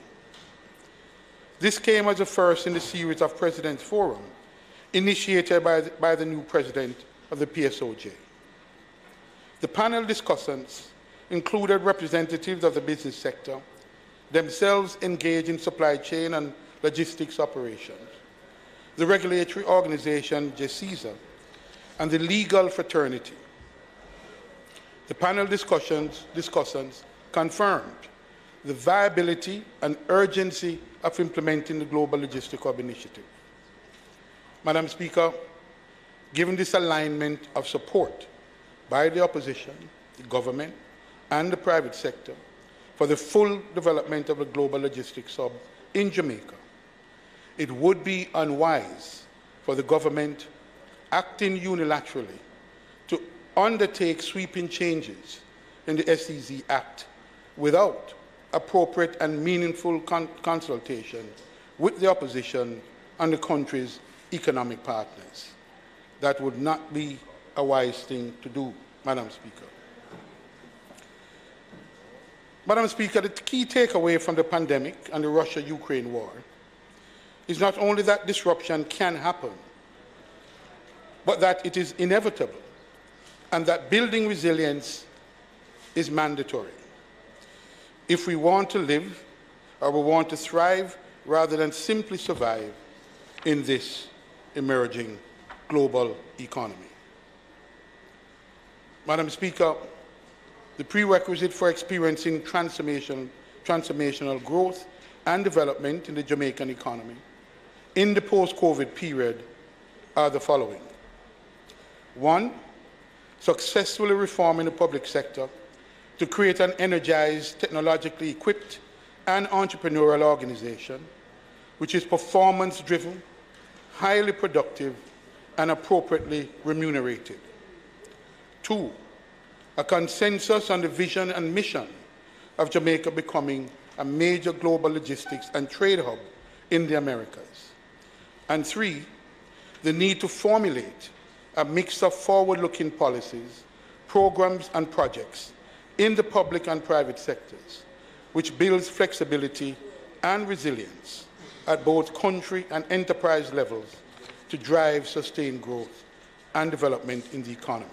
Speaker 6: This came as a first in the series of President's Forum, initiated by the new president of the PSOJ. The panel discussants included representatives of the business sector, themselves engaged in supply chain and logistics operations, the regulatory organization JESIZA, and the legal fraternity. The panel discussants confirmed the viability and urgency of implementing the Global Logistic Hub Initiative. Madam Speaker, given this alignment of support by the opposition, the government, and the private sector for the full development of the Global Logistics Hub in Jamaica, it would be unwise for the government acting unilaterally to undertake sweeping changes in the SEZ Act without appropriate and meaningful consultation with the opposition and the country's economic partners. That would not be a wise thing to do, Madam Speaker. Madam Speaker, the key takeaway from the pandemic and the Russia-Ukraine war is not only that disruption can happen, but that it is inevitable and that building resilience is mandatory. if we want to live or we want to thrive rather than simply survive in this emerging global economy. Madam Speaker, the prerequisite for experiencing transformational growth and development in the Jamaican economy in the post-COVID period are the following. 1, successfully reforming the public sector to create an energized, technologically equipped and entrepreneurial organization which is performance-driven, highly productive, and appropriately remunerated. 2, a consensus on the vision and mission of Jamaica becoming a major global logistics and trade hub in the Americas. And 3, the need to formulate a mix of forward-looking policies, programs, and projects in the public and private sectors, which builds flexibility and resilience at both country and enterprise levels to drive sustained growth and development in the economy.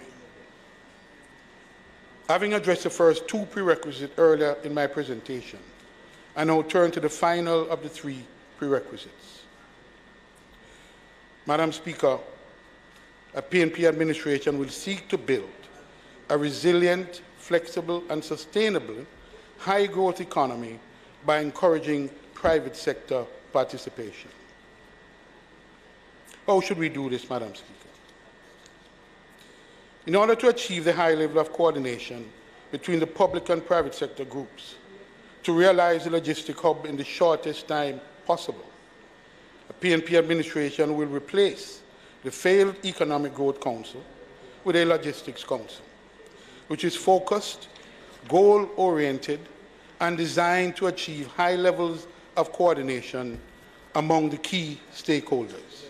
Speaker 6: Having addressed the first 2 prerequisites earlier in my presentation, I now turn to the final of the 3 prerequisites. Madam Speaker, a PNP administration will seek to build a resilient, flexible, and sustainable high-growth economy by encouraging private sector participation. How should we do this, Madam Speaker? In order to achieve the high level of coordination between the public and private sector groups to realize the logistic hub in the shortest time possible, a PNP administration will replace the failed Economic Growth Council with a Logistics Council, which is focused, goal-oriented, and designed to achieve high levels of coordination among the key stakeholders.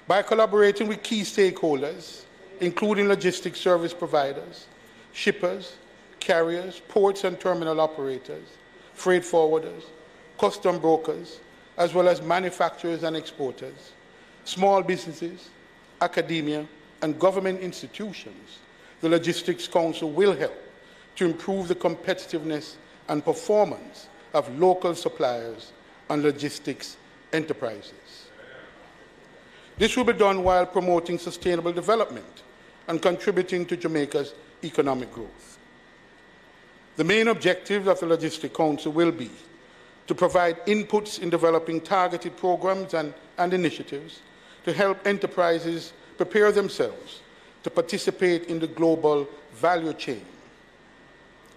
Speaker 6: By collaborating with key stakeholders, including logistics service providers, shippers, carriers, ports and terminal operators, freight forwarders, custom brokers, as well as manufacturers and exporters, small businesses, academia, and government institutions, the Logistics Council will help to improve the competitiveness and performance of local suppliers and logistics enterprises. This will be done while promoting sustainable development and contributing to Jamaica's economic growth. The main objectives of the Logistics Council will be to provide inputs in developing targeted programs and initiatives to help enterprises prepare themselves to participate in the global value chain,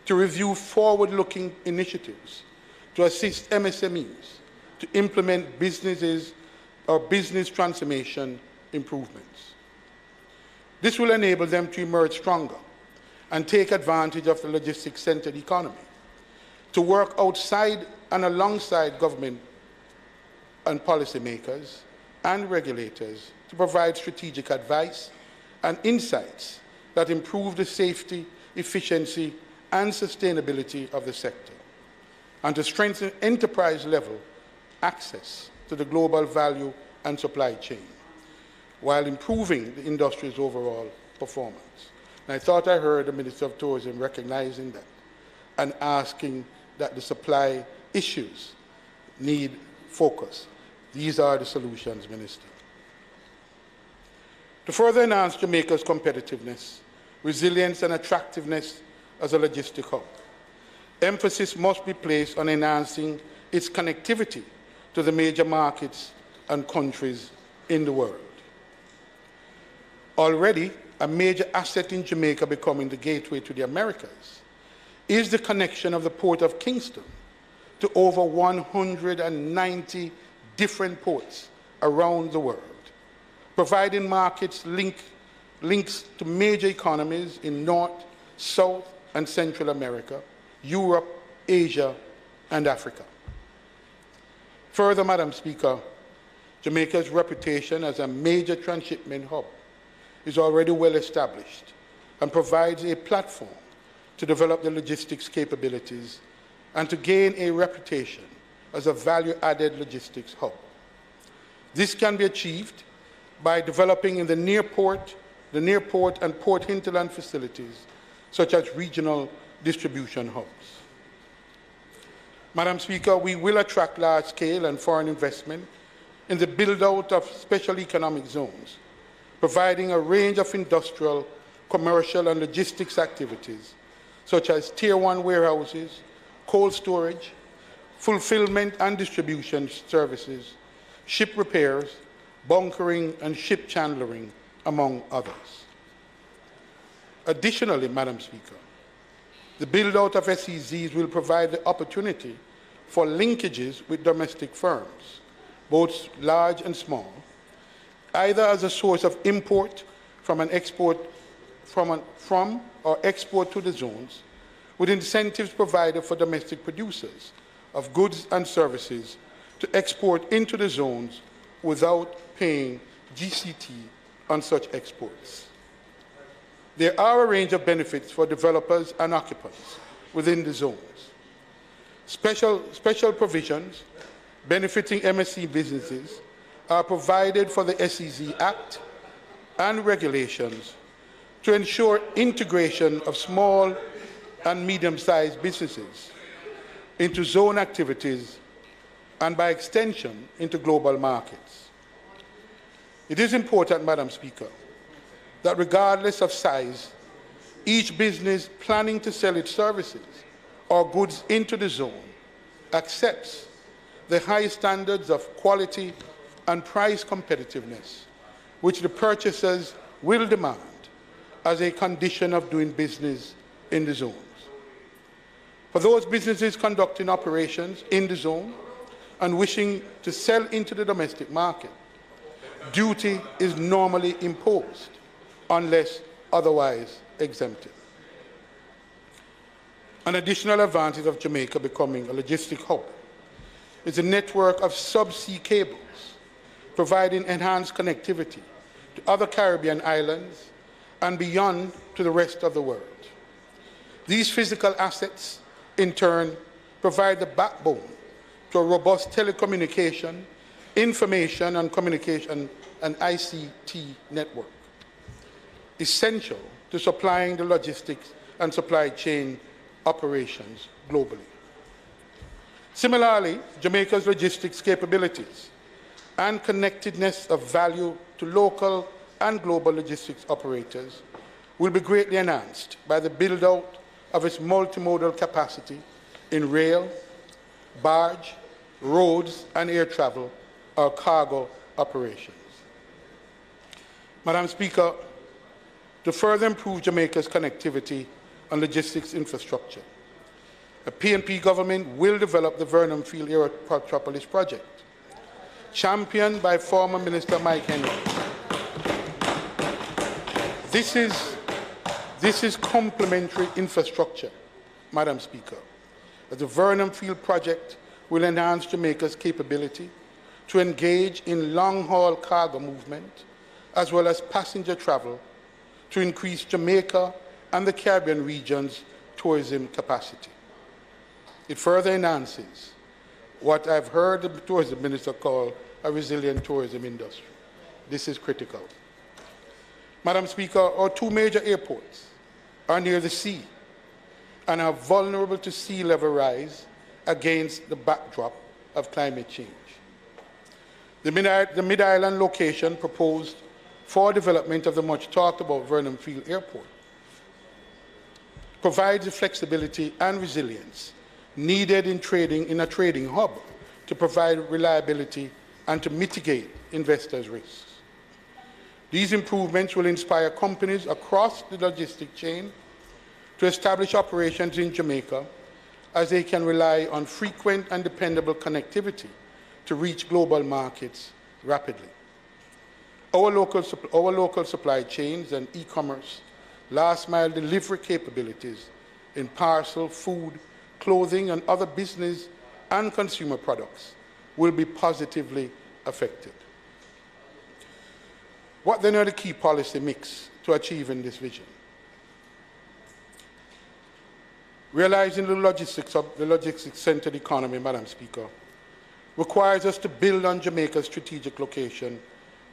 Speaker 6: to review forward-looking initiatives to assist MSMEs to implement business transformation improvements. This will enable them to emerge stronger and take advantage of the logistics-centered economy, to work outside and alongside government and policymakers and regulators to provide strategic advice and insights that improve the safety, efficiency, and sustainability of the sector, and to strengthen enterprise-level access to the global value and supply chain, while improving the industry's overall performance. And I thought I heard the Minister of Tourism recognizing that and asking that the supply issues need focus. These are the solutions, Minister. To further enhance Jamaica's competitiveness, resilience, and attractiveness as a logistic hub, emphasis must be placed on enhancing its connectivity to the major markets and countries in the world. Already, a major asset in Jamaica becoming the gateway to the Americas is the connection of the Port of Kingston to over 190 different ports around the world, providing markets links to major economies in North, South, and Central America, Europe, Asia, and Africa. Further, Madam Speaker, Jamaica's reputation as a major transshipment hub is already well established and provides a platform to develop the logistics capabilities and to gain a reputation as a value-added logistics hub. This can be achieved by developing in the near port and port hinterland facilities, such as regional distribution hubs. Madam Speaker, we will attract large-scale and foreign investment in the build-out of special economic zones, providing a range of industrial, commercial, and logistics activities, such as Tier 1 warehouses, cold storage, fulfillment and distribution services, ship repairs, bunkering, and ship chandlering, among others. Additionally, Madam Speaker, the build-out of SEZs will provide the opportunity for linkages with domestic firms, both large and small, either as a source of import from or export to the zones, with incentives provided for domestic producers of goods and services to export into the zones without paying GCT on such exports. There are a range of benefits for developers and occupants within the zones. Special provisions benefiting MSC businesses are provided for the SEZ Act and regulations to ensure integration of small and medium-sized businesses into zone activities and, by extension, into global markets. It is important, Madam Speaker, that regardless of size, each business planning to sell its services or goods into the zone accepts the high standards of quality and price competitiveness which the purchasers will demand as a condition of doing business in the zones. For those businesses conducting operations in the zone and wishing to sell into the domestic market, duty is normally imposed unless otherwise exempted. An additional advantage of Jamaica becoming a logistic hub is a network of subsea cables providing enhanced connectivity to other Caribbean islands and beyond to the rest of the world. These physical assets, in turn, provide the backbone to a robust telecommunication, information and communication and ICT network, essential to supplying the logistics and supply chain operations globally. Similarly, Jamaica's logistics capabilities and connectedness of value to local and global logistics operators will be greatly enhanced by the build-out of its multimodal capacity in rail, barge, roads, and air travel or cargo operations. Madam Speaker, to further improve Jamaica's connectivity and logistics infrastructure, the PNP government will develop the Vernon Field Aerotropolis project, championed by former Minister Mike Henry. This is complementary infrastructure, Madam Speaker, as the Vernon Field project will enhance Jamaica's capability to engage in long-haul cargo movement as well as passenger travel to increase Jamaica and the Caribbean region's tourism capacity. It further enhances what I've heard the tourism minister call a resilient tourism industry. This is critical. Madam Speaker, our two major airports are near the sea and are vulnerable to sea level rise against the backdrop of climate change. The Mid-Island location proposed for development of the much talked about Vernon Field Airport provides the flexibility and resilience needed in a trading hub to provide reliability and to mitigate investors' risks. These improvements will inspire companies across the logistic chain to establish operations in Jamaica, as they can rely on frequent and dependable connectivity to reach global markets rapidly. Our local supply chains and e-commerce, last-mile delivery capabilities in parcel, food, clothing, and other business and consumer products will be positively affected. What then are the key policy mix to achieving this vision? Realizing the logistics-centered economy, Madam Speaker, requires us to build on Jamaica's strategic location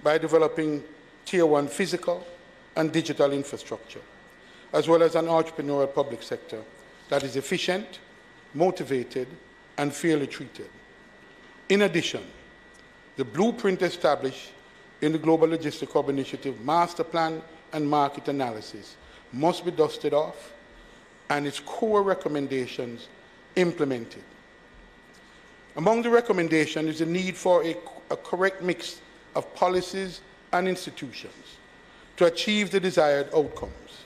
Speaker 6: by developing Tier 1 physical and digital infrastructure, as well as an entrepreneurial public sector that is efficient, motivated, and fairly treated. In addition, the blueprint established in the Global Logistic Hub Initiative Master Plan and Market Analysis must be dusted off and its core recommendations implemented. Among the recommendations is the need for a correct mix of policies and institutions to achieve the desired outcomes,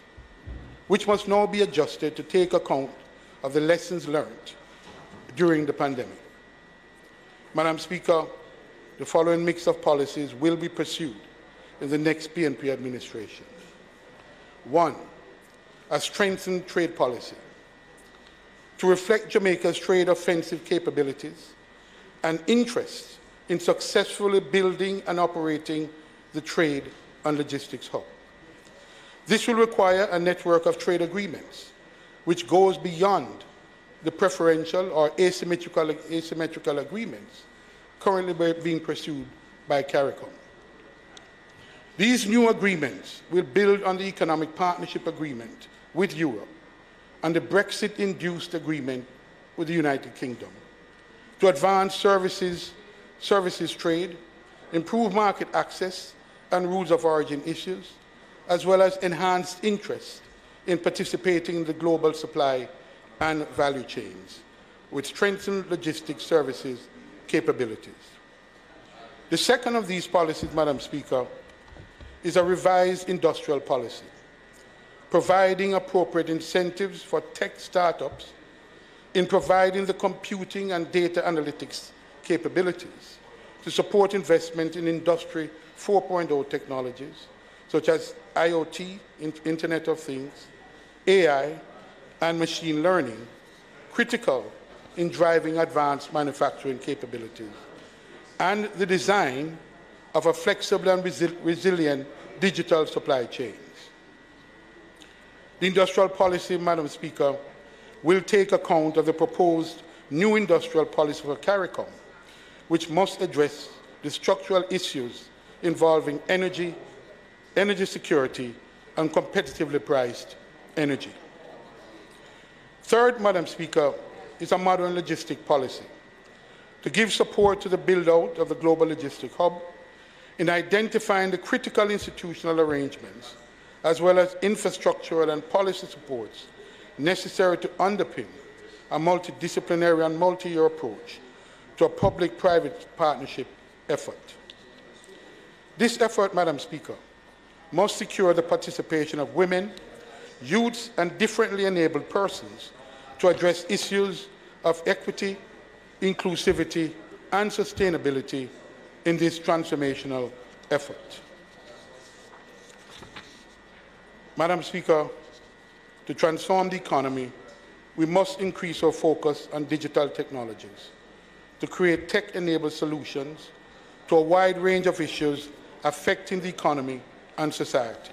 Speaker 6: which must now be adjusted to take account of the lessons learned during the pandemic. Madam Speaker, the following mix of policies will be pursued in the next PNP administration. 1. A strengthened trade policy to reflect Jamaica's trade offensive capabilities and interest in successfully building and operating the trade and logistics hub. This will require a network of trade agreements which goes beyond the preferential or asymmetrical agreements currently being pursued by CARICOM. These new agreements will build on the Economic Partnership Agreement with Europe and the Brexit-induced agreement with the United Kingdom to advance services trade, improve market access and rules of origin issues, as well as enhanced interest in participating in the global supply and value chains with strengthened logistics services capabilities. The second of these policies, Madam Speaker, is a revised industrial policy, providing appropriate incentives for tech startups in providing the computing and data analytics capabilities to support investment in Industry 4.0 technologies, such as IoT, Internet of Things, AI, and machine learning, critical in driving advanced manufacturing capabilities, and the design of a flexible and resilient digital supply chains. The industrial policy, Madam Speaker, will take account of the proposed new industrial policy for CARICOM, which must address the structural issues involving energy security, and competitively priced energy. Third, Madam Speaker, is a modern logistic policy to give support to the build-out of the Global Logistic Hub in identifying the critical institutional arrangements as well as infrastructural and policy supports necessary to underpin a multidisciplinary and multi-year approach to a public-private partnership effort. This effort, Madam Speaker, must secure the participation of women, youths, and differently enabled persons to address issues of equity, inclusivity, and sustainability in this transformational effort. Madam Speaker, to transform the economy, we must increase our focus on digital technologies to create tech-enabled solutions to a wide range of issues affecting the economy and society.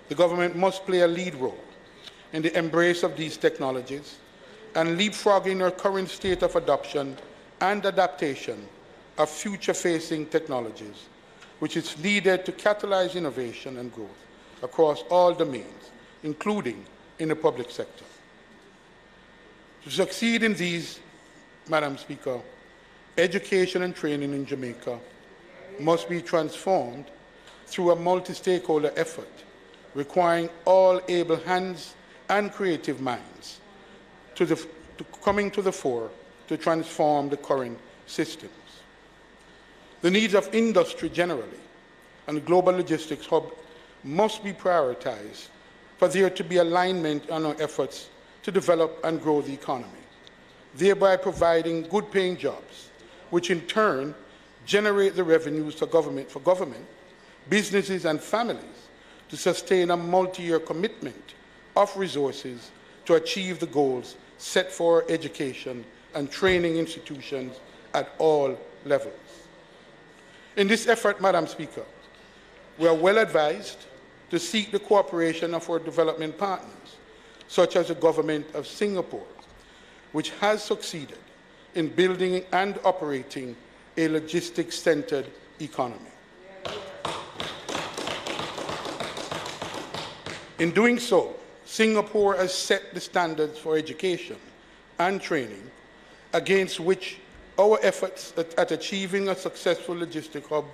Speaker 6: The government must play a lead role in the embrace of these technologies and leapfrogging our current state of adoption and adaptation of future-facing technologies, which is needed to catalyze innovation and growth across all domains, including in the public sector. To succeed in these, Madam Speaker, education and training in Jamaica must be transformed through a multi-stakeholder effort requiring all able hands and creative minds coming to the fore to transform the current systems. The needs of industry generally and the Global Logistics Hub must be prioritized for there to be alignment on our efforts to develop and grow the economy, thereby providing good-paying jobs, which in turn generate the revenues for government, businesses, and families to sustain a multi-year commitment of resources to achieve the goals set for education and training institutions at all levels. In this effort, Madam Speaker, we are well advised to seek the cooperation of our development partners, such as the government of Singapore, which has succeeded in building and operating a logistics-centered economy. In doing so, Singapore has set the standards for education and training against which our efforts at achieving a successful logistic hub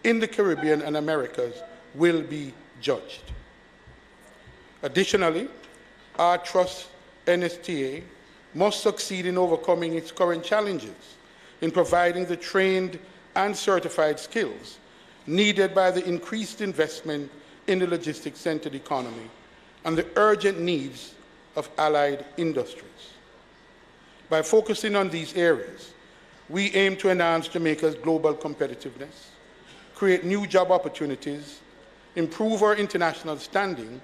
Speaker 6: in the Caribbean and Americas will be judged. Additionally, our trust NSTA must succeed in overcoming its current challenges in providing the trained and certified skills needed by the increased investment in the logistics-centered economy and the urgent needs of allied industries. By focusing on these areas, we aim to enhance Jamaica's global competitiveness, create new job opportunities, improve our international standing,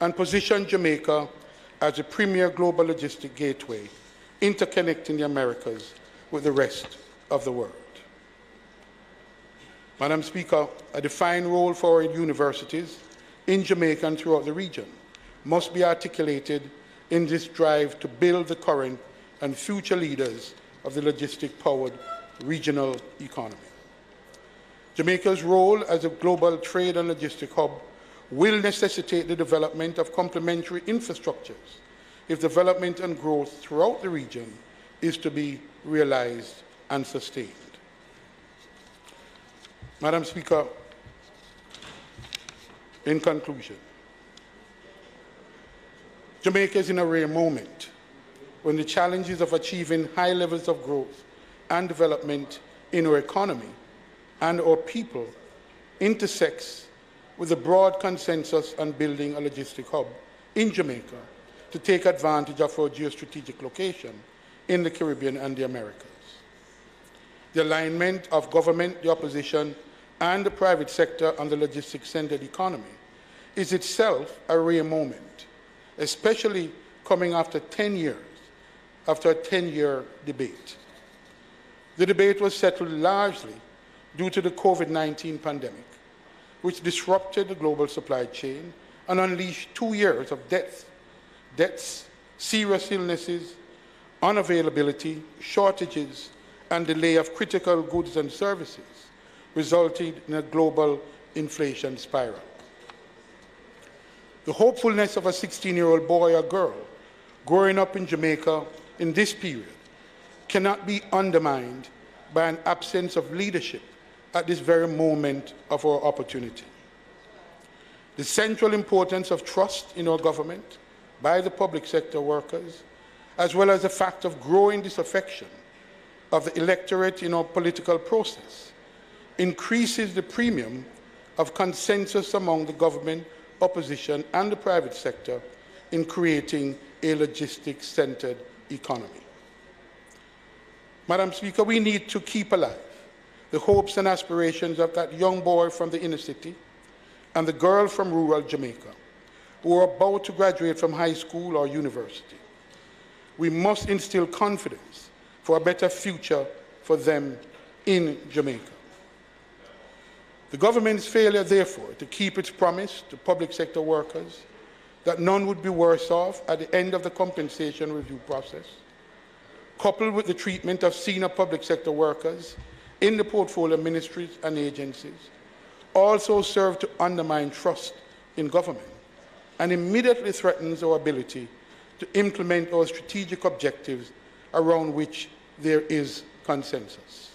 Speaker 6: and position Jamaica as a premier global logistic gateway, interconnecting the Americas with the rest of the world. Madam Speaker, a defined role for our universities in Jamaica and throughout the region must be articulated in this drive to build the current and future leaders of the logistic-powered regional economy. Jamaica's role as a global trade and logistic hub will necessitate the development of complementary infrastructures if development and growth throughout the region is to be realized and sustained. Madam Speaker, in conclusion, Jamaica is in a rare moment when the challenges of achieving high levels of growth and development in our economy and our people intersects with a broad consensus on building a logistic hub in Jamaica to take advantage of our geostrategic location in the Caribbean and the Americas. The alignment of government, the opposition, and the private sector on the logistics-centered economy is itself a rare moment, especially coming after a 10-year debate. The debate was settled largely due to the COVID-19 pandemic, which disrupted the global supply chain and unleashed 2 years of deaths, serious illnesses, unavailability, shortages, and delay of critical goods and services, resulted in a global inflation spiral. The hopefulness of a 16-year-old boy or girl growing up in Jamaica in this period cannot be undermined by an absence of leadership at this very moment of our opportunity. The central importance of trust in our government by the public sector workers, as well as the fact of growing disaffection of the electorate in our political process, increases the premium of consensus among the government, opposition, and the private sector in creating a logistics-centered economy. Madam Speaker, we need to keep alive the hopes and aspirations of that young boy from the inner city and the girl from rural Jamaica who are about to graduate from high school or university. We must instill confidence for a better future for them in Jamaica. The government's failure, therefore, to keep its promise to public sector workers that none would be worse off at the end of the compensation review process, coupled with the treatment of senior public sector workers in the portfolio ministries and agencies, also serve to undermine trust in government and immediately threatens our ability to implement our strategic objectives around which there is consensus.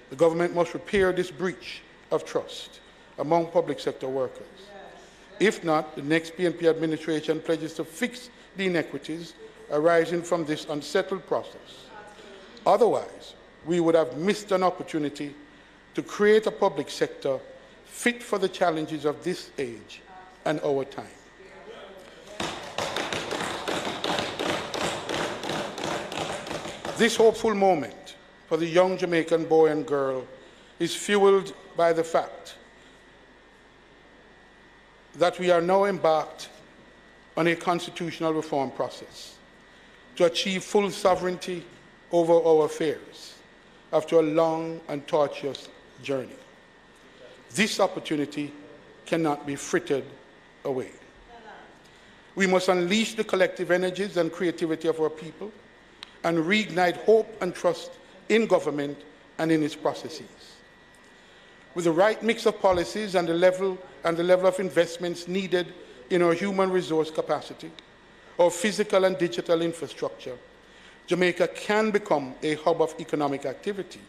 Speaker 6: The government must repair this breach of trust among public sector workers. If not, the next PNP administration pledges to fix the inequities arising from this unsettled process. Otherwise, we would have missed an opportunity to create a public sector fit for the challenges of this age and our time. This hopeful moment for the young Jamaican boy and girl is fueled by the fact that we are now embarked on a constitutional reform process to achieve full sovereignty over our affairs after a long and tortuous journey. This opportunity cannot be frittered away. We must unleash the collective energies and creativity of our people and reignite hope and trust in government and in its processes. With the right mix of policies and the level of investments needed in our human resource capacity, our physical and digital infrastructure, Jamaica can become a hub of economic activity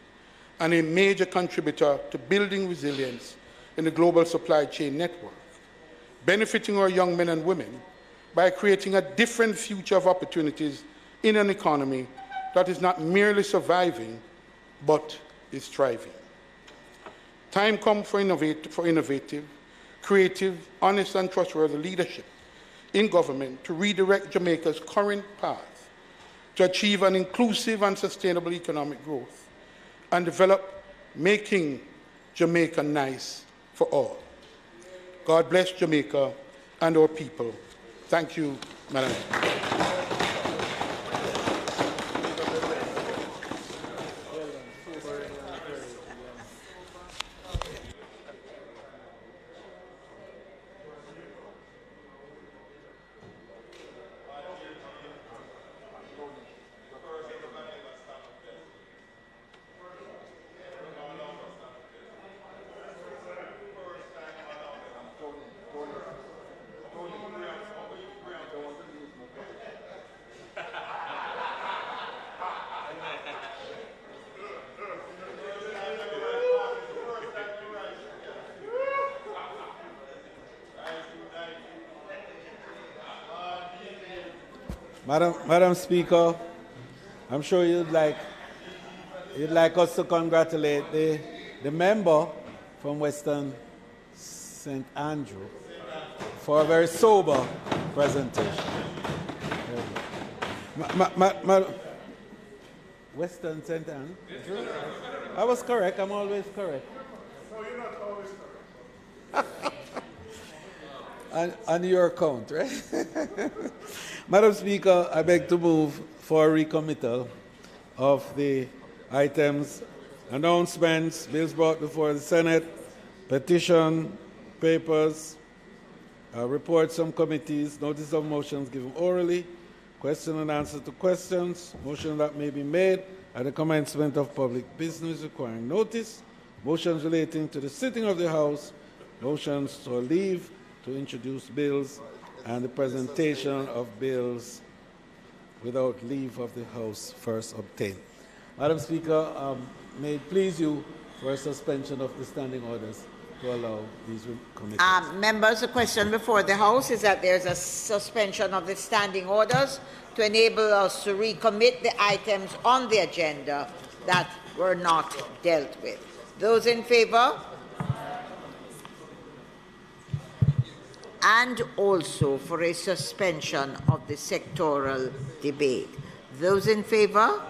Speaker 6: and a major contributor to building resilience in the global supply chain network, benefiting our young men and women by creating a different future of opportunities in an economy that is not merely surviving, but is thriving. Time comes for innovative, creative, honest, and trustworthy leadership in government to redirect Jamaica's current path to achieve an inclusive and sustainable economic growth and develop making Jamaica nice for all. God bless Jamaica and our people. Thank you, Madam.
Speaker 4: Madam Speaker, I'm sure you'd like us to congratulate the member from Western St. Andrew for a very sober presentation. Western St. Andrew? I was correct. I'm always correct.
Speaker 7: No, you're not always correct.
Speaker 4: On your account, right? Madam Speaker, I beg to move for a recommittal of the items, announcements, bills brought before the Senate, petition, papers, reports from committees, notice of motions given orally, question and answer to questions, motion that may be made at the commencement of public business requiring notice, motions relating to the sitting of the House, motions to leave to introduce bills, and the presentation of bills without leave of the House first obtained. Madam Speaker, may it please you for a suspension of the standing orders to allow these committees.
Speaker 3: Members, the question before the House is that there's a suspension of the standing orders to enable us to recommit the items on the agenda that were not dealt with. Those in favour? And also for a suspension of the sectoral debate. Those in favour?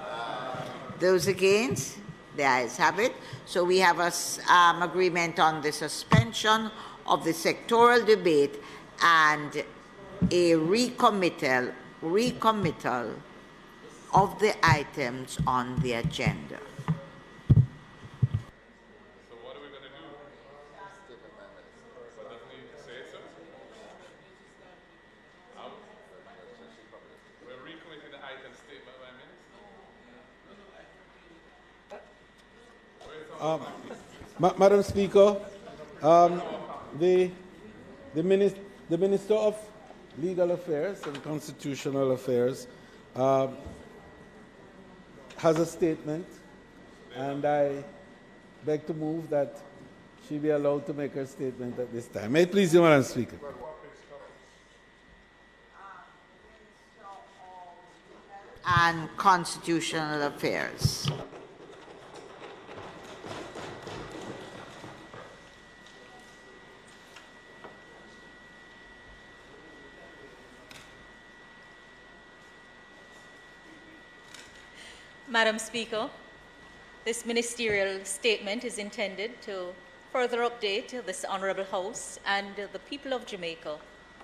Speaker 3: Those against? The ayes have it. So we have an agreement on the suspension of the sectoral debate and a recommittal of the items on the agenda.
Speaker 4: Madam Speaker, the Minister of Legal Affairs and Constitutional Affairs has a statement, and I beg to move that she be allowed to make her statement at this time. May it please you, Madam Speaker.
Speaker 3: And Constitutional Affairs.
Speaker 9: Madam Speaker, this ministerial statement is intended to further update this Honourable House and the people of Jamaica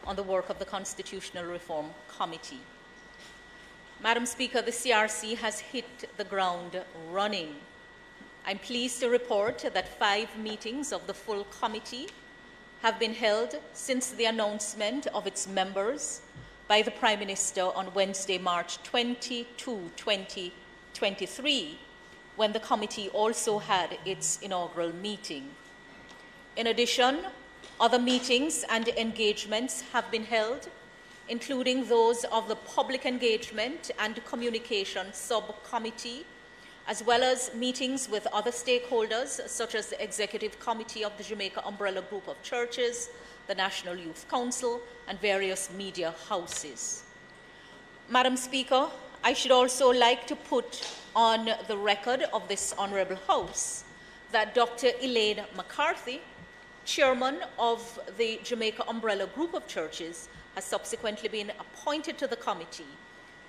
Speaker 9: on the work of the Constitutional Reform Committee. Madam Speaker, the CRC has hit the ground running. I'm pleased to report that 5 meetings of the full committee have been held since the announcement of its members by the Prime Minister on Wednesday, March 22, 2023, when the committee also had its inaugural meeting. In addition, other meetings and engagements have been held including those of the Public Engagement and Communication Subcommittee, as well as meetings with other stakeholders, such as the Executive Committee of the Jamaica Umbrella Group of Churches, the National Youth Council, and various media houses. Madam Speaker, I should also like to put on the record of this Honourable House that Dr. Elaine McCarthy, Chairman of the Jamaica Umbrella Group of Churches, has subsequently been appointed to the committee.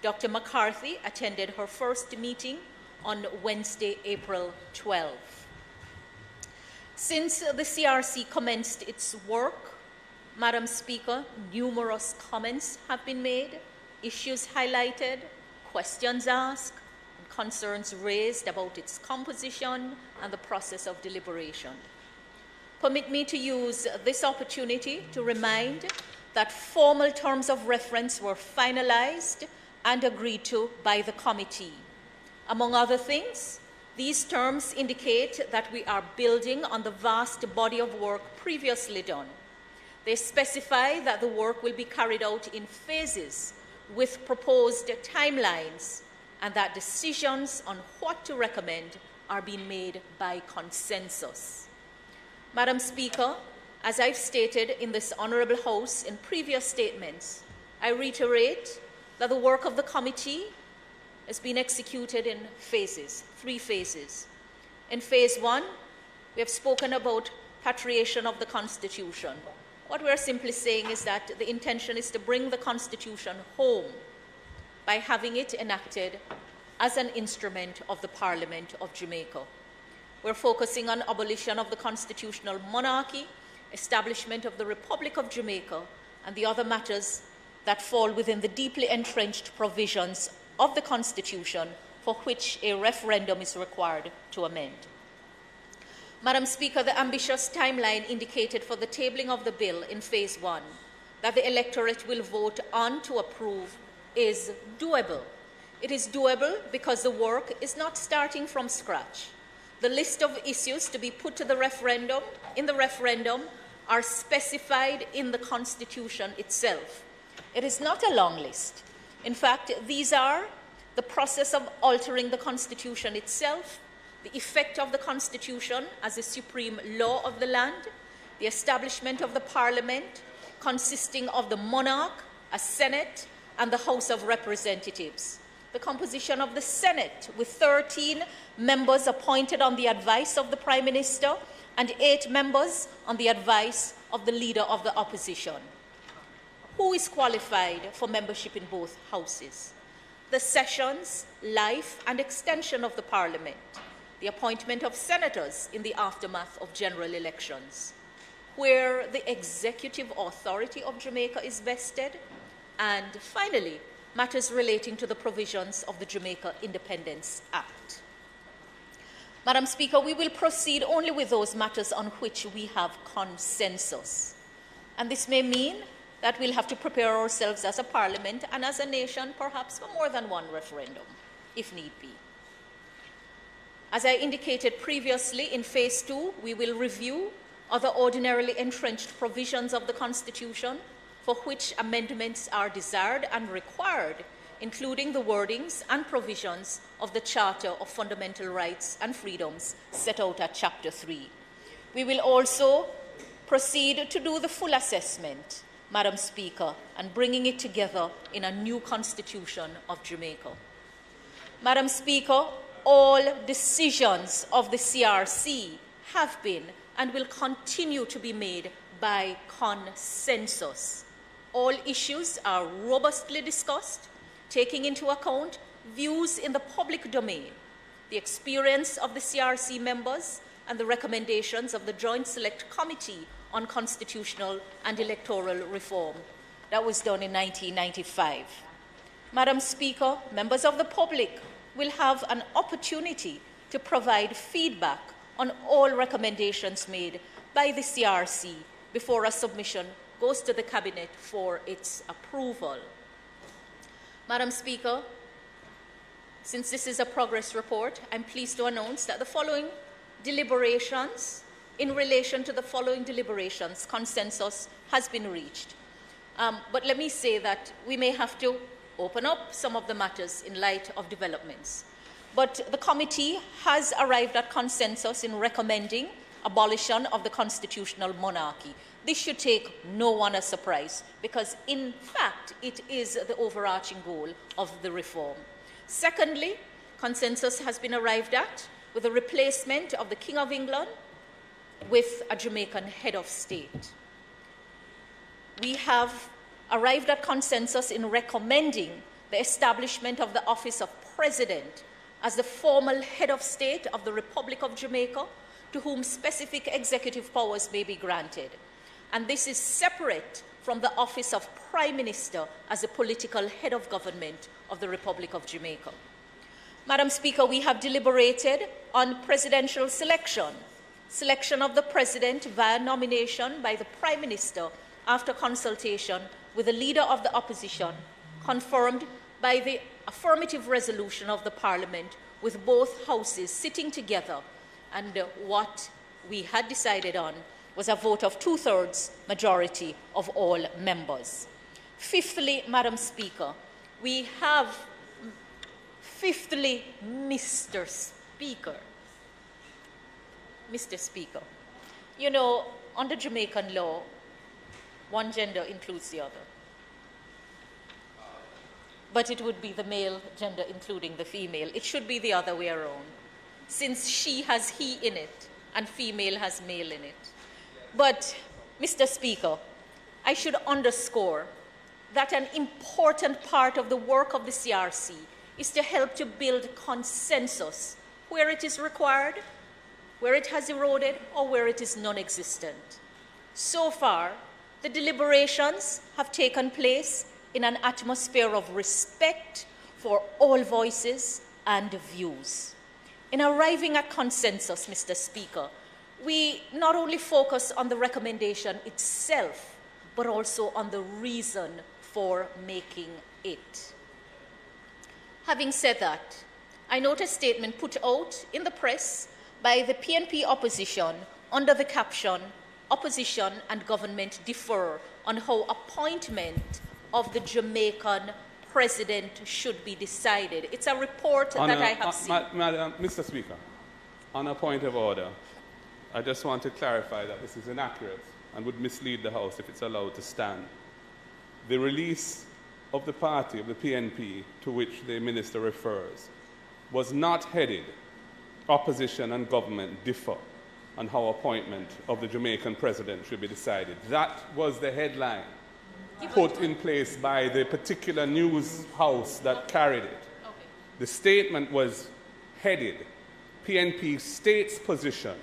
Speaker 9: Dr. McCarthy attended her first meeting on Wednesday, April 12. Since the CRC commenced its work, Madam Speaker, numerous comments have been made, issues highlighted, questions asked, and concerns raised about its composition and the process of deliberation. Permit me to use this opportunity to remind that formal terms of reference were finalized and agreed to by the committee. Among other things, these terms indicate that we are building on the vast body of work previously done. They specify that the work will be carried out in phases with proposed timelines, and that decisions on what to recommend are being made by consensus. Madam Speaker, as I've stated in this Honourable House in previous statements, I reiterate that the work of the committee has been executed in phases, 3 phases. In phase 1, we have spoken about patriation of the Constitution. What we are simply saying is that the intention is to bring the Constitution home by having it enacted as an instrument of the Parliament of Jamaica. We're focusing on abolition of the constitutional monarchy, establishment of the Republic of Jamaica, and the other matters that fall within the deeply entrenched provisions of the Constitution for which a referendum is required to amend. Madam Speaker, the ambitious timeline indicated for the tabling of the bill in phase 1 that the electorate will vote on to approve is doable. It is doable because the work is not starting from scratch. The list of issues to be put to the referendum are specified in the Constitution itself. It is not a long list. In fact, these are the process of altering the Constitution itself, the effect of the Constitution as the supreme law of the land, the establishment of the Parliament consisting of the monarch, a Senate, and the House of Representatives. The composition of the Senate, with 13 members appointed on the advice of the Prime Minister and 8 members on the advice of the Leader of the Opposition. Who is qualified for membership in both houses? The sessions, life, and extension of the Parliament, the appointment of senators in the aftermath of general elections, where the executive authority of Jamaica is vested, and finally, matters relating to the provisions of the Jamaica Independence Act. Madam Speaker, we will proceed only with those matters on which we have consensus. And this may mean that we'll have to prepare ourselves as a parliament and as a nation, perhaps for more than one referendum, if need be. As I indicated previously, in phase 2, we will review other ordinarily entrenched provisions of the Constitution for which amendments are desired and required, including the wordings and provisions of the Charter of Fundamental Rights and Freedoms set out at Chapter 3. We will also proceed to do the full assessment, Madam Speaker, and bringing it together in a new Constitution of Jamaica. Madam Speaker, all decisions of the CRC have been and will continue to be made by consensus. All issues are robustly discussed, taking into account views in the public domain, the experience of the CRC members, and the recommendations of the Joint Select Committee on Constitutional and Electoral Reform. That was done in 1995. Madam Speaker, members of the public will have an opportunity to provide feedback on all recommendations made by the CRC before a submission goes to the Cabinet for its approval. Madam Speaker, since this is a progress report, I'm pleased to announce that the following deliberations, in relation to the following deliberations, consensus has been reached. But let me say that we may have to open up some of the matters in light of developments. But the committee has arrived at consensus in recommending abolition of the constitutional monarchy. This should take no one as surprise, because in fact it is the overarching goal of the reform. Secondly, consensus has been arrived at with the replacement of the King of England with a Jamaican head of state. We have arrived at consensus in recommending the establishment of the office of President as the formal head of state of the Republic of Jamaica, to whom specific executive powers may be granted. And this is separate from the office of Prime Minister as the political head of government of the Republic of Jamaica. Madam Speaker, we have deliberated on presidential selection of the President via nomination by the Prime Minister after consultation with the Leader of the Opposition, confirmed by the affirmative resolution of the Parliament, with both houses sitting together, and what we had decided on was a vote of 2/3 majority of all members. Fifthly, Madam Speaker, we have, Mr. Speaker, you know, under Jamaican law, one gender includes the other. But it would be the male gender including the female. It should be the other way around, since she has he in it and female has male in it. But, Mr. Speaker, I should underscore that an important part of the work of the CRC is to help to build consensus where it is required, where it has eroded, or where it is non-existent. So far, the deliberations have taken place in an atmosphere of respect for all voices and views. In arriving at consensus, Mr. Speaker, we not only focus on the recommendation itself, but also on the reason for making it. Having said that, I note a statement put out in the press by the PNP opposition under the caption, "Opposition and government differ on how appointment of the Jamaican president should be decided." It's a report that I have seen.
Speaker 10: Mr. Speaker, on a point of order, I just want to clarify that this is inaccurate and would mislead the House if it's allowed to stand. The release of the party, of the PNP, to which the minister refers, was not headed "Opposition and government differ on how appointment of the Jamaican president should be decided." That was the headline put in place by the particular news house that carried it. The statement was headed, "PNP states position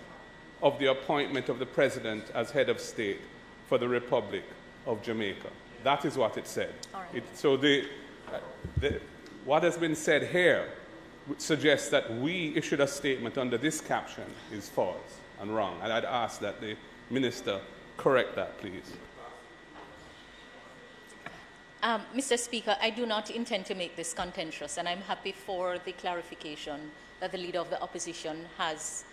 Speaker 10: of the appointment of the president as head of state for the Republic of Jamaica." That is what it said.
Speaker 9: Right.
Speaker 10: What has been said here suggests that we issued a statement under this caption is false and wrong. And I'd ask that the minister correct that, please.
Speaker 9: Mr. Speaker, I do not intend to make this contentious, and I'm happy for the clarification that the Leader of the Opposition has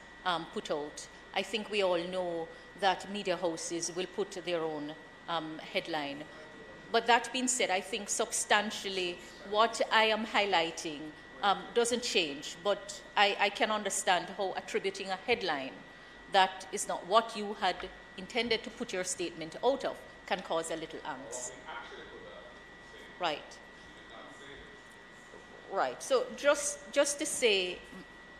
Speaker 9: put out. I think we all know that media houses will put their own headline. But that being said, I think substantially what I am highlighting doesn't change, but I can understand how attributing a headline that is not what you had intended to put your statement out of can cause a little angst. Right. Right. So just to say,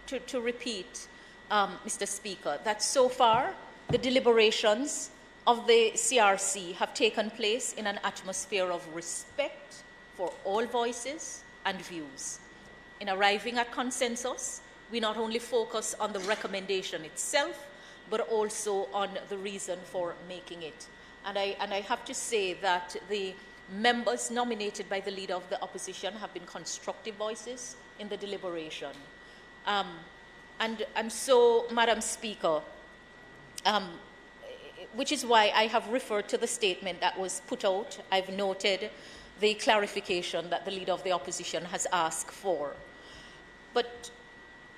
Speaker 9: to repeat, Mr. Speaker, that so far the deliberations of the CRC have taken place in an atmosphere of respect for all voices and views. In arriving at consensus, we not only focus on the recommendation itself, but also on the reason for making it. And I have to say that the members nominated by the Leader of the Opposition have been constructive voices in the deliberation. And so, Madam Speaker, which is why I have referred to the statement that was put out. I've noted the clarification that the Leader of the Opposition has asked for. But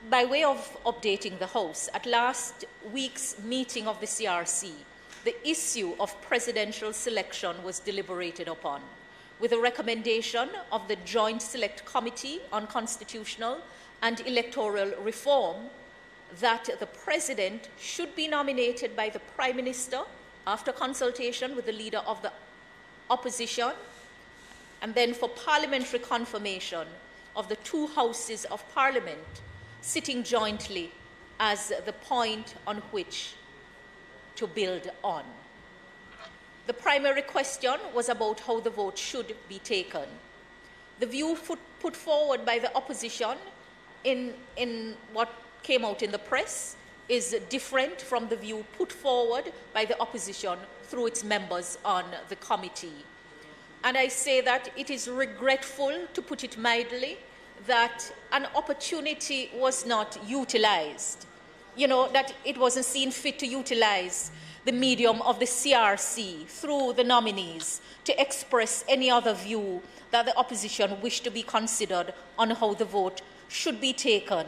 Speaker 9: by way of updating the House, at last week's meeting of the CRC, the issue of presidential selection was deliberated upon, with a recommendation of the Joint Select Committee on Constitutional and Electoral Reform that the President should be nominated by the Prime Minister after consultation with the Leader of the Opposition, and then for parliamentary confirmation of the two houses of Parliament sitting jointly as the point on which to build on. The primary question was about how the vote should be taken. The view put forward by the opposition in what came out in the press is different from the view put forward by the opposition through its members on the committee. And I say that it is regretful, to put it mildly, that an opportunity was not utilized. You know, that it wasn't seen fit to utilize the medium of the CRC through the nominees to express any other view that the opposition wished to be considered on how the vote should be taken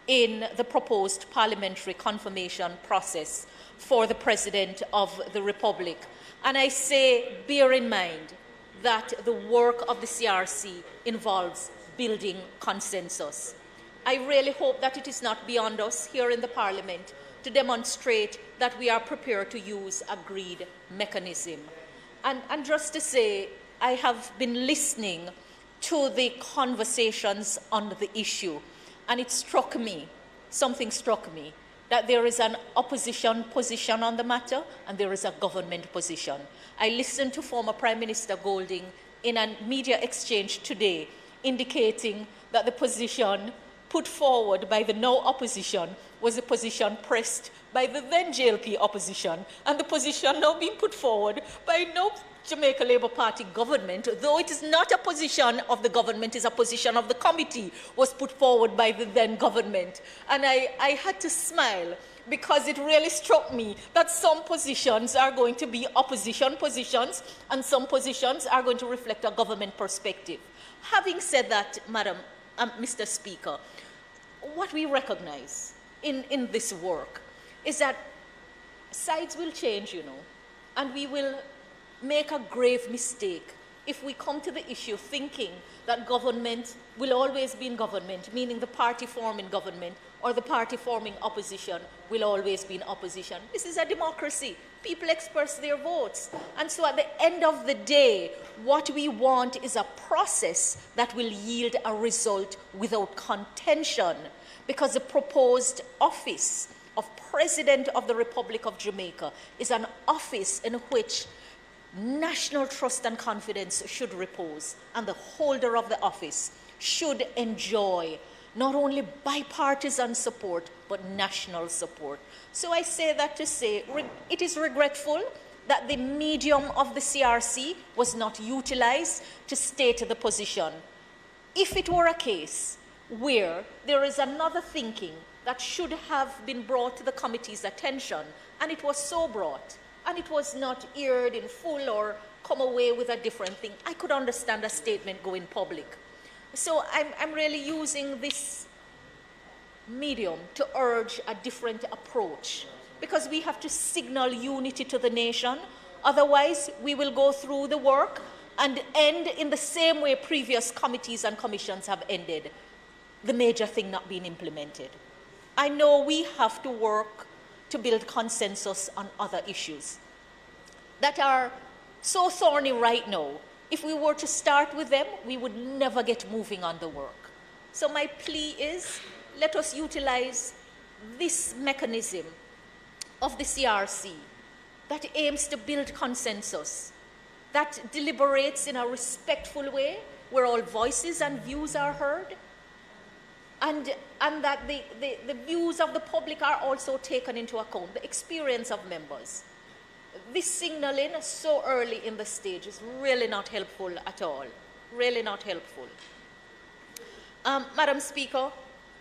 Speaker 9: in the proposed parliamentary confirmation process for the President of the Republic. And I say, bear in mind that the work of the CRC involves building consensus. I really hope that it is not beyond us here in the Parliament to demonstrate that we are prepared to use agreed mechanism. And just to say, I have been listening to the conversations on the issue, and it struck me, something struck me, that there is an opposition position on the matter and there is a government position. I listened to former Prime Minister Golding in a media exchange today indicating that the position put forward by the now opposition was a position pressed by the then JLP opposition, and the position now being put forward by no Jamaica Labour Party government, though it is not a position of the government, it is a position of the committee, was put forward by the then government. And I had to smile because it really struck me that some positions are going to be opposition positions and some positions are going to reflect a government perspective. Having said that, Mr. Speaker, what we recognize in this work is that sides will change, you know, and we will make a grave mistake if we come to the issue thinking that government will always be in government, meaning the party forming government or the party forming opposition will always be in opposition. This is a democracy. People express their votes. And so at the end of the day, what we want is a process that will yield a result without contention, because the proposed office of President of the Republic of Jamaica is an office in which national trust and confidence should repose, and the holder of the office should enjoy not only bipartisan support, but national support. So I say that to say it is regretful that the medium of the CRC was not utilized to state the position. If it were a case where there is another thinking that should have been brought to the committee's attention, and it was so brought, and it was not aired in full or come away with a different thing, I could understand a statement going public. So I'm really using this medium to urge a different approach, because we have to signal unity to the nation. Otherwise, we will go through the work and end in the same way previous committees and commissions have ended, the major thing not being implemented. I know we have to work to build consensus on other issues that are so thorny right now. If we were to start with them, we would never get moving on the work. So my plea is, let us utilize this mechanism of the CRC that aims to build consensus, that deliberates in a respectful way, where all voices and views are heard, and that the views of the public are also taken into account, the experience of members. This signaling so early in the stage is really not helpful at all, really not helpful. Madam Speaker,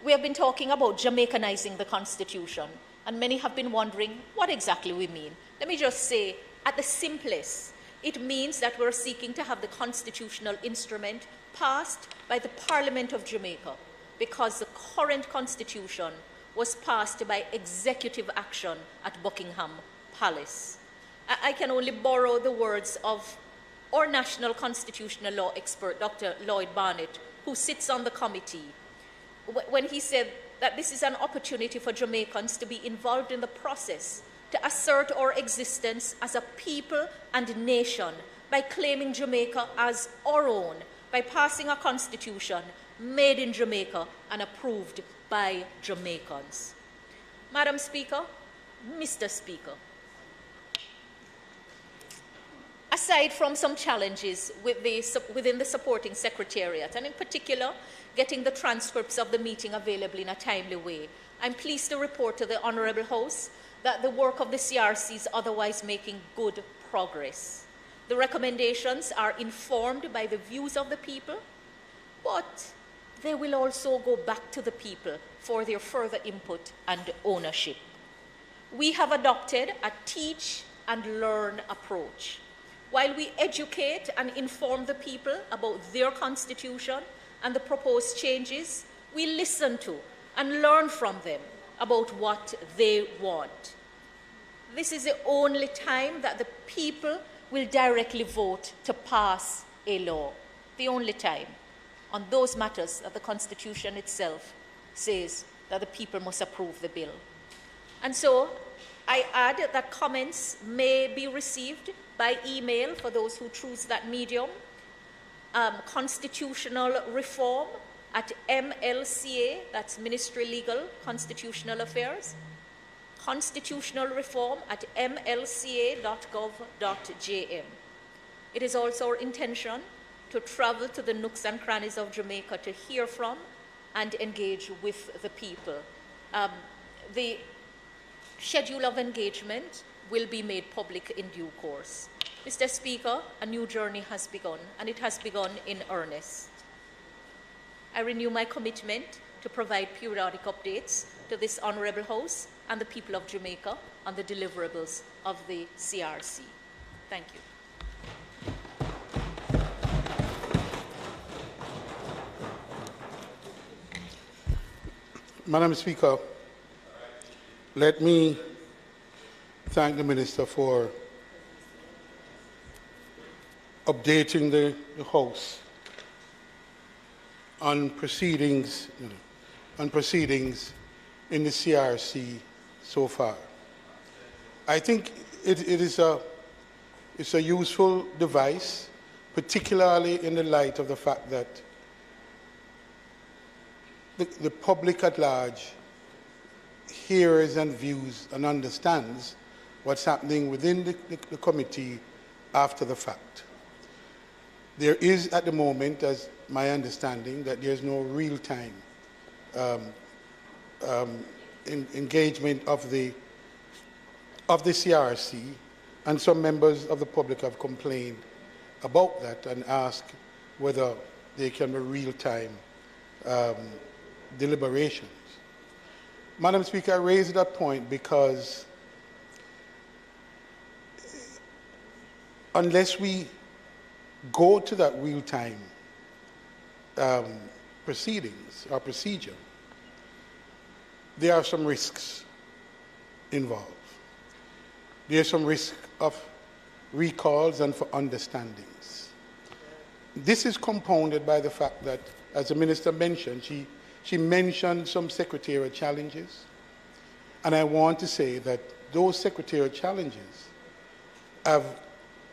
Speaker 9: we have been talking about Jamaicanizing the Constitution, and many have been wondering what exactly we mean. Let me just say, at the simplest, it means that we're seeking to have the constitutional instrument passed by the Parliament of Jamaica, because the current constitution was passed by executive action at Buckingham Palace. I can only borrow the words of our national constitutional law expert, Dr. Lloyd Barnett, who sits on the committee, when he said that this is an opportunity for Jamaicans to be involved in the process, to assert our existence as a people and nation by claiming Jamaica as our own, by passing a constitution made in Jamaica and approved by Jamaicans. Madam Speaker, Mr. Speaker, aside from some challenges within the supporting secretariat, and in particular, getting the transcripts of the meeting available in a timely way, I'm pleased to report to the Honourable House that the work of the CRC is otherwise making good progress. The recommendations are informed by the views of the people, but they will also go back to the people for their further input and ownership. We have adopted a teach and learn approach. While we educate and inform the people about their constitution and the proposed changes, we listen to and learn from them about what they want. This is the only time that the people will directly vote to pass a law. The only time on those matters that the Constitution itself says that the people must approve the bill. And so I add that comments may be received by email for those who choose that medium. Constitutional reform at MLCA, that's Ministry Legal Constitutional Affairs. Constitutional reform at mlca.gov.jm. It is also our intention to travel to the nooks and crannies of Jamaica to hear from and engage with the people. The schedule of engagement will be made public in due course. Mr. Speaker, a new journey has begun, and it has begun in earnest. I renew my commitment to provide periodic updates to this Honourable House and the people of Jamaica on the deliverables of the CRC. Thank you.
Speaker 6: Madam Speaker, let me thank the Minister for updating the House on proceedings in the CRC so far. I think it's a useful device, particularly in the light of the fact that the public at large hears and views and understands what's happening within the committee after the fact. There is at the moment, as my understanding, that there's no real-time engagement of the CRC, and some members of the public have complained about that and asked whether there can be real-time deliberations. Madam Speaker, I raise that point because unless we go to that real-time proceedings or procedure, there are some risks involved. There's some risk of recalls and for understandings. This is compounded by the fact that, as the Minister mentioned, she mentioned some secretarial challenges, and I want to say that those secretarial challenges have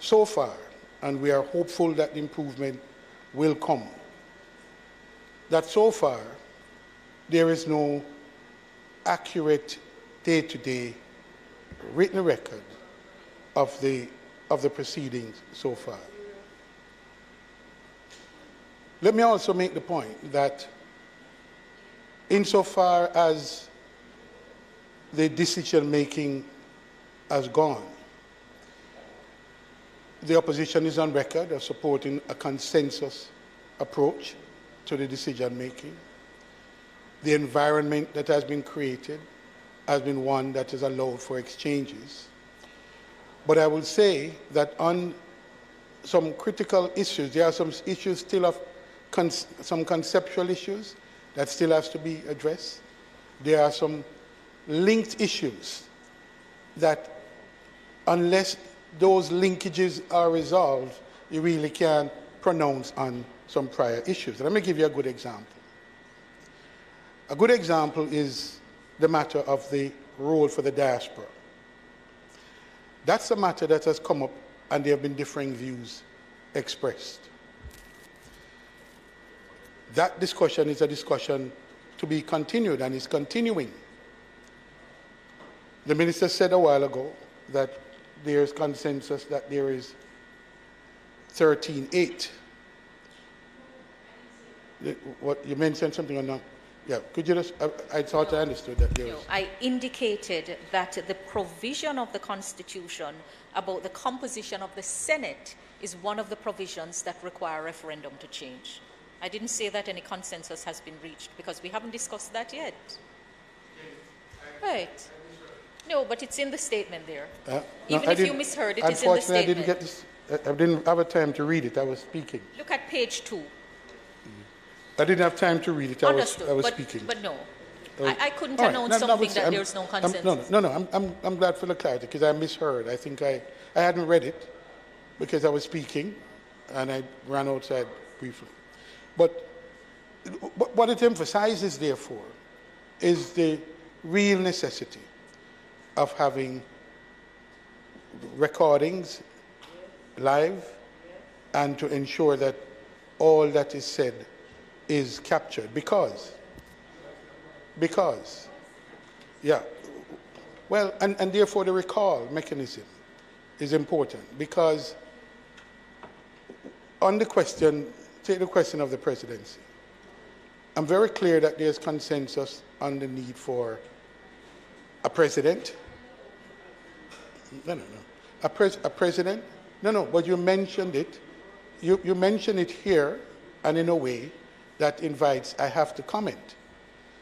Speaker 6: so far, and we are hopeful that improvement will come, that so far there is no accurate day-to-day written record of the proceedings so far. Let me also make the point that insofar as the decision-making has gone, the opposition is on record of supporting a consensus approach to the decision-making. The environment that has been created has been one that has allowed for exchanges. But I will say that on some critical issues, there are some issues still of some conceptual issues that still has to be addressed. There are some linked issues that, unless those linkages are resolved, you really can pronounce on some prior issues. Let me give you a good example. A good example is the matter of the role for the diaspora. That's a matter that has come up, and there have been differing views expressed. That discussion is a discussion to be continued, and is continuing. The minister said a while ago that there is consensus that there is 13.8. What you mentioned something or not? Yeah, could you just? I thought I understood that there was.
Speaker 9: No, I indicated that the provision of the Constitution about the composition of the Senate is one of the provisions that require a referendum to change. I didn't say that any consensus has been reached, because we haven't discussed that yet. Right. No, but it's in the statement there. Even if you misheard, it is in the statement.
Speaker 6: I didn't have a time to read it. I was speaking.
Speaker 9: Look at page 2.
Speaker 6: I didn't have time to read it. I was
Speaker 9: but,
Speaker 6: speaking.
Speaker 9: But no, I couldn't announce something that there's no consensus.
Speaker 6: I'm glad for the clarity, because I misheard. I think I hadn't read it because I was speaking, and I ran outside briefly. But what it emphasizes, therefore, is the real necessity of having recordings live, and to ensure that all that is said is captured, because, yeah, well, and therefore the recall mechanism is important, because on the question, take the question of the presidency, I'm very clear that there's consensus on the need for a president. A president. But you mentioned it. You mentioned it here, and in a way that invites, I have to comment.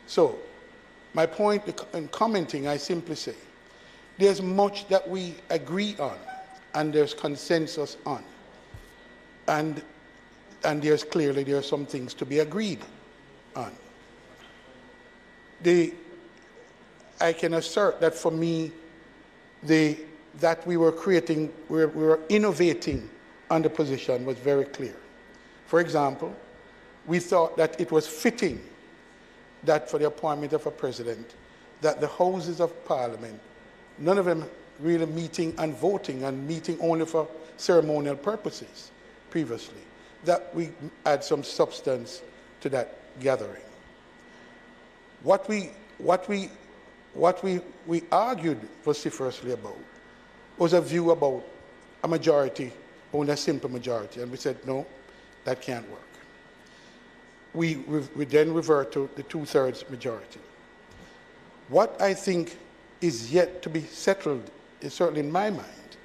Speaker 6: So, my point in commenting, I simply say, there's much that we agree on, and there's consensus on. And there are some things to be agreed on. I can assert that for me, that we were innovating on the position was very clear. For example, we thought that it was fitting that for the appointment of a president, that the houses of parliament, none of them really meeting and voting, and meeting only for ceremonial purposes previously, that we add some substance to that gathering. What we argued vociferously about was a view about a majority, only a simple majority, and we said, no, that can't work. We then revert to the 2/3 majority. What I think is yet to be settled, is certainly in my mind,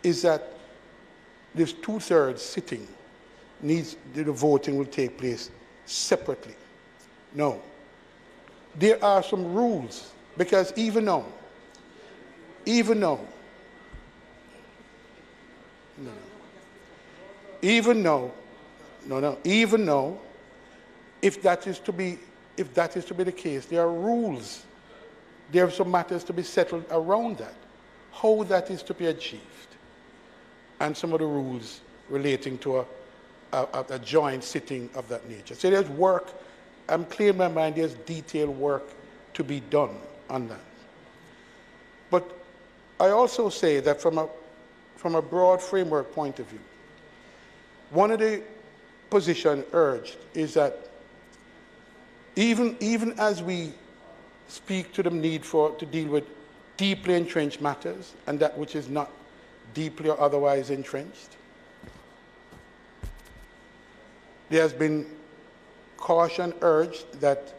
Speaker 6: is that this 2/3 sitting the voting will take place separately. No. There are some rules, because even though, if that is to be the case, there are rules. There are some matters to be settled around that, how that is to be achieved, and some of the rules relating to a joint sitting of that nature. So there's work. I'm clear in my mind there's detailed work to be done on that. But I also say that from a broad framework point of view, one of the positions urged is that even as we speak to the need to deal with deeply entrenched matters and that which is not deeply or otherwise entrenched, there has been caution urged that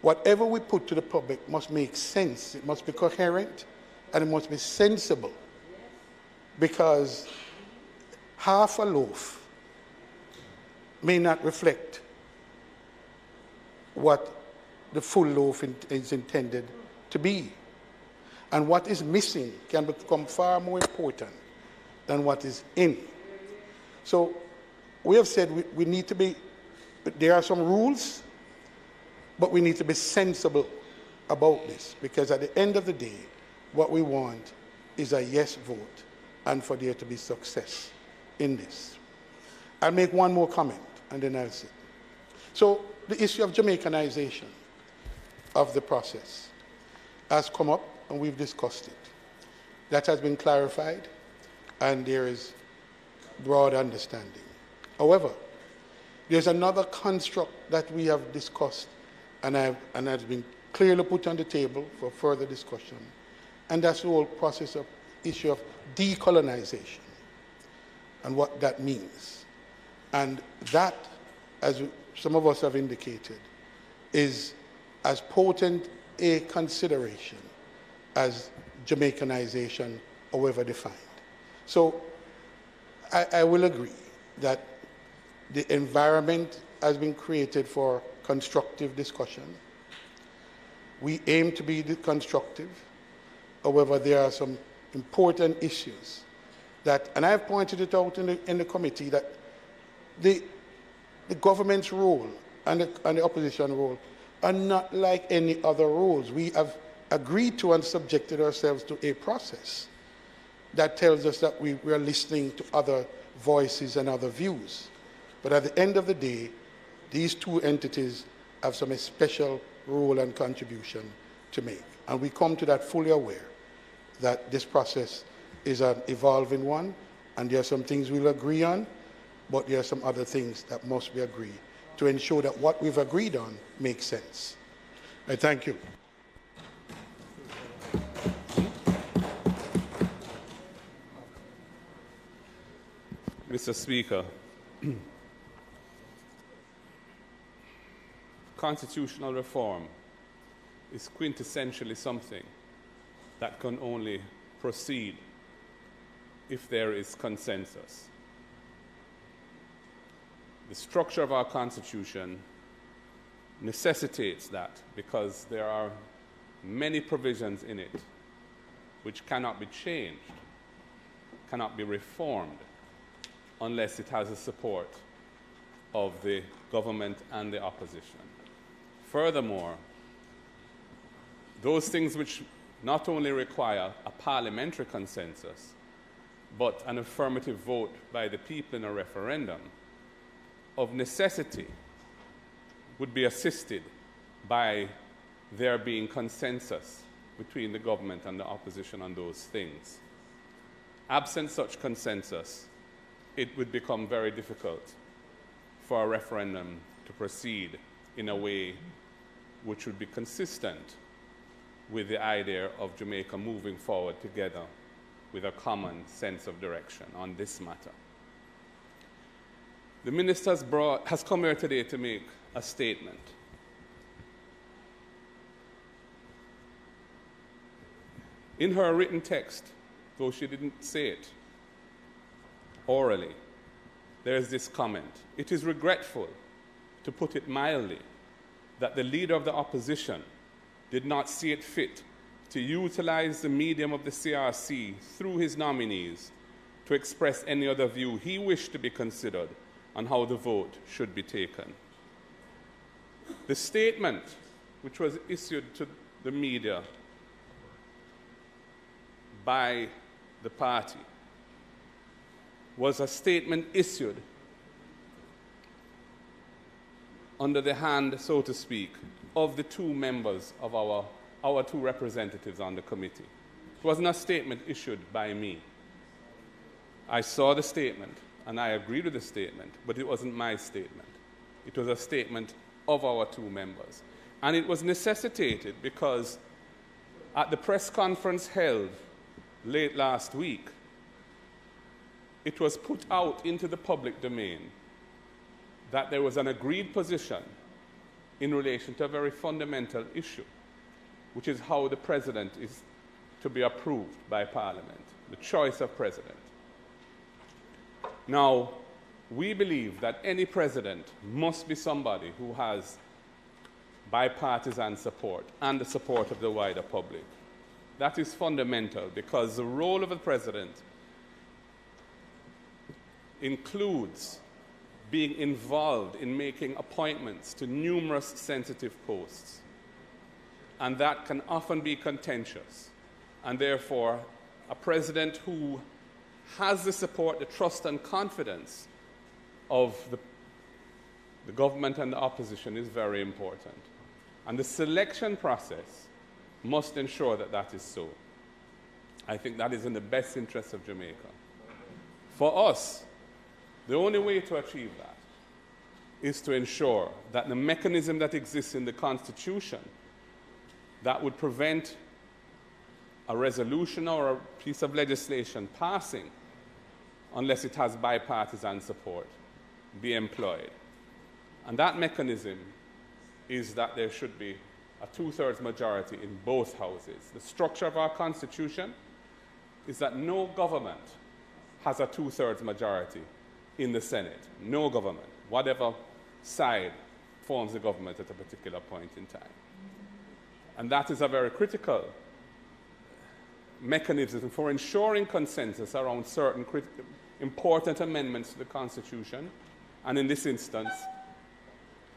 Speaker 6: whatever we put to the public must make sense. It must be coherent, and it must be sensible, because half a loaf may not reflect what the full loaf is intended to be. And what is missing can become far more important than what is in. So we have said we need to be, there are some rules, but we need to be sensible about this, because at the end of the day, what we want is a yes vote and for there to be success in this. I'll make one more comment, and then I'll sit. So the issue of Jamaicanization of the process has come up, and we've discussed it. That has been clarified, and there is broad understanding. However, there's another construct that we have discussed and has been clearly put on the table for further discussion, and that's the whole process of issue of decolonization and what that means. And that, as some of us have indicated, is as potent a consideration as Jamaicanization, however defined. So I will agree that the environment has been created for constructive discussion. We aim to be constructive. However, there are some important issues that, and I've pointed it out in the committee, that the government's role and the opposition role are not like any other roles. We have agreed to and subjected ourselves to a process that tells us that we are listening to other voices and other views. But at the end of the day, these two entities have some special role and contribution to make. And we come to that fully aware that this process is an evolving one, and there are some things we'll agree on, but there are some other things that must be agreed to ensure that what we've agreed on makes sense. I thank you.
Speaker 10: Mr. Speaker, constitutional reform is quintessentially something that can only proceed if there is consensus. The structure of our Constitution necessitates that because there are many provisions in it which cannot be changed, cannot be reformed, unless it has the support of the government and the opposition. Furthermore, those things which not only require a parliamentary consensus, but an affirmative vote by the people in a referendum, of necessity would be assisted by there being consensus between the government and the opposition on those things. Absent such consensus, it would become very difficult for a referendum to proceed in a way which would be consistent with the idea of Jamaica moving forward together with a common sense of direction on this matter. The minister has come here today to make a statement. In her written text, though she didn't say it orally, there is this comment. It is regretful, to put it mildly, that the leader of the opposition did not see it fit to utilize the medium of the CRC through his nominees to express any other view he wished to be considered on how the vote should be taken. The statement, which was issued to the media by the party, was a statement issued under the hand, so to speak, of the two members of our two representatives on the committee. It wasn't a statement issued by me. I saw the statement, and I agreed with the statement, but it wasn't my statement. It was a statement of our two members. And it was necessitated because at the press conference held late last week, it was put out into the public domain that there was an agreed position in relation to a very fundamental issue, which is how the president is to be approved by Parliament, the choice of president. Now, we believe that any president must be somebody who has bipartisan support and the support of the wider public. That is fundamental because the role of the president includes being involved in making appointments to numerous sensitive posts. And that can often be contentious. And therefore, a president who has the support, the trust and confidence of the government and the opposition is very important. And the selection process must ensure that that is so. I think that is in the best interest of Jamaica. For us, the only way to achieve that is to ensure that the mechanism that exists in the Constitution that would prevent a resolution or a piece of legislation passing unless it has bipartisan support be employed. And that mechanism is that there should be a two-thirds majority in both houses. The structure of our Constitution is that no government has a two-thirds majority in the Senate. No government, whatever side forms the government at a particular point in time. And that is a very critical mechanism for ensuring consensus around certain important amendments to the Constitution, and in this instance,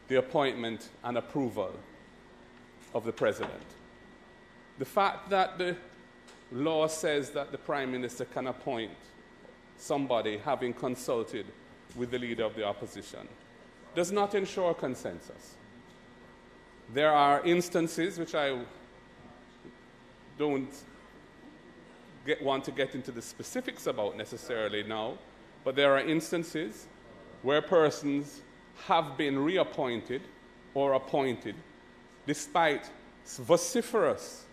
Speaker 10: the appointment and approval of the President. The fact that the law says that the Prime Minister can appoint somebody having consulted with the Leader of the Opposition does not ensure consensus. There are instances, which I don't want to get into the specifics about necessarily now, but there are instances where persons have been reappointed or appointed despite vociferous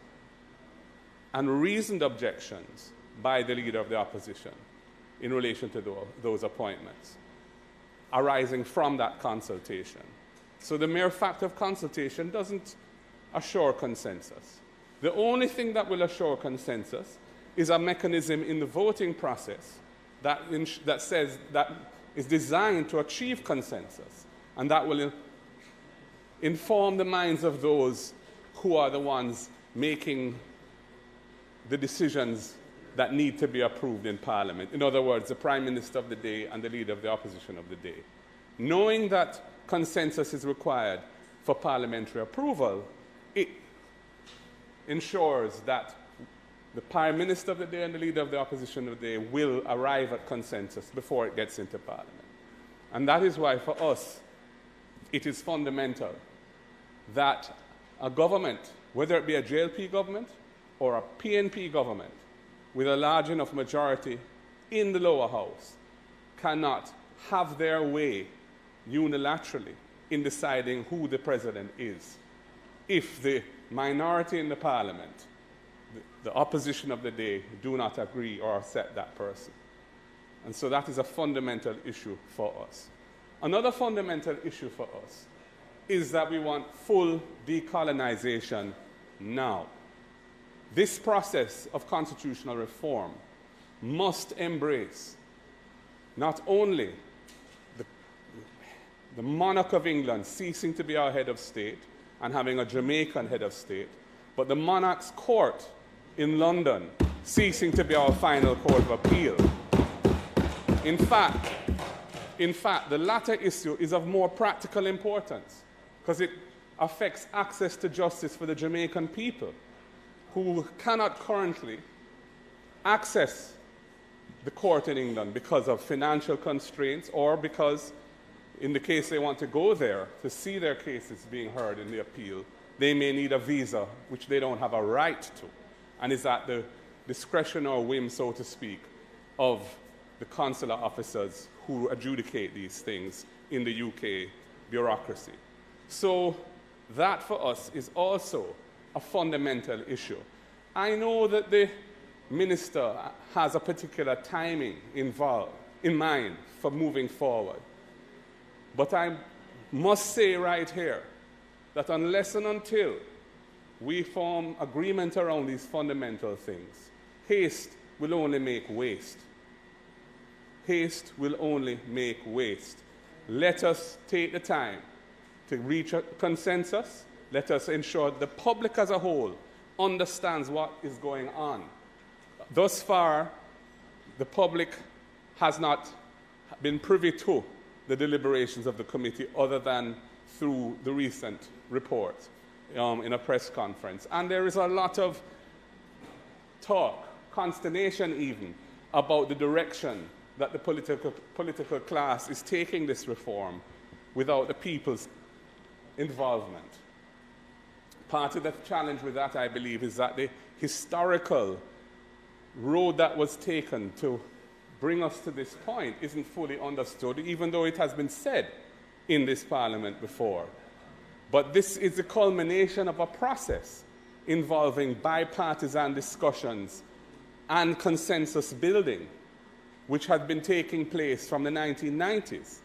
Speaker 10: and reasoned objections by the Leader of the Opposition in relation to those appointments arising from that consultation. So the mere fact of consultation doesn't assure consensus. The only thing that will assure consensus is a mechanism in the voting process that is designed to achieve consensus, and that will inform the minds of those who are the ones making the decisions that need to be approved in Parliament. In other words, the Prime Minister of the day and the Leader of the Opposition of the day. Knowing that consensus is required for parliamentary approval, it ensures that the Prime Minister of the day and the Leader of the Opposition of the day will arrive at consensus before it gets into Parliament. And that is why, for us, it is fundamental that a government, whether it be a JLP government or a PNP government, with a large enough majority in the lower house, cannot have their way unilaterally in deciding who the president is if the minority in the parliament, the opposition of the day, do not agree or accept that person. And so that is a fundamental issue for us. Another fundamental issue for us is that we want full decolonization now. This process of constitutional reform must embrace not only the monarch of England ceasing to be our head of state and having a Jamaican head of state, but the monarch's court in London ceasing to be our final court of appeal. In fact, the latter issue is of more practical importance because it affects access to justice for the Jamaican people who cannot currently access the court in England because of financial constraints or because, in the case they want to go there to see their cases being heard in the appeal, they may need a visa, which they don't have a right to, and is at the discretion or whim, so to speak, of the consular officers who adjudicate these things in the UK bureaucracy. So that, for us, is also a fundamental issue. I know that the minister has a particular timing in mind for moving forward. But I must say right here that unless and until we form agreement around these fundamental things, haste will only make waste. Haste will only make waste. Let us take the time to reach a consensus. Let us ensure the public as a whole understands what is going on. Thus far, the public has not been privy to the deliberations of the committee other than through the recent report in a press conference. And there is a lot of talk, consternation even, about the direction that the political class is taking this reform without the people's involvement. Part of the challenge with that, I believe, is that the historical road that was taken to bring us to this point isn't fully understood, even though it has been said in this parliament before. But this is the culmination of a process involving bipartisan discussions and consensus building, which had been taking place from the 1990s.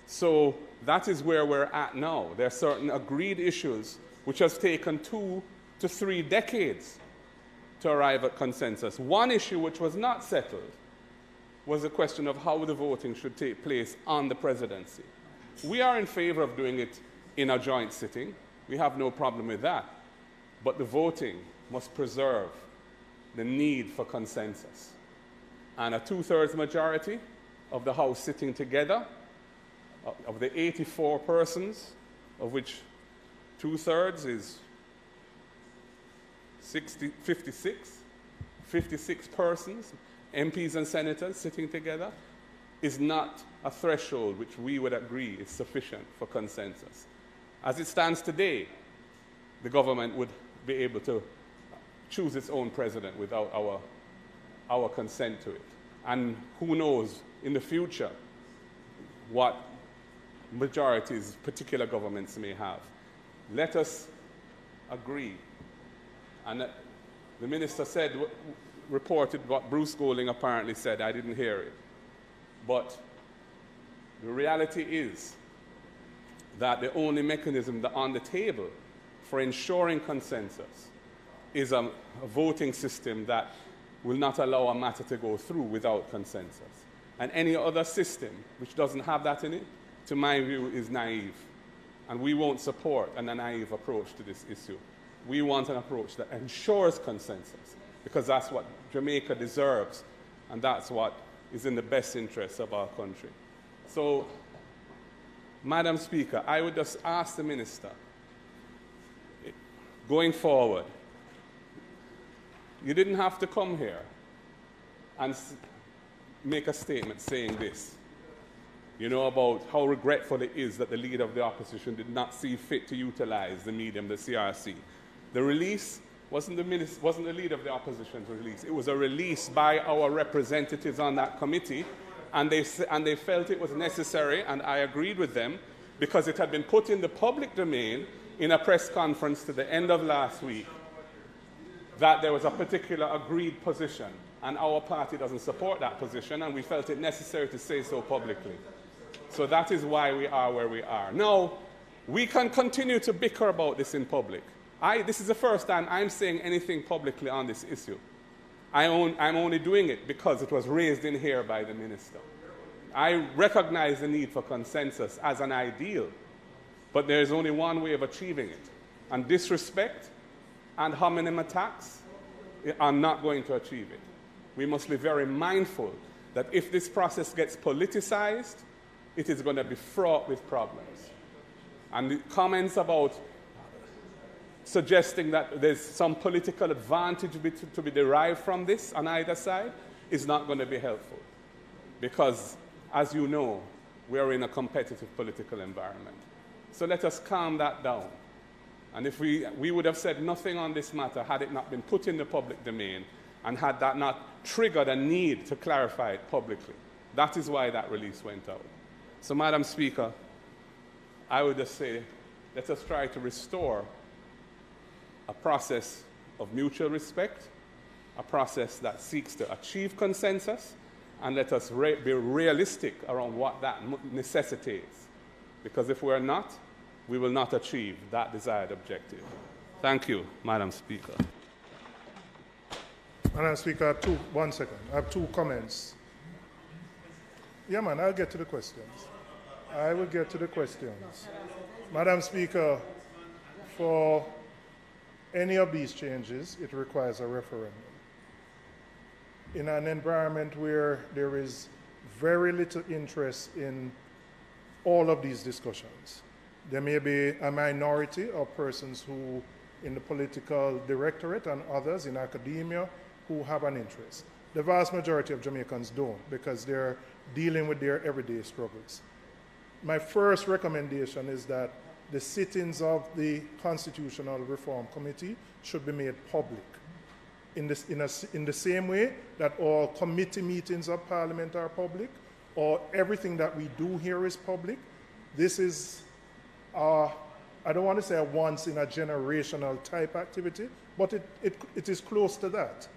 Speaker 10: So that is where we're at now. There are certain agreed issues which has taken 2 to 3 decades to arrive at consensus. One issue which was not settled was the question of how the voting should take place on the presidency. We are in favor of doing it in a joint sitting. We have no problem with that. But the voting must preserve the need for consensus. And a 2/3 majority of the House sitting together, of the 84 persons, of which 2/3 is 56 persons, MPs and senators sitting together, is not a threshold which we would agree is sufficient for consensus. As it stands today, the government would be able to choose its own president without our consent to it. And who knows in the future what majorities particular governments may have. Let us agree. And the minister reported what Bruce Golding apparently said. I didn't hear it. But the reality is that the only mechanism on the table for ensuring consensus is a voting system that will not allow a matter to go through without consensus. And any other system which doesn't have that in it, to my view, is naive. And we won't support a naive approach to this issue. We want an approach that ensures consensus, because that's what Jamaica deserves, and that's what is in the best interest of our country. So, Madam Speaker, I would just ask the Minister, going forward, you didn't have to come here and make a statement saying this, about how regretful it is that the leader of the opposition did not see fit to utilize the medium, the CRC. The release wasn't the leader of the opposition's release. It was a release by our representatives on that committee, and they felt it was necessary, and I agreed with them, because it had been put in the public domain in a press conference to the end of last week, that there was a particular agreed position, and our party doesn't support that position, and we felt it necessary to say so publicly. So that is why we are where we are. Now, we can continue to bicker about this in public. This is the first time I'm saying anything publicly on this issue. I'm only doing it because it was raised in here by the minister. I recognize the need for consensus as an ideal, but there is only one way of achieving it. And disrespect and hominem attacks are not going to achieve it. We must be very mindful that if this process gets politicized, it is going to be fraught with problems. And the comments about suggesting that there's some political advantage to be derived from this on either side is not going to be helpful. Because, as you know, we are in a competitive political environment. So let us calm that down. And if we would have said nothing on this matter had it not been put in the public domain, and had that not triggered a need to clarify it publicly. That is why that release went out. So, Madam Speaker, I would just say, let us try to restore a process of mutual respect, a process that seeks to achieve consensus, and let us be realistic around what that necessitates. Because if we're not, we will not achieve that desired objective. Thank you, Madam Speaker.
Speaker 7: Madam Speaker, one second. I have 2 comments. Yeah, man, I'll get to the questions. I will get to the questions. Madam Speaker, for any of these changes, it requires a referendum. In an environment where there is very little interest in all of these discussions, there may be a minority of persons who, in the political directorate and others in academia, who have an interest. The vast majority of Jamaicans don't, because they're dealing with their everyday struggles. My first recommendation is that the sittings of the Constitutional Reform Committee should be made public. In the same way that all committee meetings of Parliament are public, or everything that we do here is public. This is, I don't want to say a once-in-a-generational type activity, but it is close to that.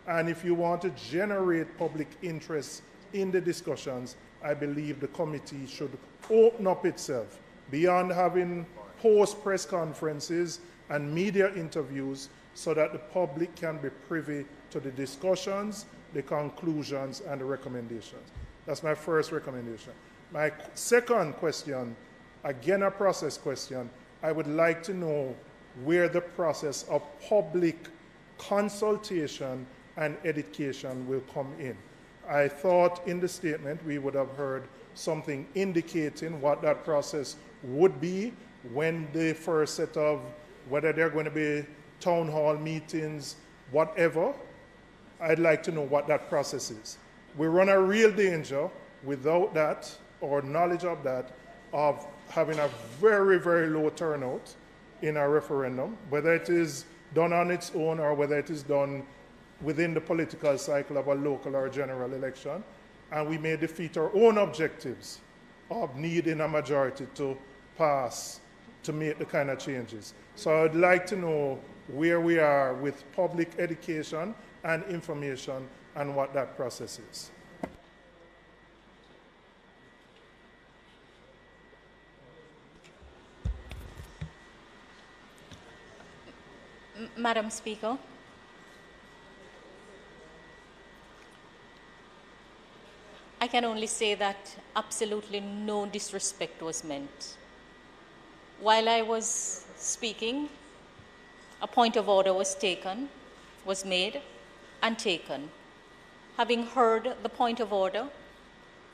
Speaker 7: And if you want to generate public interest in the discussions, I believe the committee should open up itself beyond having post-press conferences and media interviews so that the public can be privy to the discussions, the conclusions, and the recommendations. That's my first recommendation. My second question, again a process question, I would like to know where the process of public consultation and education will come in. I thought in the statement we would have heard something indicating what that process would be, when the first set of, whether they're going to be town hall meetings, whatever. I'd like to know what that process is. We run a real danger without that, or knowledge of that, of having a very, very low turnout in a referendum, whether it is done on its own or whether it is done within the political cycle of a local or general election, and we may defeat our own objectives of needing a majority to pass to make the kind of changes. So I'd like to know where we are with public education and information and what that process is.
Speaker 9: Madam Speaker, I can only say that absolutely no disrespect was meant. While I was speaking, a point of order was made and taken. Having heard the point of order,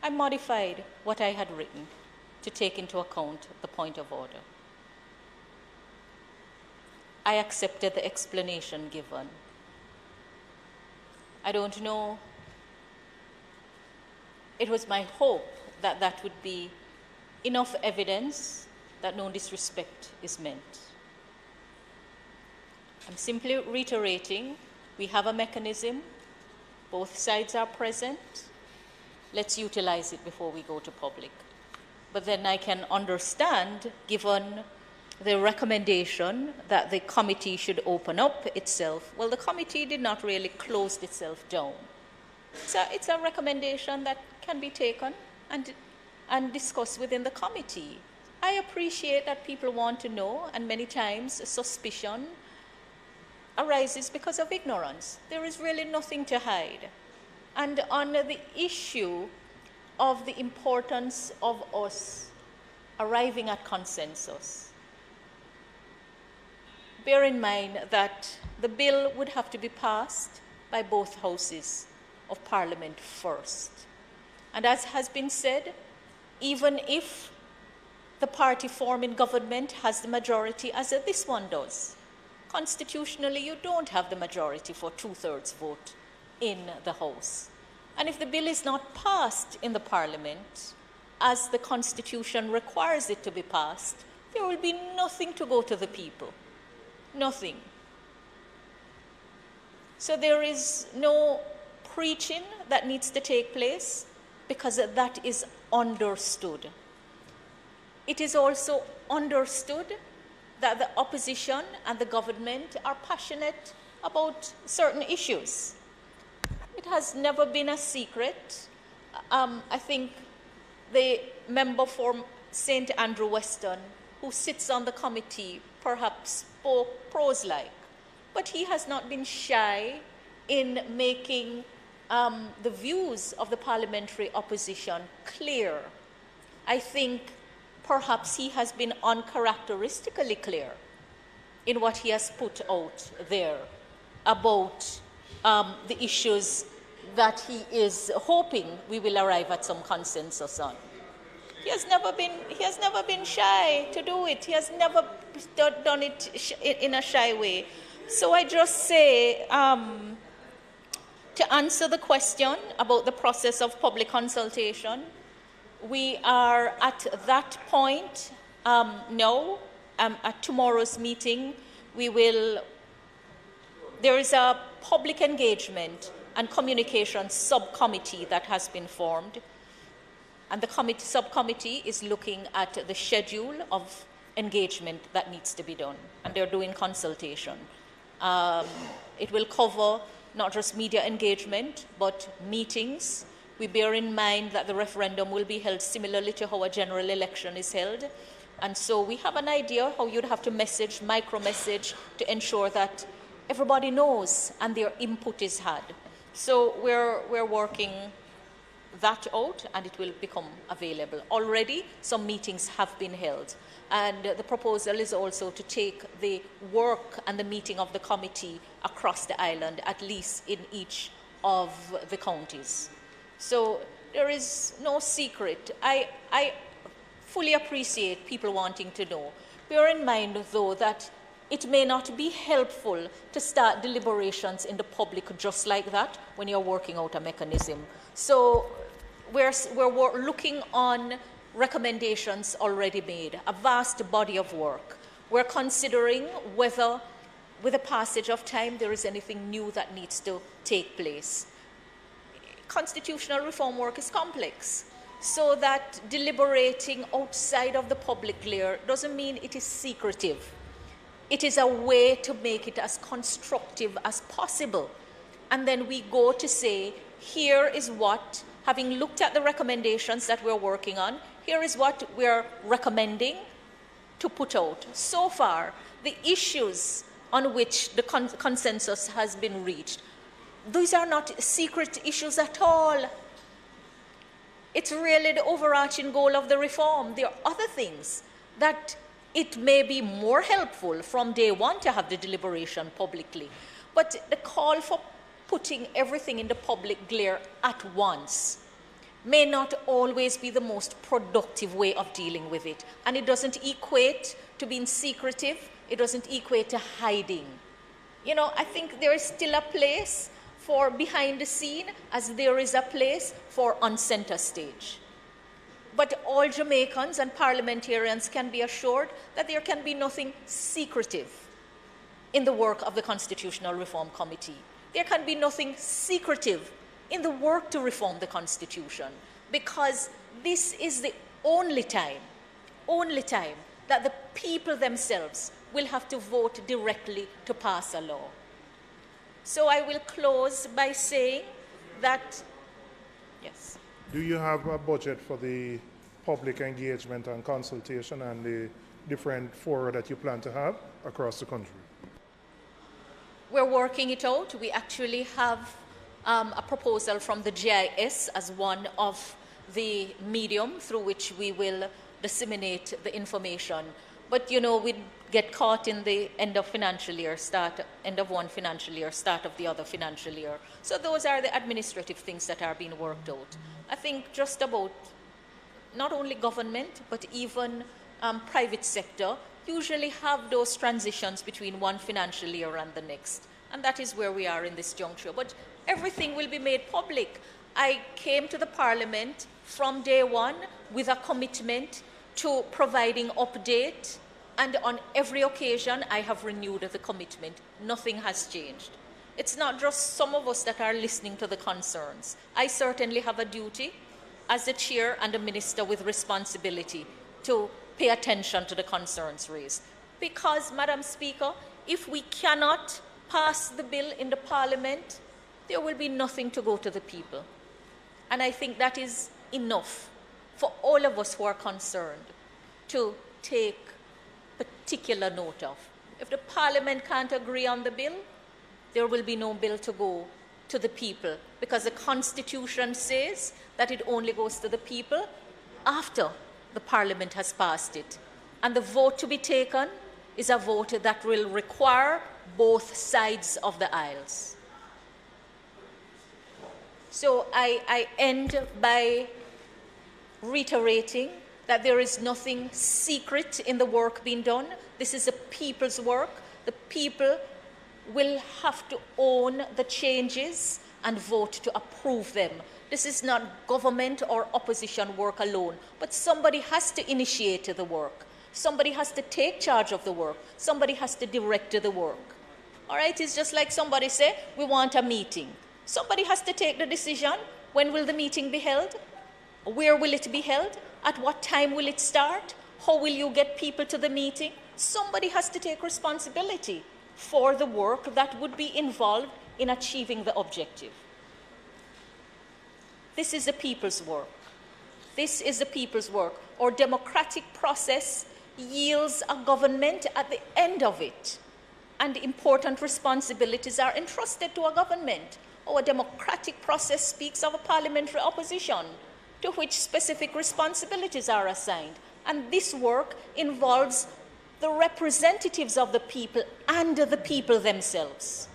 Speaker 9: I modified what I had written to take into account the point of order. I accepted the explanation given. I don't know. It was my hope that that would be enough evidence that no disrespect is meant. I'm simply reiterating, we have a mechanism, both sides are present, let's utilize it before we go to public. But then I can understand, given the recommendation that the committee should open up itself, well, the committee did not really close itself down. It's a recommendation that can be taken and discussed within the committee. I appreciate that people want to know, and many times suspicion arises because of ignorance. There is really nothing to hide. And on the issue of the importance of us arriving at consensus, bear in mind that the bill would have to be passed by both houses of Parliament first. And as has been said, even if the party forming government has the majority, as this one does, constitutionally you don't have the majority for 2/3 vote in the House. And if the bill is not passed in the Parliament, as the Constitution requires it to be passed, there will be nothing to go to the people. Nothing. So there is no preaching that needs to take place, because that is understood. It is also understood that the opposition and the government are passionate about certain issues. It has never been a secret. I think the member for St. Andrew Weston, who sits on the committee, perhaps spoke prose-like, but he has not been shy in making the views of the parliamentary opposition clear. I think perhaps he has been uncharacteristically clear in what he has put out there about the issues that he is hoping we will arrive at some consensus on. He has never been shy to do it. He has never done it in a shy way. So I just say, To answer the question about the process of public consultation, we are at that point now. At tomorrow's meeting, there is a public engagement and communication subcommittee that has been formed. And the subcommittee is looking at the schedule of engagement that needs to be done. And they're doing consultation. It will cover not just media engagement, but meetings. We bear in mind that the referendum will be held similarly to how a general election is held. And so we have an idea how you'd have to micro-message to ensure that everybody knows and their input is had. So we're working that out, and it will become available. Already, some meetings have been held. And the proposal is also to take the work and the meeting of the committee across the island, at least in each of the counties. So there is no secret. I fully appreciate people wanting to know. Bear in mind, though, that it may not be helpful to start deliberations in the public just like that when you're working out a mechanism. So we're looking on recommendations already made, a vast body of work. We're considering whether, with the passage of time, there is anything new that needs to take place. Constitutional reform work is complex, so that deliberating outside of the public glare doesn't mean it is secretive. It is a way to make it as constructive as possible. And then we go to say, here is what, having looked at the recommendations that we're working on, here is what we're recommending to put out. So far, the issues on which the consensus has been reached, these are not secret issues at all. It's really the overarching goal of the reform. There are other things that it may be more helpful from day one to have the deliberation publicly. But the call for putting everything in the public glare at once may not always be the most productive way of dealing with it. And it doesn't equate to being secretive. It doesn't equate to hiding. You know, I think there is still a place for behind the scene as there is a place for on center stage. But all Jamaicans and parliamentarians can be assured that there can be nothing secretive in the work of the Constitutional Reform Committee. There can be nothing secretive in the work to reform the Constitution, because this is the only time that the people themselves will have to vote directly to pass a law. So I will close by saying that, yes.
Speaker 7: Do you have a budget for the public engagement and consultation and the different fora that you plan to have across the country?
Speaker 9: We're working it out. We actually have a proposal from the GIS as one of the medium through which we will disseminate the information. But, you know, we get caught in the end of financial year, end of one financial year, start of the other financial year. So those are the administrative things that are being worked out. I think just about not only government, but even private sector usually have those transitions between one financial year and the next. And that is where we are in this juncture. But everything will be made public. I came to the Parliament from day one with a commitment to providing update, and on every occasion I have renewed the commitment. Nothing has changed. It's not just some of us that are listening to the concerns. I certainly have a duty as the chair and a minister with responsibility to pay attention to the concerns raised. Because, Madam Speaker, if we cannot pass the bill in the Parliament, there will be nothing to go to the people. And I think that is enough for all of us who are concerned to take particular note of. If the Parliament can't agree on the bill, there will be no bill to go to the people, because the Constitution says that it only goes to the people after the Parliament has passed it. And the vote to be taken is a vote that will require both sides of the aisles. So I end by reiterating that there is nothing secret in the work being done. This is the people's work. The people will have to own the changes and vote to approve them. This is not government or opposition work alone, but somebody has to initiate the work. Somebody has to take charge of the work. Somebody has to direct the work. All right, it's just like somebody say, we want a meeting. Somebody has to take the decision. When will the meeting be held? Where will it be held? At what time will it start? How will you get people to the meeting? Somebody has to take responsibility for the work that would be involved in achieving the objective. This is the people's work. This is the people's work. Our democratic process yields a government at the end of it, and important responsibilities are entrusted to a government. Our democratic process speaks of a parliamentary opposition to which specific responsibilities are assigned. And this work involves the representatives of the people and the people themselves.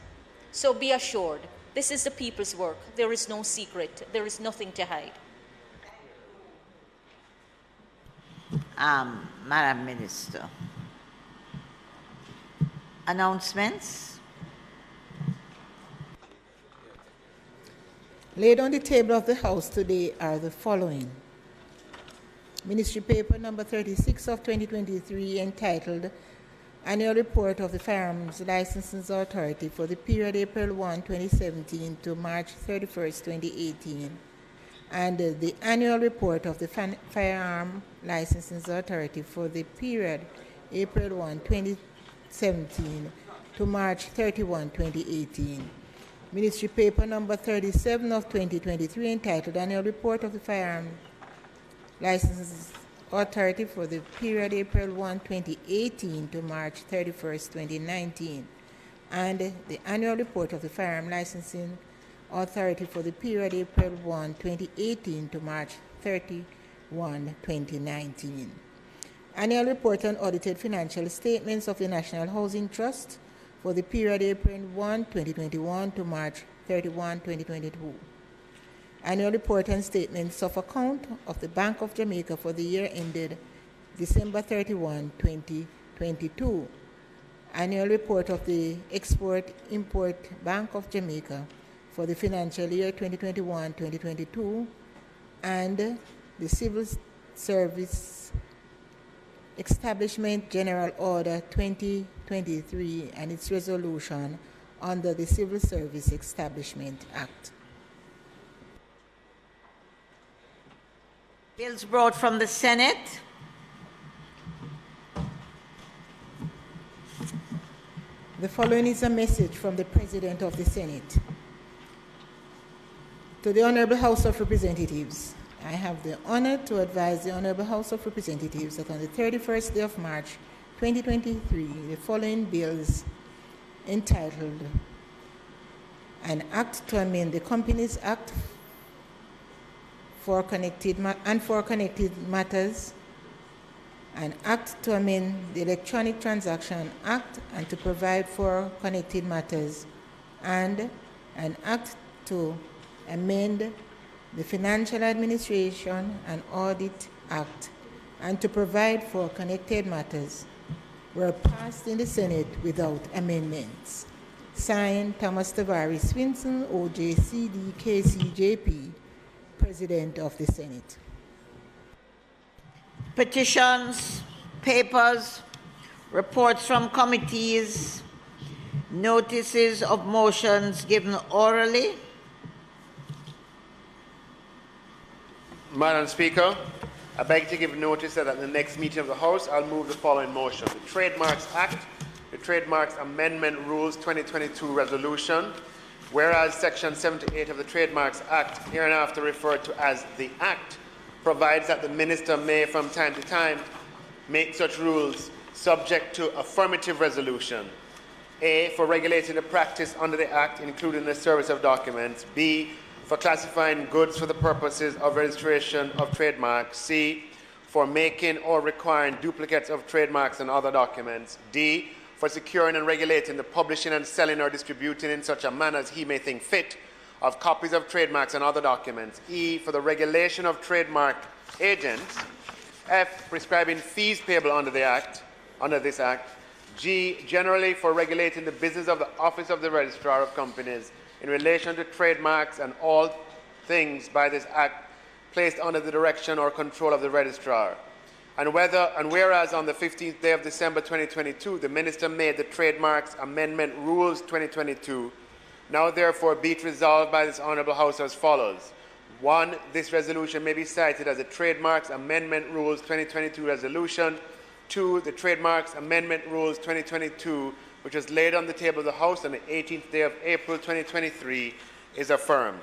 Speaker 9: So be assured, this is the people's work. There is no secret. There is nothing to hide.
Speaker 3: Madam Minister. Announcements?
Speaker 2: Laid on the table of the House today are the following. Ministry Paper number 36 of 2023 entitled Annual Report of the Firearms Licensing Authority for the period April 1, 2017 to March 31, 2018, and the Annual Report of the Firearm Licensing Authority for the period April 1, 2017 to March 31, 2018. Ministry Paper number 37 of 2023 entitled Annual Report of the Firearm Licensing Authority for the period April 1, 2018 to March 31, 2019, and the Annual Report of the Firearm Licensing Authority for the period April 1, 2018 to March 31, 2019. Annual Report on Audited Financial Statements of the National Housing Trust for the period April 1, 2021 to March 31, 2022. Annual Report and Statements of Account of the Bank of Jamaica for the year ended December 31, 2022. Annual Report of the Export-Import Bank of Jamaica for the financial year 2021-2022, and the Civil Service Establishment General Order 2023 and its resolution under the Civil Service Establishment Act.
Speaker 3: Bills brought from the Senate.
Speaker 2: The following is a message from the President of the Senate. To the Honorable House of Representatives, I have the honor to advise the Honorable House of Representatives that on the 31st day of March 2023, the following bills entitled An Act to Amend the Companies Act for Connected Matters, an Act to amend the Electronic Transaction Act and to provide for connected matters, and an Act to amend the Financial Administration and Audit Act and to provide for connected matters, were passed in the Senate without amendments. Signed, Thomas Tavares Swinson, OJCD, KCJP, President of the Senate.
Speaker 3: Petitions, papers, reports from committees, notices of motions given orally.
Speaker 11: Madam Speaker, I beg to give notice that at the next meeting of the House, I'll move the following motion. The Trademarks Act, the Trademarks Amendment Rules 2022 Resolution, whereas Section 78 of the Trademarks Act, hereinafter referred to as the Act, provides that the Minister may from time to time make such rules subject to affirmative resolution. A, for regulating the practice under the Act, including the service of documents. B, for classifying goods for the purposes of registration of trademarks. C, for making or requiring duplicates of trademarks and other documents. D, for securing and regulating the publishing and selling or distributing in such a manner as he may think fit of copies of trademarks and other documents. E, for the regulation of trademark agents. F, prescribing fees payable under this Act. G, generally for regulating the business of the Office of the Registrar of Companies. in relation to trademarks and all things by this Act placed under the direction or control of the Registrar. And whereas on the 15th day of December 2022, the Minister made the Trademarks Amendment Rules 2022, now therefore be it resolved by this Honourable House as follows. 1. This resolution may be cited as the Trademarks Amendment Rules 2022 resolution. 2. The Trademarks Amendment Rules 2022, which was laid on the table of the House on the 18th day of April 2023, is affirmed.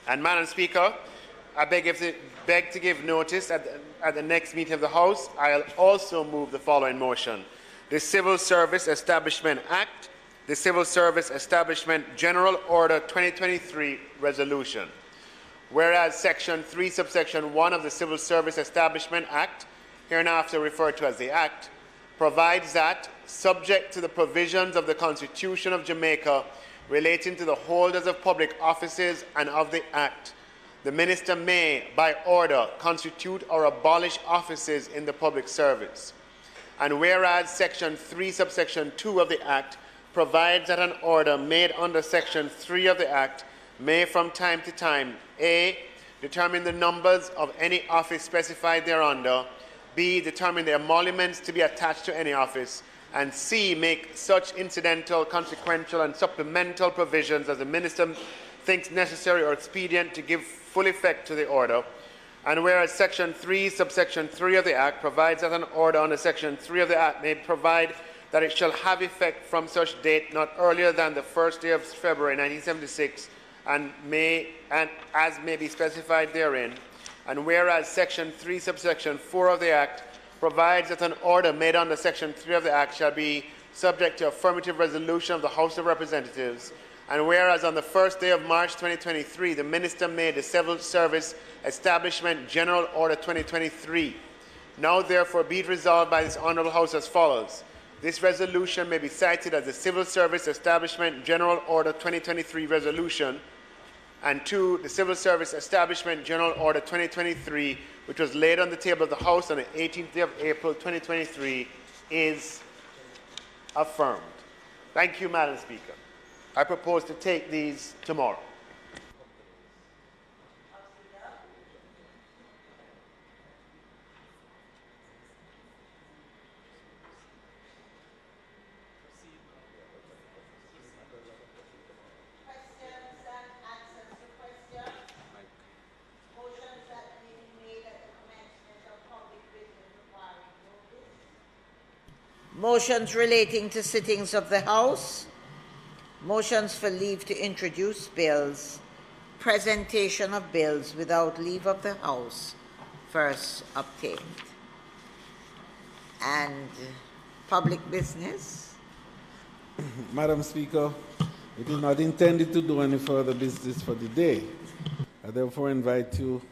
Speaker 11: And Madam Speaker, I beg to give notice at the next meeting of the House. I'll also move the following motion. The Civil Service Establishment Act, the Civil Service Establishment General Order 2023 Resolution. Whereas Section 3, subsection 1 of the Civil Service Establishment Act, hereinafter referred to as the Act, provides that, subject to the provisions of the Constitution of Jamaica relating to the holders of public offices and of the Act, the Minister may, by order, constitute or abolish offices in the public service. And whereas Section 3, subsection 2 of the Act provides that an order made under Section 3 of the Act may from time to time, A, determine the numbers of any office specified thereunder, B, determine the emoluments to be attached to any office, and C, make such incidental, consequential, and supplemental provisions as the Minister thinks necessary or expedient to give full effect to the order. And whereas Section 3, subsection 3 of the Act provides that an order under Section 3 of the Act may provide that it shall have effect from such date not earlier than the 1st day of February 1976, and as may be specified therein. And whereas Section 3, subsection 4 of the Act provides that an order made under Section 3 of the Act shall be subject to affirmative resolution of the House of Representatives. And whereas on the 1st day of March 2023, the Minister made the Civil Service Establishment General Order 2023. Now therefore be it resolved by this Honourable House as follows. This resolution may be cited as the Civil Service Establishment General Order 2023 Resolution, and 2, the Civil Service Establishment General Order 2023, which was laid on the table of the House on the 18th day of April 2023, is affirmed. Thank you, Madam Speaker. I propose to take these tomorrow.
Speaker 3: Motions relating to sittings of the House, motions for leave to introduce bills, presentation of bills without leave of the House, first obtained, and public business.
Speaker 4: Madam Speaker, it is not intended to do any further business for the day. I therefore invite you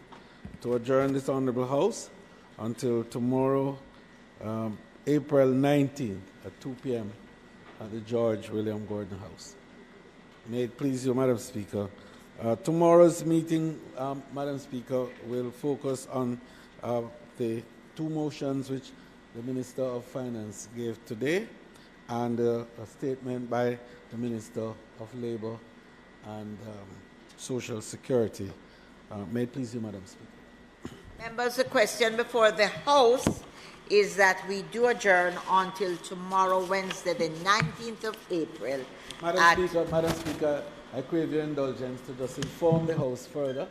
Speaker 4: to adjourn this Honourable House until tomorrow, April 19th at 2 p.m. at the George William Gordon House. May it please you, Madam Speaker. Tomorrow's meeting, Madam Speaker, will focus on the two motions which the Minister of Finance gave today and a statement by the Minister of Labour and Social Security. May it please you, Madam Speaker.
Speaker 3: Members, the question before the House is that we do adjourn until tomorrow, Wednesday, the 19th of April.
Speaker 4: Madam Speaker, I crave your indulgence to just inform the House further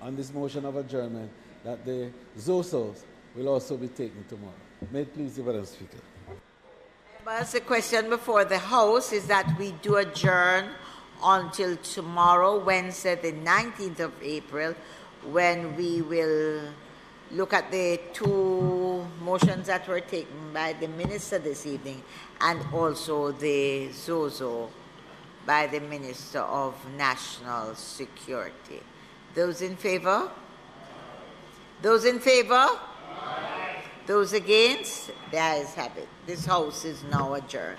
Speaker 4: on this motion of adjournment that the ZOSOs will also be taken tomorrow. May it please you, Madam Speaker.
Speaker 3: Members, the question before the House is that we do adjourn until tomorrow, Wednesday, the 19th of April, when we will look at the two motions that were taken by the Minister this evening and also the ZOSO by the Minister of National Security. Those in favor? Those in favor? Aye. Those against? The ayes have it. This House is now adjourned.